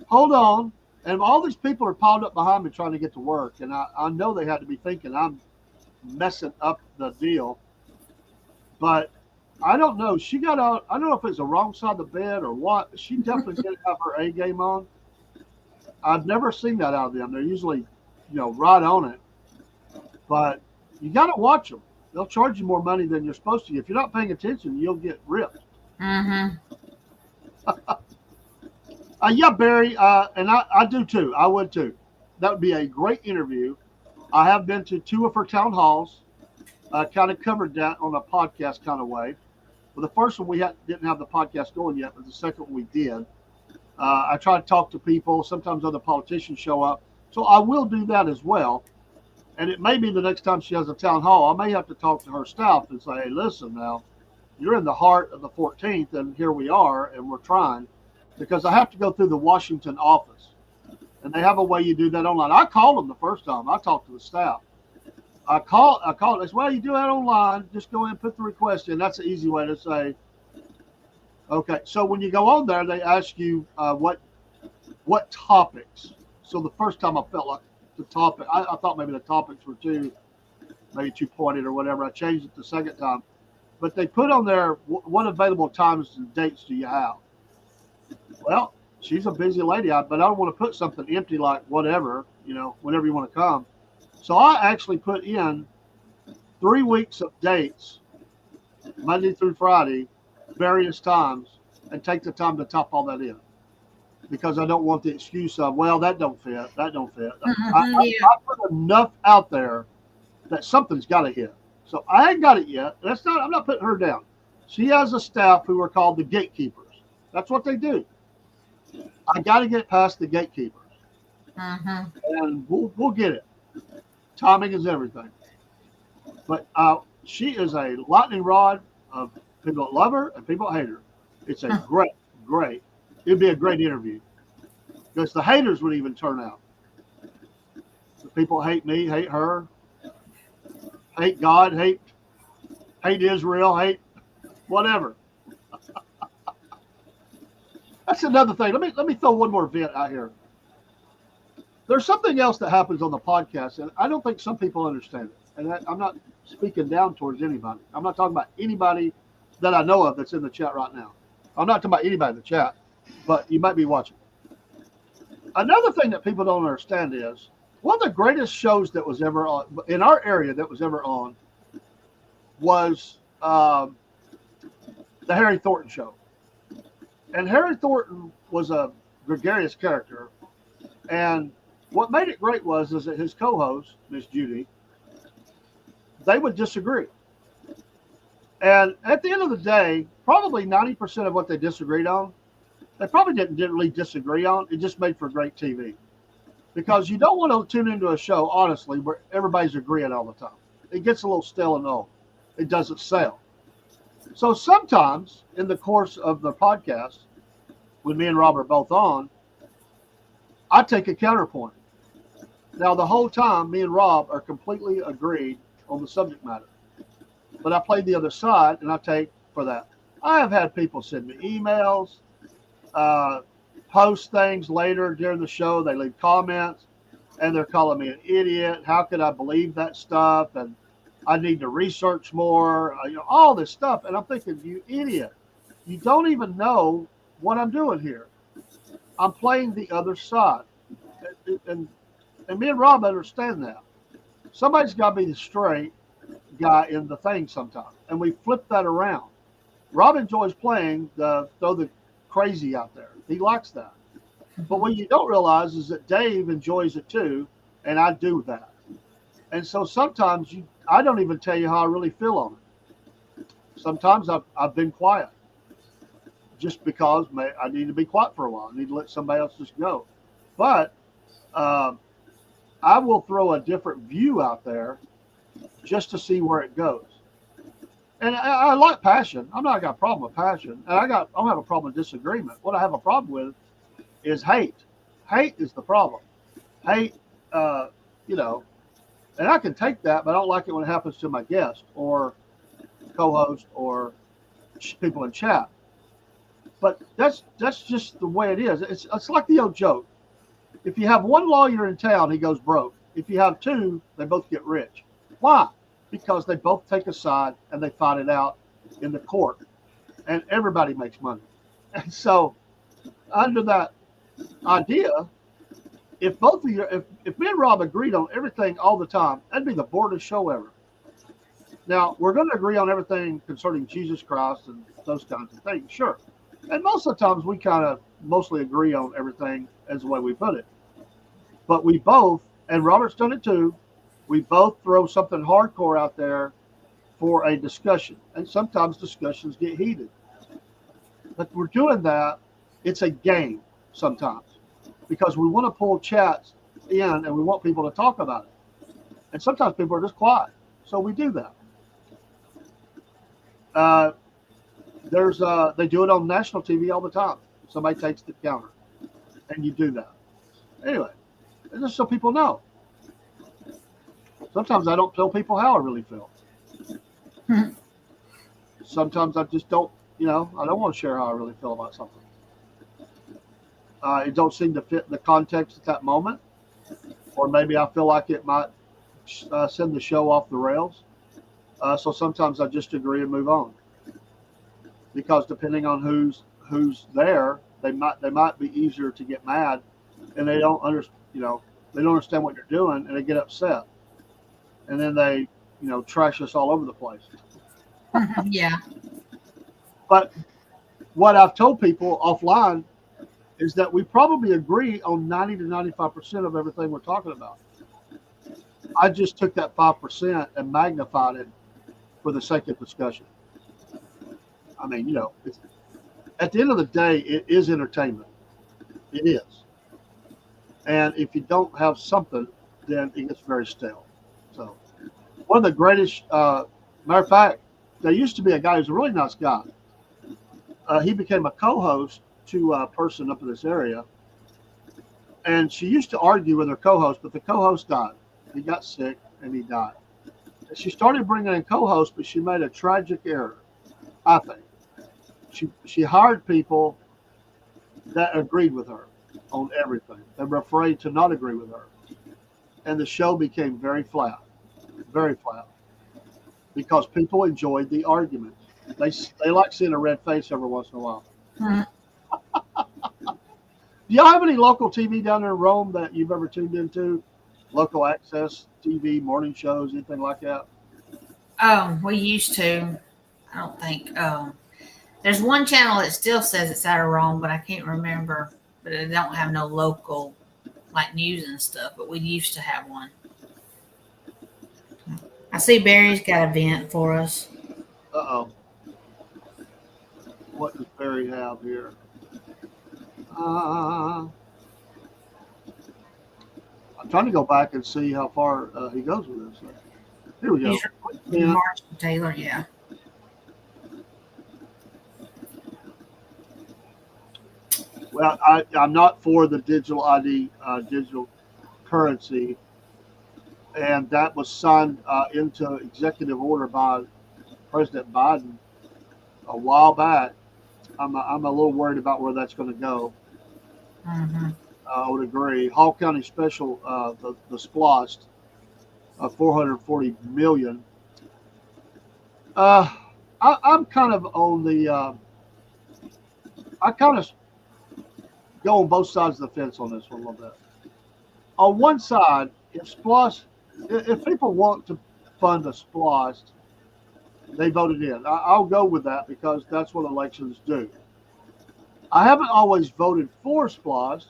Hold on. And all these people are piled up behind me trying to get to work. And I know they had to be thinking I'm messing up the deal. But I don't know. She got out. I don't know if it's the wrong side of the bed or what. But she definitely didn't have her A game on. I've never seen that out of them. They're usually, you know, right on it. But you got to watch them. They'll charge you more money than you're supposed to. If you're not paying attention, you'll get ripped. Mm-hmm. Yeah, Barry, and I do too. I would too. That would be a great interview. I have been to 2 of her town halls. Kind of covered that on a podcast kind of way. Well, the first one didn't have the podcast going yet, but the second one we did. I try to talk to people. Sometimes other politicians show up, so I will do that as well. And it may be the next time she has a town hall, I may have to talk to her staff and say, "Hey, listen, now you're in the heart of the 14th, and here we are, and we're trying." Because I have to go through the Washington office, and they have a way you do that online. I called them the first time. I talked to the staff. I called. They said, "Well, you do that online. Just go in and put the request in." That's the easy way to say. Okay, so when you go on there, they ask you what topics. So the first time I felt like the topic, I thought maybe the topics were maybe too pointed or whatever. I changed it the second time, but they put on there what available times and dates do you have. Well, she's a busy lady, but I don't want to put something empty like whatever, whenever you want to come. So I actually put in 3 weeks of dates, Monday through Friday, various times, and take the time to type all that in. Because I don't want the excuse of, well, that don't fit. I put enough out there that something's got to hit. So I ain't got it yet. I'm not putting her down. She has a staff who are called the gatekeepers. That's what they do. I got to get past the gatekeepers, and we'll get it. Timing is everything. But she is a lightning rod of people that love her and people that hate her. It's a great. It'd be a great interview because the haters would even turn out. The people hate me, hate her, hate God, hate Israel, hate whatever. That's another thing. Let me throw one more vent out here. There's something else that happens on the podcast, and I don't think some people understand it. And I'm not speaking down towards anybody. I'm not talking about anybody that I know of that's in the chat right now. I'm not talking about anybody in the chat, but you might be watching. Another thing that people don't understand is one of the greatest shows that was ever on in our area that was ever on was the Harry Thornton show. And Harry Thornton was a gregarious character. And what made it great is that his co-host, Miss Judy, they would disagree. And at the end of the day, probably 90% of what they disagreed on, they probably didn't really disagree on. It just made for great TV. Because you don't want to tune into a show, honestly, where everybody's agreeing all the time. It gets a little stale and old. It doesn't sell. So sometimes in the course of the podcast, when me and Rob are both on, I take a counterpoint. Now, the whole time, me and Rob are completely agreed on the subject matter. But I play the other side, and I take for that. I have had people send me emails, post things later during the show. They leave comments, and they're calling me an idiot. How could I believe that stuff? And I need to research more, all this stuff. And I'm thinking, you idiot, you don't even know what I'm doing here. I'm playing the other side. And me and Rob understand that. Somebody's got to be the straight guy in the thing sometimes. And we flip that around. Rob enjoys playing throw the crazy out there. He likes that. But what you don't realize is that Dave enjoys it too, and I do that. And so sometimes I don't even tell you how I really feel on it. Sometimes I've been quiet just because I need to be quiet for a while. I need to let somebody else just go. But I will throw a different view out there just to see where it goes. And I like passion. I'm not got a problem with passion. And I don't have a problem with disagreement. What I have a problem with is hate. Hate is the problem. Hate, and I can take that, but I don't like it when it happens to my guest or co-host or people in chat. But that's just the way it is. It's like the old joke. If you have one lawyer in town, he goes broke. If you have two, they both get rich. Why? Because they both take a side and they fight it out in the court, and everybody makes money. And so, under that idea, if both of you, if me and Rob agreed on everything all the time, that'd be the boredest show ever. Now, we're going to agree on everything concerning Jesus Christ and those kinds of things, sure. And most of the times we kind of mostly agree on everything as the way we put it. But we both, and Robert's done it too, we both throw something hardcore out there for a discussion. And sometimes discussions get heated. But we're doing that, it's a game sometimes because we want to pull chats in and we want people to talk about it. And sometimes people are just quiet. So we do that. They do it on national TV all the time. Somebody takes the counter and you do that. Anyway, just so people know. Sometimes I don't tell people how I really feel. Sometimes I just don't, I don't want to share how I really feel about something. It don't seem to fit the context at that moment. Or maybe I feel like it might send the show off the rails. So sometimes I just agree and move on. Because depending on who's there, they might be easier to get mad, and they don't understand what you're doing, and they get upset, and then they trash us all over the place. Yeah. But what I've told people offline is that we probably agree on 90 to 95% of everything we're talking about. I just took that 5% and magnified it for the sake of discussion. I mean, at the end of the day, it is entertainment. It is. And if you don't have something, then it gets very stale. So, one of the greatest, matter of fact, there used to be a guy who's a really nice guy. He became a co-host to a person up in this area. And she used to argue with her co-host, but the co-host died. He got sick and he died. And she started bringing in co-hosts, but she made a tragic error, I think. She hired people that agreed with her on everything. They were afraid to not agree with her. And the show became very flat, because people enjoyed the arguments. They like seeing a red face every once in a while. Do y'all have any local TV down there in Rome that you've ever tuned into? Local access TV, morning shows, anything like that? Oh, we used to. I don't think. There's one channel that still says it's out of Rome, but I can't remember. But they don't have no local like news and stuff. But we used to have one. I see Barry's got a vent for us. Uh-oh. What does Barry have here? I'm trying to go back and see how far he goes with this. Here we go. Marshall Taylor, yeah. Well, I'm not for the digital ID, digital currency, and that was signed into executive order by President Biden a while back. I'm a little worried about where that's going to go. Mm-hmm. I would agree. Hall County Special, the SPLOST, 440 million. I'm kind of on the. I kind of go on both sides of the fence on this one a little bit. On one side, if people want to fund a SPLOST, they voted in. I'll go with that because that's what elections do. I haven't always voted for SPLOST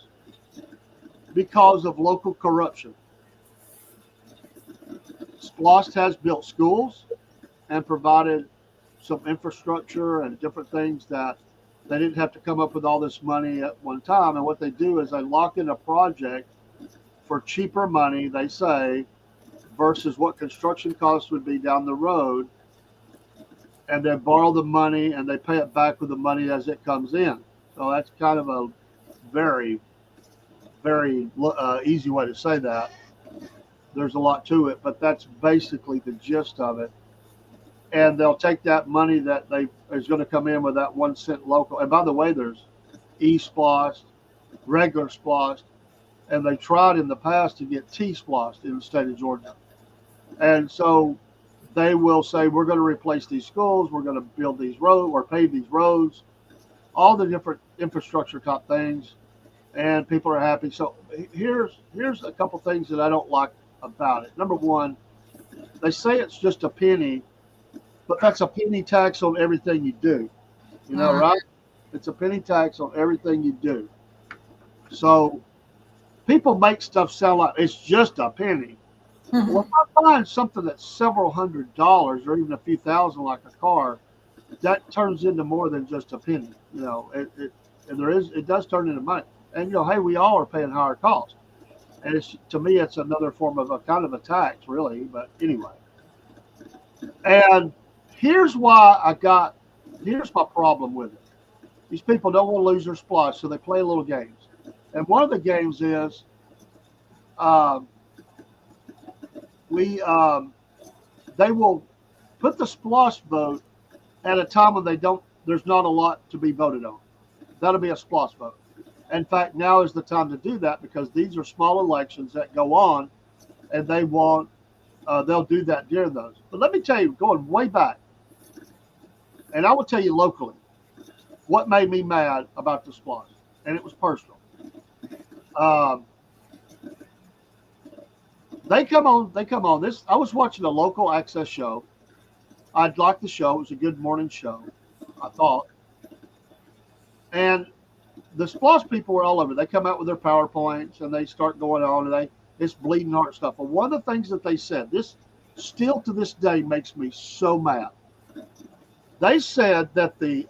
because of local corruption. SPLOST has built schools and provided some infrastructure and different things that they didn't have to come up with all this money at one time. And what they do is they lock in a project for cheaper money, they say, versus what construction costs would be down the road. And they borrow the money and they pay it back with the money as it comes in. So that's kind of a very, very easy way to say that. There's a lot to it, but that's basically the gist of it. And they'll take that money that is going to come in with that 1 cent local. And by the way, there's E-SPLOST, regular SPLOST, and they tried in the past to get T-SPLOST in the state of Georgia. And so they will say, we're going to replace these schools, we're going to build these roads or pave these roads, all the different infrastructure type things, and people are happy. So here's a couple things that I don't like about it. Number one, they say it's just a penny, but that's a penny tax on everything you do, right? It's a penny tax on everything you do. So people make stuff sound like it's just a penny. Well, if I find something that's several $100s or even a few thousand, like a car, that turns into more than just a penny. You know, it does turn into money. And you know, hey, we all are paying higher costs. And it's, to me, it's another form of a kind of a tax, really. But anyway, and here's my problem with it. These people don't want to lose their splosh, so they play little games. And one of the games is they will put the splosh vote at a time when there's not a lot to be voted on. That'll be a splosh vote. In fact, now is the time to do that because these are small elections that go on, and they'll do that during those. But let me tell you, going way back, and I will tell you locally, what made me mad about the splosh, and it was personal. They come on. This, I was watching a local access show. I'd liked the show. It was a good morning show, I thought. And the splosh people were all over. They come out with their PowerPoints and they start going on and it's bleeding heart stuff. But one of the things that they said, this still to this day makes me so mad. They said that the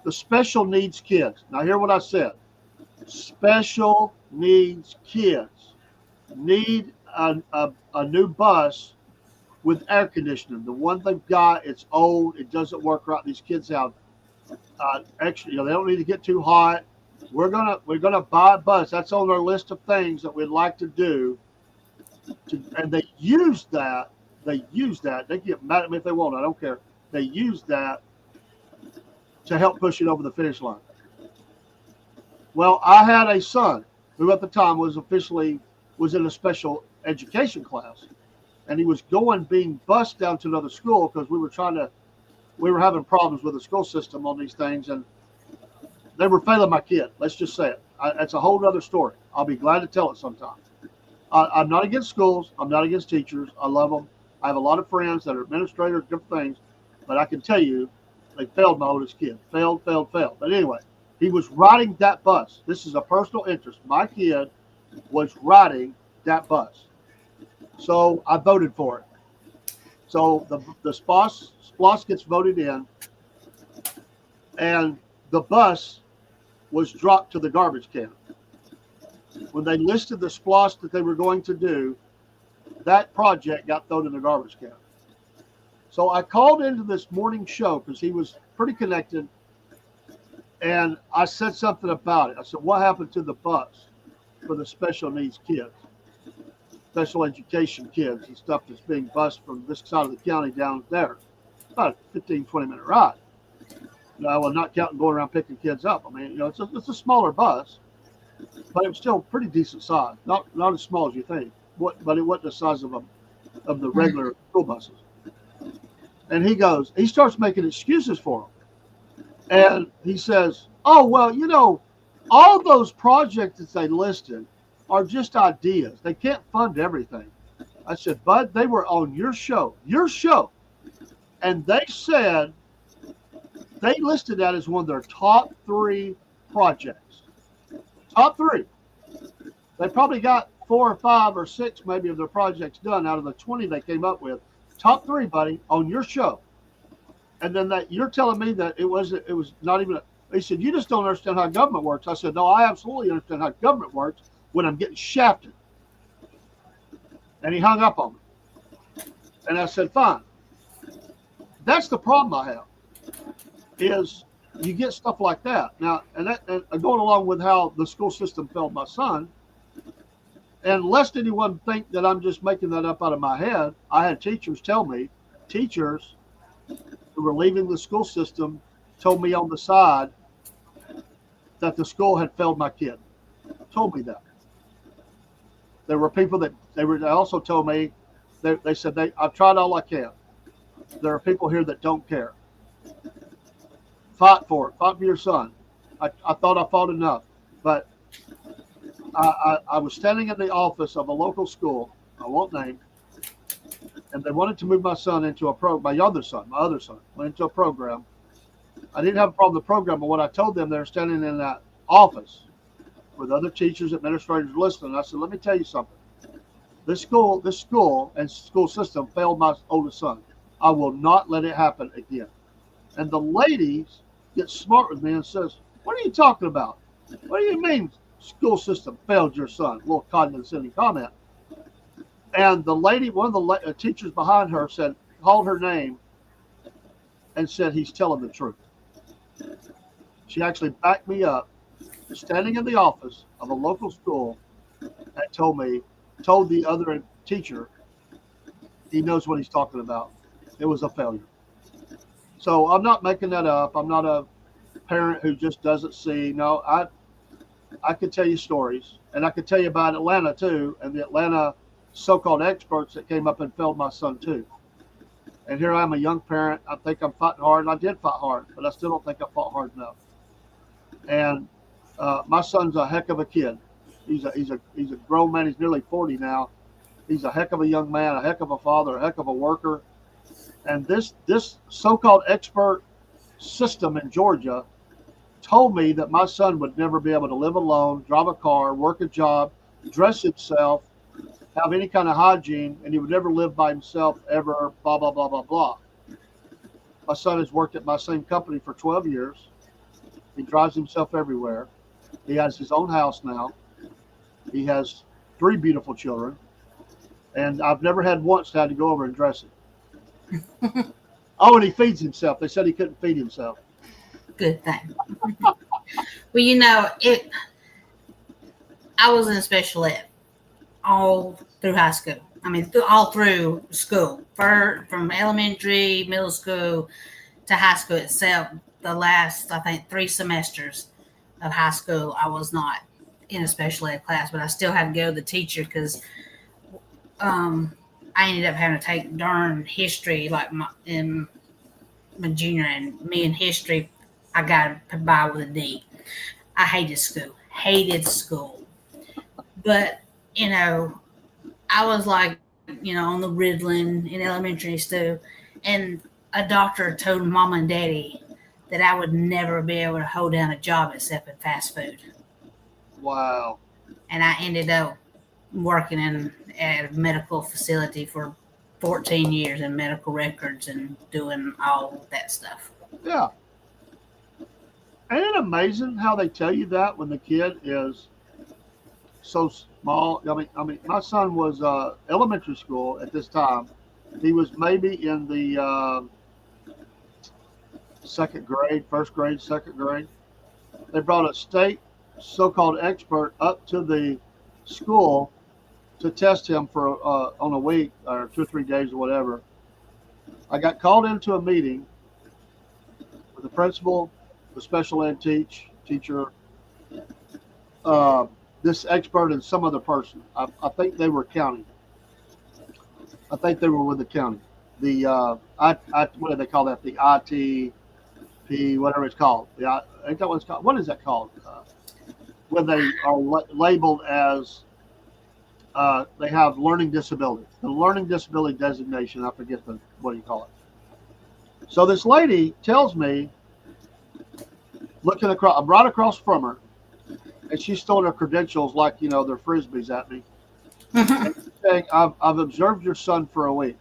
special needs kids. Now hear what I said. Special needs kids need a new bus with air conditioning. The one they've got, it's old. It doesn't work right. These kids have extra. You know, they don't need to get too hot. We're gonna buy a bus. That's on our list of things that we'd like to do. And they use that. They get mad at me if they want. I don't care. They use that to help push it over the finish line. Well, I had a son who at the time was in a special education class, and he was being bused down to another school because we were having problems with the school system on these things, and they were failing my kid. Let's just say it. That's a whole other story. I'll be glad to tell it sometime. I'm not against schools. I'm not against teachers. I love them. I have a lot of friends that are administrators, different things, but I can tell you they failed my oldest kid. Failed. But anyway, he was riding that bus. This is a personal interest. My kid was riding that bus. So I voted for it. So the splosh gets voted in, and the bus was dropped to the garbage can. When they listed the splosh that they were going to do, that project got thrown in the garbage can. So I called into this morning show because he was pretty connected, and I said something about it. I said, what happened to the bus for the special needs kids? Special education kids and stuff that's being bused from this side of the county down there. About a 15, 20-minute ride. Well, not counting going around picking kids up. I mean, you know, it's a smaller bus, but it was still pretty decent size. Not as small as you think, but it wasn't the size of the regular school buses. And he starts making excuses for them. And he says, oh, well, you know, all those projects that they listed are just ideas. They can't fund everything. I said, Bud, they were on your show. And they said they listed that as one of their top 3 projects. Top 3. They probably got 4 or 5 or 6 maybe of their projects done out of the 20 they came up with. Top 3, buddy, on your show. And then that you're telling me that it was not even. He said, you just don't understand how government works. I said, no, I absolutely understand how government works when I'm getting shafted. And he hung up on me. And I said, fine. That's the problem I have, is you get stuff like that. Now, and going along with how the school system failed my son, and lest anyone think that I'm just making that up out of my head, I had teachers tell me, teachers who were leaving the school system told me on the side that the school had failed my kid. Told me that. There were people that they also told me, they said, I've tried all I can. There are people here that don't care. Fight for it. Fight for your son. I thought I fought enough, but I was standing in the office of a local school, I won't name, and they wanted to move my son into my other son, went into a program, I didn't have a problem with the program, but when I told them, they were standing in that office with other teachers, administrators listening. I said, let me tell you something. This school and school system failed my oldest son. I will not let it happen again. And the ladies get smart with me and says, what are you talking about? What do you mean school system failed your son? A little condescending comment. And the lady, one of the teachers behind her said, called her name and said, he's telling the truth. She actually backed me up, standing in the office of a local school, and told the other teacher, he knows what he's talking about. It was a failure. So I'm not making that up. I'm not a parent who just doesn't see. No, I could tell you stories, and I could tell you about Atlanta too, and the Atlanta so-called experts that came up and failed my son too. And here I am, a young parent. I think I'm fighting hard, and I did fight hard, but I still don't think I fought hard enough. And my son's a heck of a kid. He's a grown man. He's nearly 40 now. He's a heck of a young man, a heck of a father, a heck of a worker. And this so-called expert system in Georgia told me that my son would never be able to live alone, drive a car, work a job, dress himself, have any kind of hygiene, and he would never live by himself ever, blah, blah, blah, blah, blah. My son has worked at my same company for 12 years. He drives himself everywhere. He has his own house now. He has 3 beautiful children. And I've never had once had to go over and dress him. Oh, and he feeds himself. They said he couldn't feed himself. Good thing. Well, I was in a special ed all through high school. I mean, all through school, from elementary, middle school to high school itself. The last, I think, 3 semesters of high school, I was not in a special ed class, but I still had to go to the teacher because I ended up having to take darn history, like in my junior, and me in history, I got by with a D. I hated school. But, I was like, on the Ritalin in elementary school, and a doctor told mama and daddy that I would never be able to hold down a job except in fast food. Wow. And I ended up working at a medical facility for 14 years in medical records and doing all that stuff. Yeah. Ain't it amazing how they tell you that when the kid is so small? I mean, my son was elementary school at this time. He was maybe in the second grade. They brought a state so-called expert up to the school to test him for on a week or 2 or 3 days or whatever. I got called into a meeting with the principal, the special ed teacher, this expert, and some other person. I think they were county. I think they were with the county. The what do they call that? The ITP, whatever it's called. Ain't that what it's called? What is that called? When they are labeled as they have learning disability. The learning disability designation. I forget what do you call it. So this lady tells me, looking across, I'm right across from her, and she's throwing her credentials like they're frisbees at me. And she's saying, I've observed your son for a week.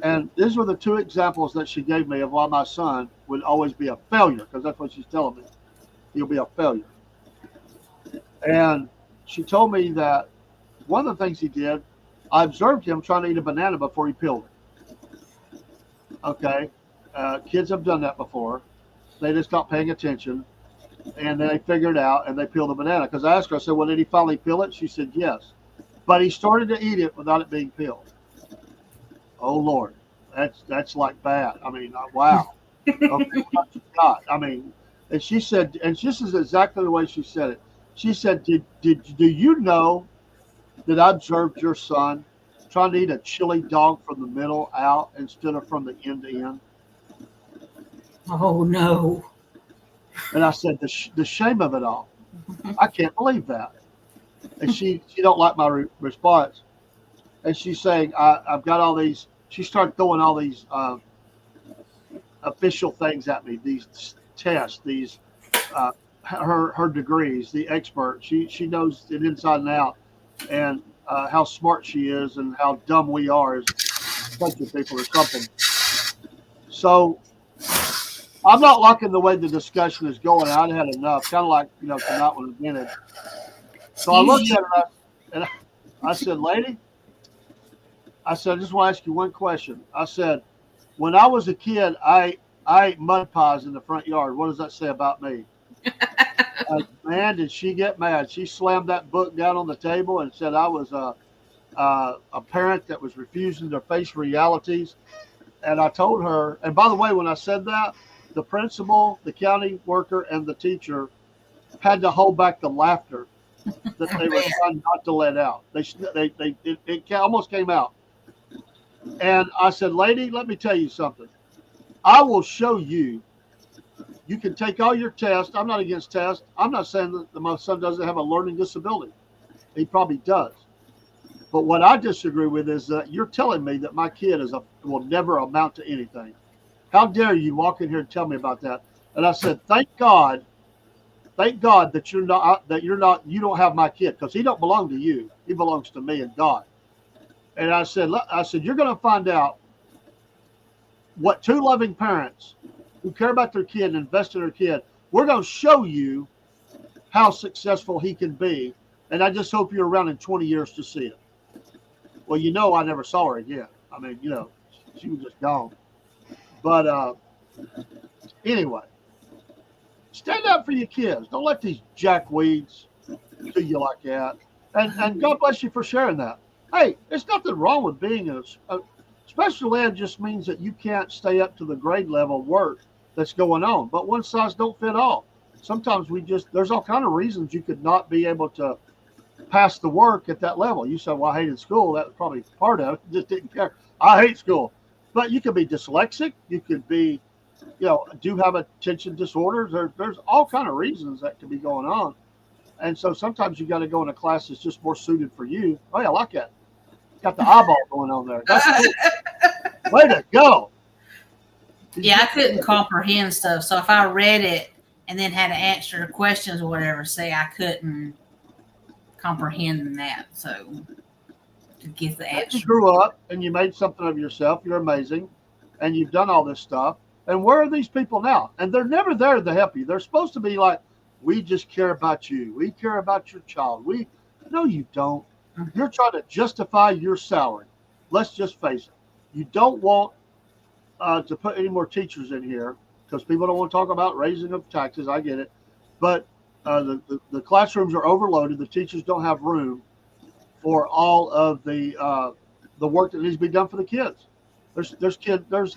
And these were the 2 examples that she gave me of why my son would always be a failure, because that's what she's telling me. He'll be a failure. And she told me that one of the things he did, I observed him trying to eat a banana before he peeled it. Okay. Kids have done that before. They just stopped paying attention, and then they figured it out, and they peeled the banana. Because I asked her, I said, well, did he finally peel it? She said, yes. But he started to eat it without it being peeled. Oh, Lord. That's like bad. I mean, wow. Okay, what you got? I mean, and she said, and this is exactly the way she said it. She said, do you know that I observed your son trying to eat a chili dog from the middle out instead of from the end to end? Oh, no. And I said, the shame of it all. I can't believe that. And she don't like my response. And she's saying, I've got all these. She started throwing all these official things at me, these tests, these her degrees, the expert. She knows it inside and out, and how smart she is and how dumb we are as a bunch of people or something. So I'm not liking the way the discussion is going. I'd had enough, kind of like, tonight when it ended. So I looked at her and I said, lady, I said, I just want to ask you one question. I said, when I was a kid, I ate mud pies in the front yard. What does that say about me? Man, did she get mad. She slammed that book down on the table and said I was a parent that was refusing to face realities. And I told her, and by the way, when I said that, the principal, the county worker, and the teacher had to hold back the laughter that they were trying not to let out. It almost came out. And I said, lady, let me tell you something. I will show you. You can take all your tests. I'm not against tests. I'm not saying that my son doesn't have a learning disability. He probably does. But what I disagree with is that you're telling me that my kid will never amount to anything. How dare you walk in here and tell me about that? And I said, thank God that you don't have my kid, because he don't belong to you. He belongs to me and God. And I said, you're going to find out what two loving parents who care about their kid and invest in their kid, we're going to show you how successful he can be. And I just hope you're around in 20 years to see it. Well, I never saw her again. I mean, she was just gone. But anyway, stand up for your kids. Don't let these jackweeds do you like that. And God bless you for sharing that. Hey, there's nothing wrong with being a special ed. Just means that you can't stay up to the grade level work that's going on. But one size don't fit all. Sometimes there's all kind of reasons you could not be able to pass the work at that level. You said, well, I hated school. That was probably part of it. Just didn't care. I hate school. But you could be dyslexic. You could be, do have attention disorders. There's all kind of reasons that could be going on. And so sometimes you got to go in a class that's just more suited for you. Oh, yeah, I like that. Got the eyeball going on there. That's cool. Way to go. Yeah, I couldn't comprehend stuff. So if I read it and then had to answer questions or whatever, say I couldn't comprehend that. So to get the answer. You grew up and you made something of yourself. You're amazing. And you've done all this stuff. And where are these people now? And they're never there to help you. They're supposed to be like, we just care about you. We care about your child. No, you don't. You're trying to justify your salary. Let's just face it. You don't want to put any more teachers in here because people don't want to talk about raising of taxes. I get it. But the classrooms are overloaded. The teachers don't have room for all of the work that needs to be done for the kids. There's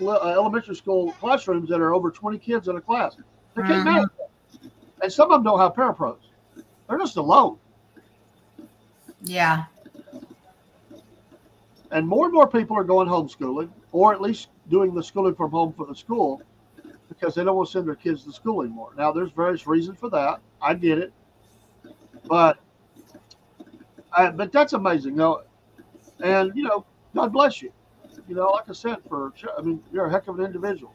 elementary school classrooms that are over 20 kids in a class. They can't manage that. And some of them don't have parapros. They're just alone. Yeah. And more people are going homeschooling, or at least doing the schooling from home for the school, because they don't want to send their kids to school anymore. Now, there's various reasons for that. I get it. But that's amazing. And, God bless you. Like I said, you're a heck of an individual.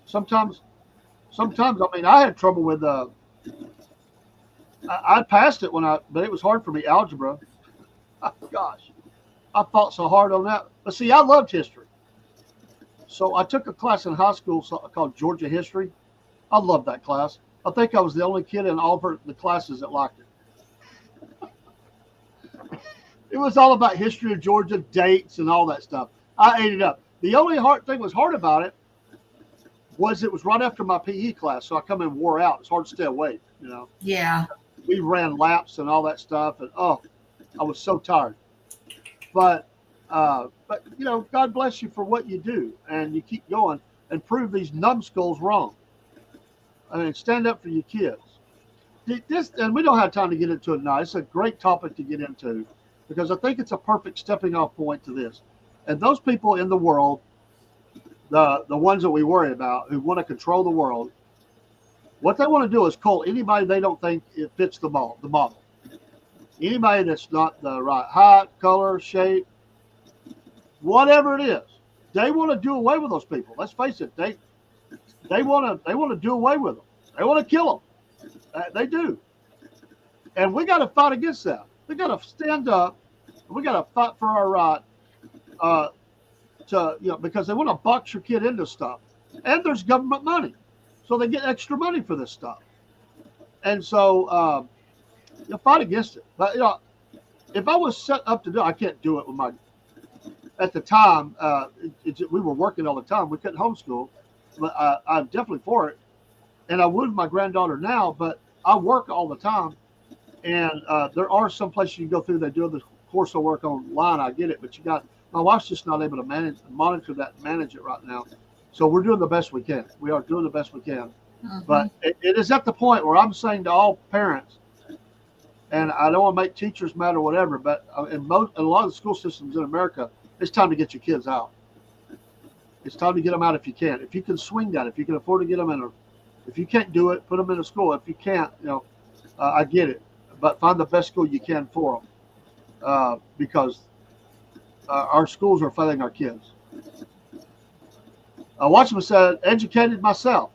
Sometimes, I had trouble with, I passed it but it was hard for me. Algebra. Oh, gosh, I fought so hard on that. But see, I loved history. So I took a class in high school called Georgia History. I loved that class. I think I was the only kid in all of the classes that liked it. It was all about history of Georgia, dates, and all that stuff. I ate it up. The only hard thing was hard about it was right after my PE class, so I come in wore out. It's hard to stay awake, Yeah. We ran laps and all that stuff, and I was so tired. But God bless you for what you do, and you keep going and prove these numbskulls wrong. I mean, stand up for your kids. And we don't have time to get into it now. It's a great topic to get into because I think it's a perfect stepping off point to this. And those people in the world, the ones that we worry about, who want to control the world, what they want to do is call anybody they don't think it fits the model. Anybody that's not the right height, color, shape, whatever it is, they want to do away with those people. Let's face it, they want to do away with them. They want to kill them. They do, and we got to fight against that. We got to stand up. We got to fight for our right. Because they want to box your kid into stuff, and there's government money, so they get extra money for this stuff, and so you fight against it. But if I was set up to do it, I can't do it with my. At the time, we were working all the time. We couldn't homeschool, but I'm definitely for it, and I would with my granddaughter now. But I work all the time, and there are some places you can go through. They do the course of work online. I get it, but my wife's just not able to monitor that and manage it right now. So we're doing the best we can. We are doing the best we can. Mm-hmm. But it is at the point where I'm saying to all parents, and I don't want to make teachers mad or whatever, but in a lot of the school systems in America, it's time to get your kids out. It's time to get them out if you can. If you can swing that, if you can afford to get them in if you can't do it, put them in a school. If you can't, I get it. But find the best school you can for them. Because our schools are failing our kids. Watchman said, educated myself.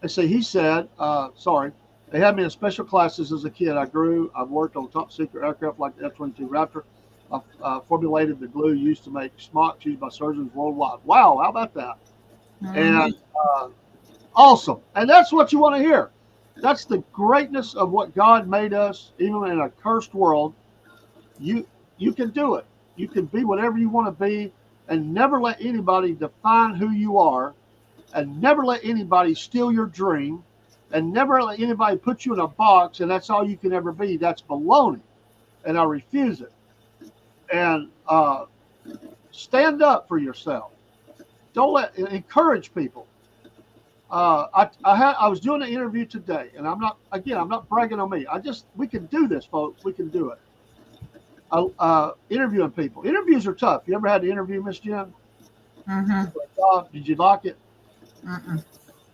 And so he said, they had me in special classes as a kid. I've worked on top secret aircraft like the F-22 Raptor. I formulated the glue used to make smocks used by surgeons worldwide. Wow, how about that? Mm-hmm. And awesome. And that's what you want to hear. That's the greatness of what God made us, even in a cursed world. You can do it. You can be whatever you want to be, and never let anybody define who you are, and never let anybody steal your dream, and never let anybody put you in a box and that's all you can ever be. That's baloney, and I refuse it. And stand up for yourself. Encourage people. I was doing an interview today, and I'm not bragging on me. We can do this, folks. We can do it. Interviewing people. Interviews are tough. You ever had to interview, Miss Jen? Mm-hmm. Did you like it? Mm-mm.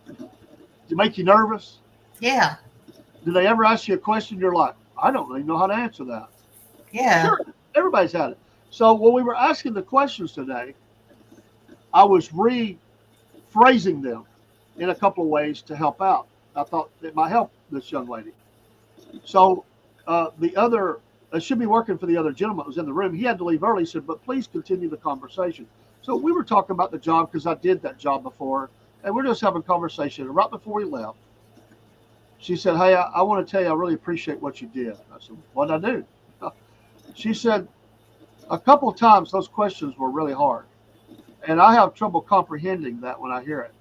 Did it make you nervous? Yeah. Did they ever ask you a question you're like, I don't really know how to answer that? Yeah. Sure. Everybody's had it. So when we were asking the questions today, I was rephrasing them in a couple of ways to help out. I thought it might help this young lady. So it should be working for the other gentleman who was in the room. He had to leave early. He said, but please continue the conversation. So we were talking about the job because I did that job before, and we're just having a conversation. And right before we left, she said, hey, I want to tell you, I really appreciate what you did. I said, what did I do? She said, a couple of times those questions were really hard, and I have trouble comprehending that when I hear it.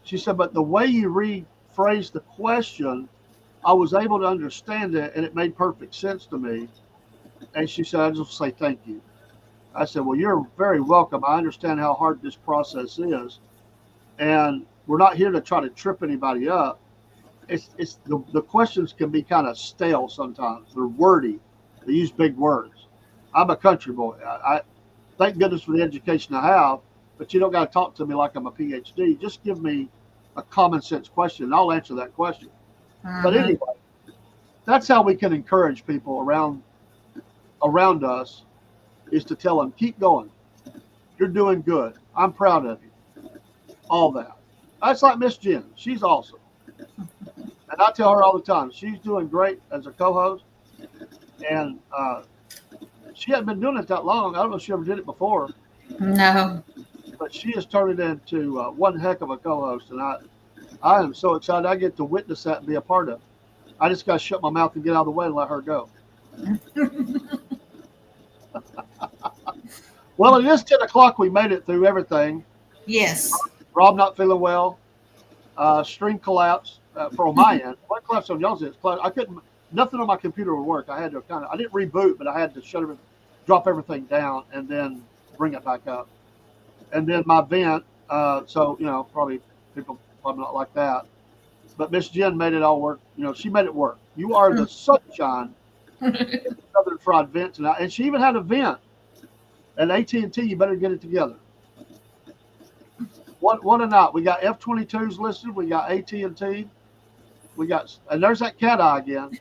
She said, but the way you rephrased the question, I was able to understand it, and it made perfect sense to me. And she said, I just say thank you. I said, well, you're very welcome. I understand how hard this process is, and we're not here to try to trip anybody up. It's the questions can be kind of stale sometimes. They're wordy. They use big words. I'm a country boy. I thank goodness for the education I have, but you don't got to talk to me like I'm a PhD. Just give me a common sense question, and I'll answer that question. Mm-hmm. But anyway, that's how we can encourage people around us, is to tell them, keep going. You're doing good. I'm proud of you. All that. That's like Miss Jen. She's awesome. And I tell her all the time, she's doing great as a co-host. And she hadn't been doing it that long. I don't know if she ever did it before. No. But she has turned it into one heck of a co-host. And I am so excited I get to witness that and be a part of it. I just got to shut my mouth and get out of the way and let her go. Well, it is 10 o'clock. We made it through everything. Yes. Rob not feeling well. Stream collapse from my end. What collapsed on y'all's end? I couldn't. Nothing on my computer would work. I had to I didn't reboot, but I had to drop everything down and then bring it back up. And then my vent. So probably people not like that. But Miss Jen made it all work. She made it work. You are the sunshine in the Southern Fried Vent tonight, and she even had a vent. And AT&T, you better get it together. What a night. We got F-22s listed. We got AT&T. And there's that cat eye again.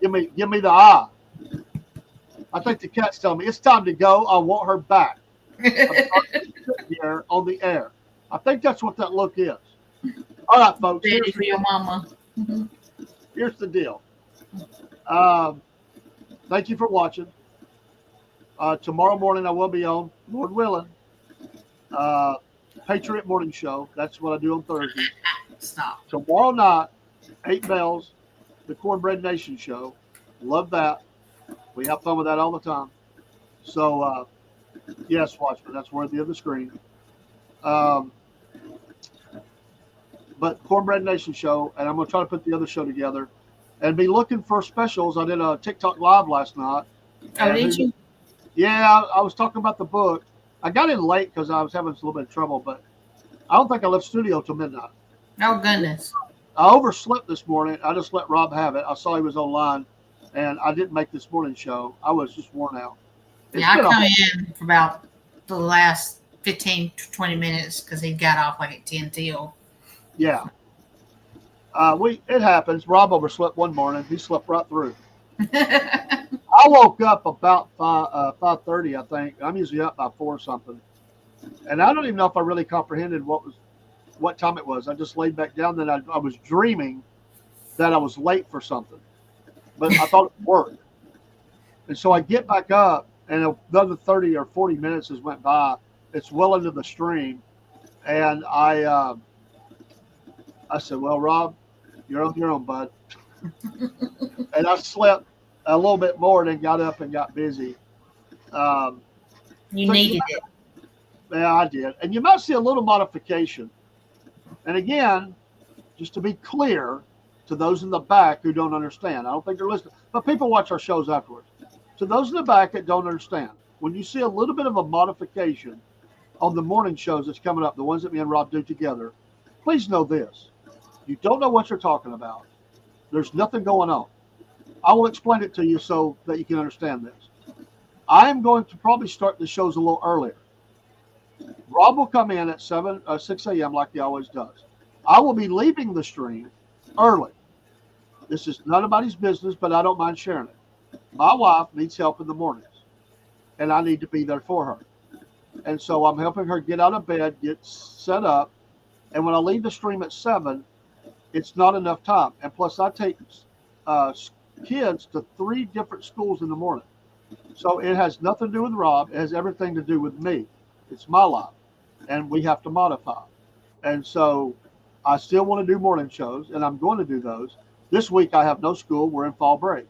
Give me the eye. I think the cat's telling me it's time to go. I want her back. Here on the air. I think that's what that look is. All right, folks. Ready for your mama. Here's the deal. Thank you for watching. Tomorrow morning I will be on, Lord willing, Patriot Morning Show. That's what I do on Thursday. Stop. Tomorrow night, 8 bells, the Cornbread Nation show. Love that. We have fun with that all the time. So, yes, Watchman, that's worthy of the screen. But Cornbread Nation show, and I'm going to try to put the other show together and be looking for specials. I did a TikTok live last night. Oh, did you? Yeah, I was talking about the book. I got in late because I was having a little bit of trouble, but I don't think I left studio till midnight. Oh, goodness. I overslept this morning. I just let Rob have it. I saw he was online, and I didn't make this morning show. I was just worn out. Yeah, I come in for about the last 15 to 20 minutes because he got off like at 10 till. Yeah. It happens. Rob overslept one morning. He slept right through. I woke up about 5:30, I think. I'm usually up by 4 or something. And I don't even know if I really comprehended what time it was. I just laid back down. Then I was dreaming that I was late for something. But I thought it worked. And so I get back up, and another 30 or 40 minutes has went by. It's well into the stream. And I said, well, Rob, you're on your own, bud. And I slept a little bit more, and then got up and got busy. You needed it. Yeah, I did. And you might see a little modification. And again, just to be clear to those in the back who don't understand, I don't think they're listening, but people watch our shows afterwards. To those in the back that don't understand, when you see a little bit of a modification on the morning shows that's coming up, the ones that me and Rob do together, please know this. You don't know what you're talking about. There's nothing going on. I will explain it to you so that you can understand this. I am going to probably start the shows a little earlier. Rob will come in at 6 a.m. like he always does. I will be leaving the stream early. This is none of anybody's business, but I don't mind sharing it. My wife needs help in the mornings, and I need to be there for her. And so I'm helping her get out of bed, get set up, and when I leave the stream at 7, it's not enough time. And plus, I take kids to 3 different schools in the morning. So it has nothing to do with Rob. It has everything to do with me. It's my life, and we have to modify. And so I still want to do morning shows, and I'm going to do those. This week I have no school. We're in fall break.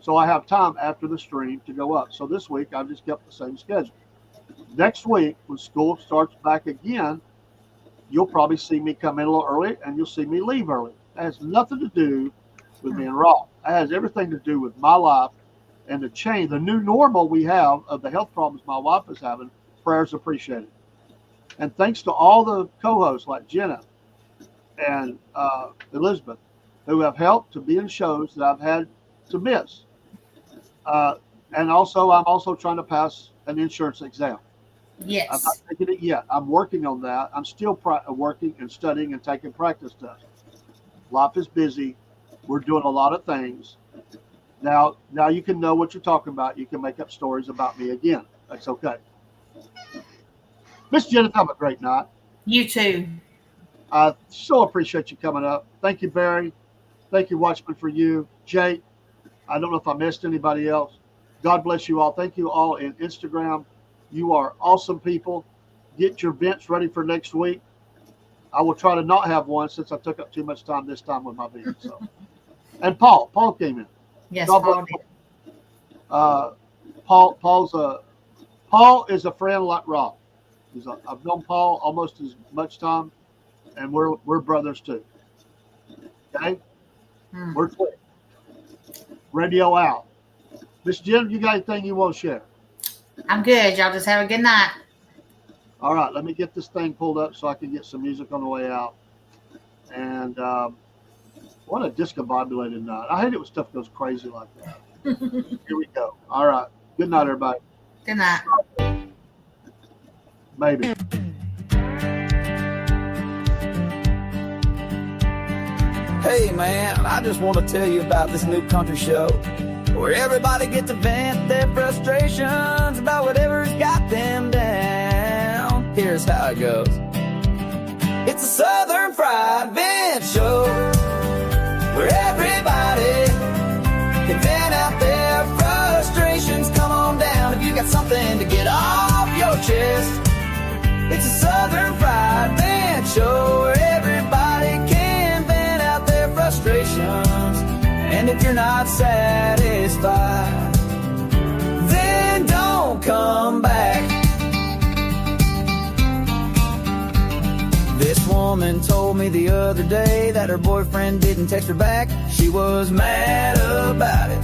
So I have time after the stream to go up. So this week I've just kept the same schedule. Next week, when school starts back again, you'll probably see me come in a little early, and you'll see me leave early. It has nothing to do with being Rob. It has everything to do with my life and the change, the new normal we have of the health problems my wife is having. Prayers appreciated. And thanks to all the co-hosts like Jenna and Elizabeth, who have helped to be in shows that I've had to miss. And also, I'm also trying to pass an insurance exam. Yes. I'm not taking it yet. I'm working on that. I'm still working and studying and taking practice tests. Life is busy. We're doing a lot of things. Now you can know what you're talking about. You can make up stories about me again. That's okay. Miss Jennifer, have a great night. You too. I so appreciate you coming up. Thank you, Barry. Thank you, Watchman, for you. Jake, I don't know if I missed anybody else. God bless you all. Thank you all in Instagram. You are awesome people. Get your vents ready for next week. I will try to not have one since I took up too much time this time with my vent. So, and Paul came in. Yes, God Paul did. Paul is a friend like Rob. I've known Paul almost as much time, and we're brothers too. Okay, we're clear. Radio out. Miss Jen, you got anything you want to share? I'm good. Y'all just have a good night. All right, let me get this thing pulled up so I can get some music on the way out. And what a discombobulated night. I hate it when stuff goes crazy like that. Here we go. All right. Good night, everybody. Good night. Maybe. Hey man, I just want to tell you about this new country show where everybody gets to vent their frustrations about whatever's got them down. it goes. It's a Southern Fried Vent Show, where everybody can vent out their frustrations. Come on down if you got something to get off your chest. It's a Southern Fried Vent Show, where everybody can vent out their frustrations. And if you're not satisfied, then don't come back. This woman told me the other day that her boyfriend didn't text her back. She was mad about it.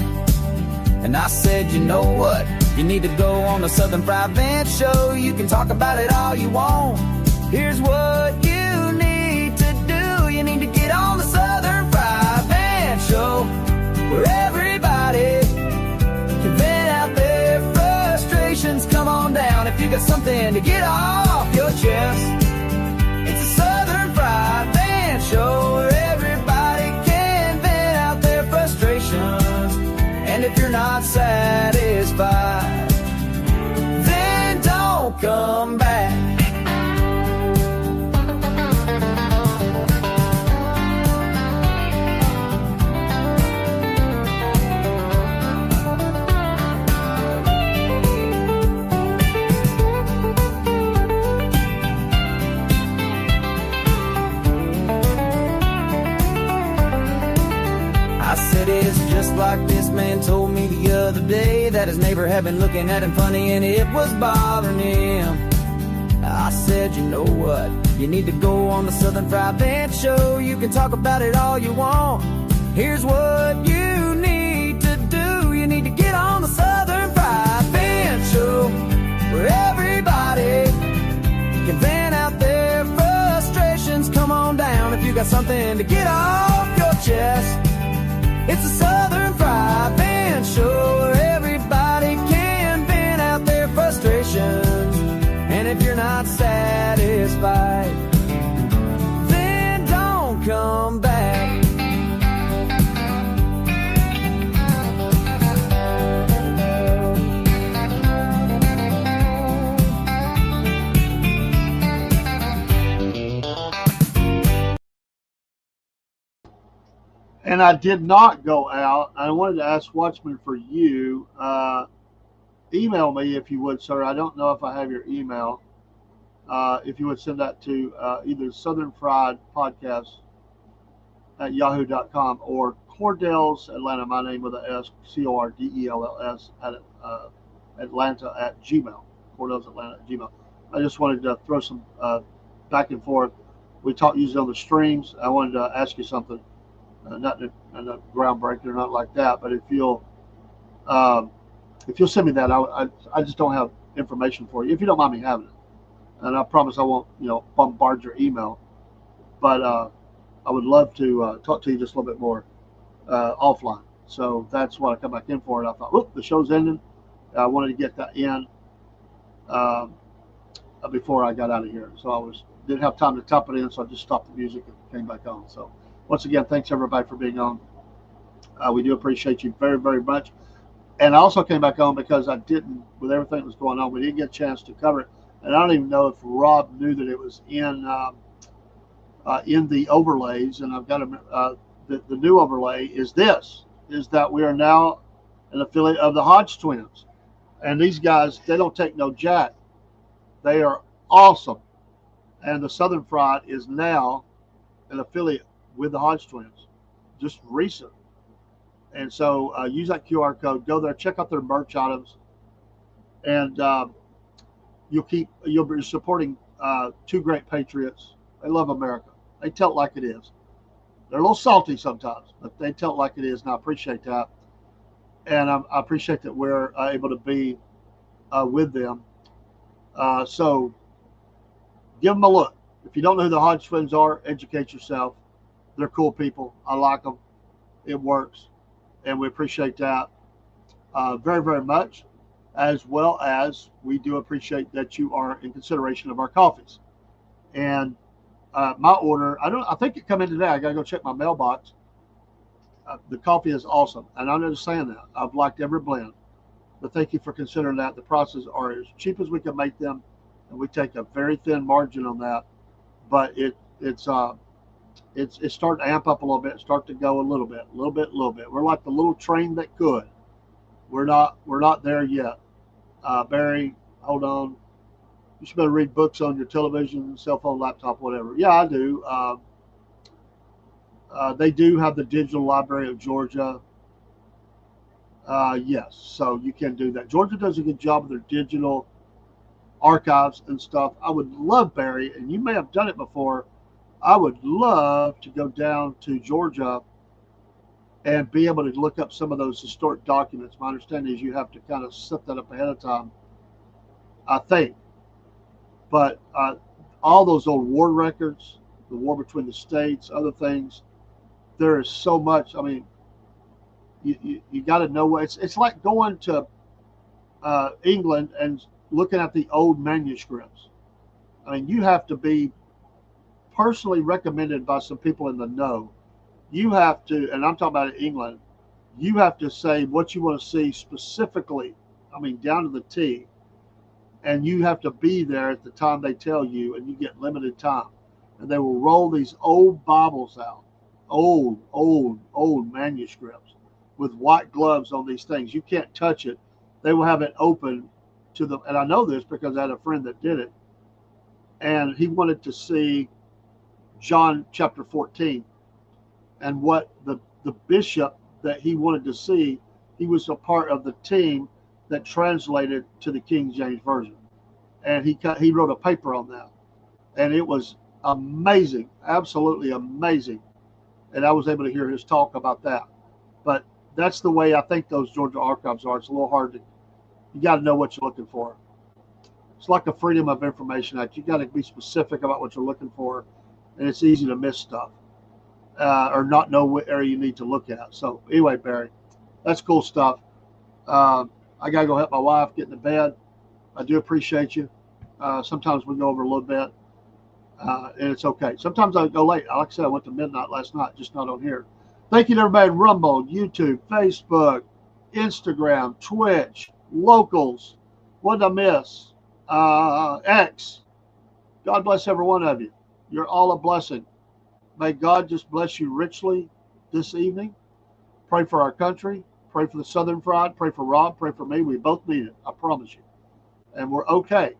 And I said, you know what? You need to go on the Southern Fried Vent Show. You can talk about it all you want. Here's what you need to do. You need to get on the Southern Fried Vent Show, where everybody can vent out their frustrations. Come on down if you got something to get off your chest. It's a Southern Fried Vent Show, where everybody can vent out their frustrations. And if you're not satisfied, then don't come back. I said it's just like this man told me the other day, that his neighbor had been looking at him funny and it was bothering him. I said, you know what? You need to go on the Southern Fried Vent Show. You can talk about it all you want. Here's what you need to do. You need to get on the Southern Fried Vent Show, where everybody can vent out their frustrations. Come on down if you got something to get off your chest. It's a Southern Fried Vent Show, where everybody can vent out their frustrations. And if you're not satisfied, then don't come back. And I did not go out. I wanted to ask Watchman for you. Email me if you would, sir. I don't know if I have your email. If you would send that to either Southern Fried Podcast at yahoo.com or Cordell's Atlanta, my name with an S, Cordells at Atlanta at Gmail. Cordell's Atlanta at Gmail. I just wanted to throw some back and forth. We talk usually on the streams. I wanted to ask you something. Not groundbreaking or not like that, but if you'll send me that, I just don't have information for you. If you don't mind me having it, and I promise I won't bombard your email, but I would love to talk to you just a little bit more offline. So that's what I come back in for, and I thought, look, the show's ending. I wanted to get that in before I got out of here, so didn't have time to type it in, so I just stopped the music and came back on. So. Once again, thanks everybody for being on. We do appreciate you very, very much. And I also came back on because with everything that was going on, we didn't get a chance to cover it. And I don't even know if Rob knew that it was in the overlays. And I've got the new overlay is that we are now an affiliate of the Hodge twins. And these guys, they don't take no jack. They are awesome. And the Southern Fried is now an affiliate with the Hodge twins, just recent. And so use that QR code, go there, check out their merch items, and you'll be supporting two great patriots. They love America. They tell it like it is. They're a little salty sometimes, but they tell it like it is, and I appreciate that. And I appreciate that we're able to be with them. So give them a look. If you don't know who the Hodge twins are, educate yourself. They're cool people. I like them. It works. And we appreciate that very, very much, as well as we do appreciate that you are in consideration of our coffees. And my order, I think it come in today. I got to go check my mailbox. The coffee is awesome. And I'm just saying that. I've liked every blend. But thank you for considering that. The prices are as cheap as we can make them. and we take a very thin margin on that. But it's starting to amp up a little bit, start to go a little bit, a little bit, a little bit. We're like the little train that could. We're not there yet. Barry, hold on. You should better read books on your television, cell phone, laptop, whatever. Yeah, I do. They do have the Digital Library of Georgia. Yes, so you can do that. Georgia does a good job of their digital archives and stuff. I would love, Barry, and you may have done it before. I would love to go down to Georgia and be able to look up some of those historic documents. My understanding is you have to kind of set that up ahead of time, I think. But all those old war records, the war between the states, other things, there is so much. I mean, you got to know what it's like going to England and looking at the old manuscripts. I mean, you have to be personally recommended by some people in the know. You have to, and I'm talking about England, you have to say what you want to see specifically, I mean, down to the T. And you have to be there at the time they tell you, and you get limited time. And they will roll these old Bibles out, old manuscripts with white gloves on these things. You can't touch it. They will have it open to them. And I know this because I had a friend that did it. And he wanted to see John chapter 14. And what the bishop that he wanted to see, he was a part of the team that translated to the King James Version. And he wrote a paper on that. And it was amazing, absolutely amazing. And I was able to hear his talk about that. But that's the way I think those Georgia archives are. It's a little hard to, you got to know what you're looking for. It's like a Freedom of Information Act. You got to be specific about what you're looking for. And it's easy to miss stuff or not know what area you need to look at. So anyway, Barry, that's cool stuff. I got to go help my wife get into bed. I do appreciate you. Sometimes we go over a little bit, and it's okay. Sometimes I go late. Like I said, I went to midnight last night, just not on here. Thank you to everybody in Rumble, YouTube, Facebook, Instagram, Twitch, Locals. What did I miss? X. God bless every one of you. You're all a blessing. May God just bless you richly this evening. Pray for our country. Pray for the Southern Fried. Pray for Rob. Pray for me. We both need it. I promise you. And we're okay.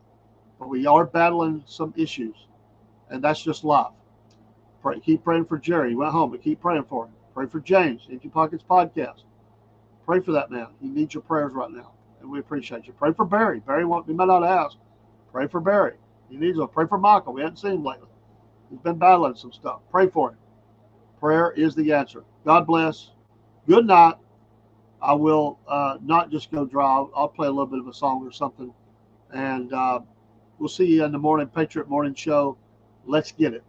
But we are battling some issues. And that's just life. Pray, keep praying for Jerry. He went home, but keep praying for him. Pray for James, Empty Pockets Podcast. Pray for that man. He needs your prayers right now. And we appreciate you. Pray for Barry. Barry, we might not ask. Pray for Barry. He needs to. Pray for Michael. We haven't seen him lately. He's been battling some stuff. Pray for him. Prayer is the answer. God bless. Good night. I will not just go drive. I'll play a little bit of a song or something. And we'll see you in the morning, Patriot Morning Show. Let's get it.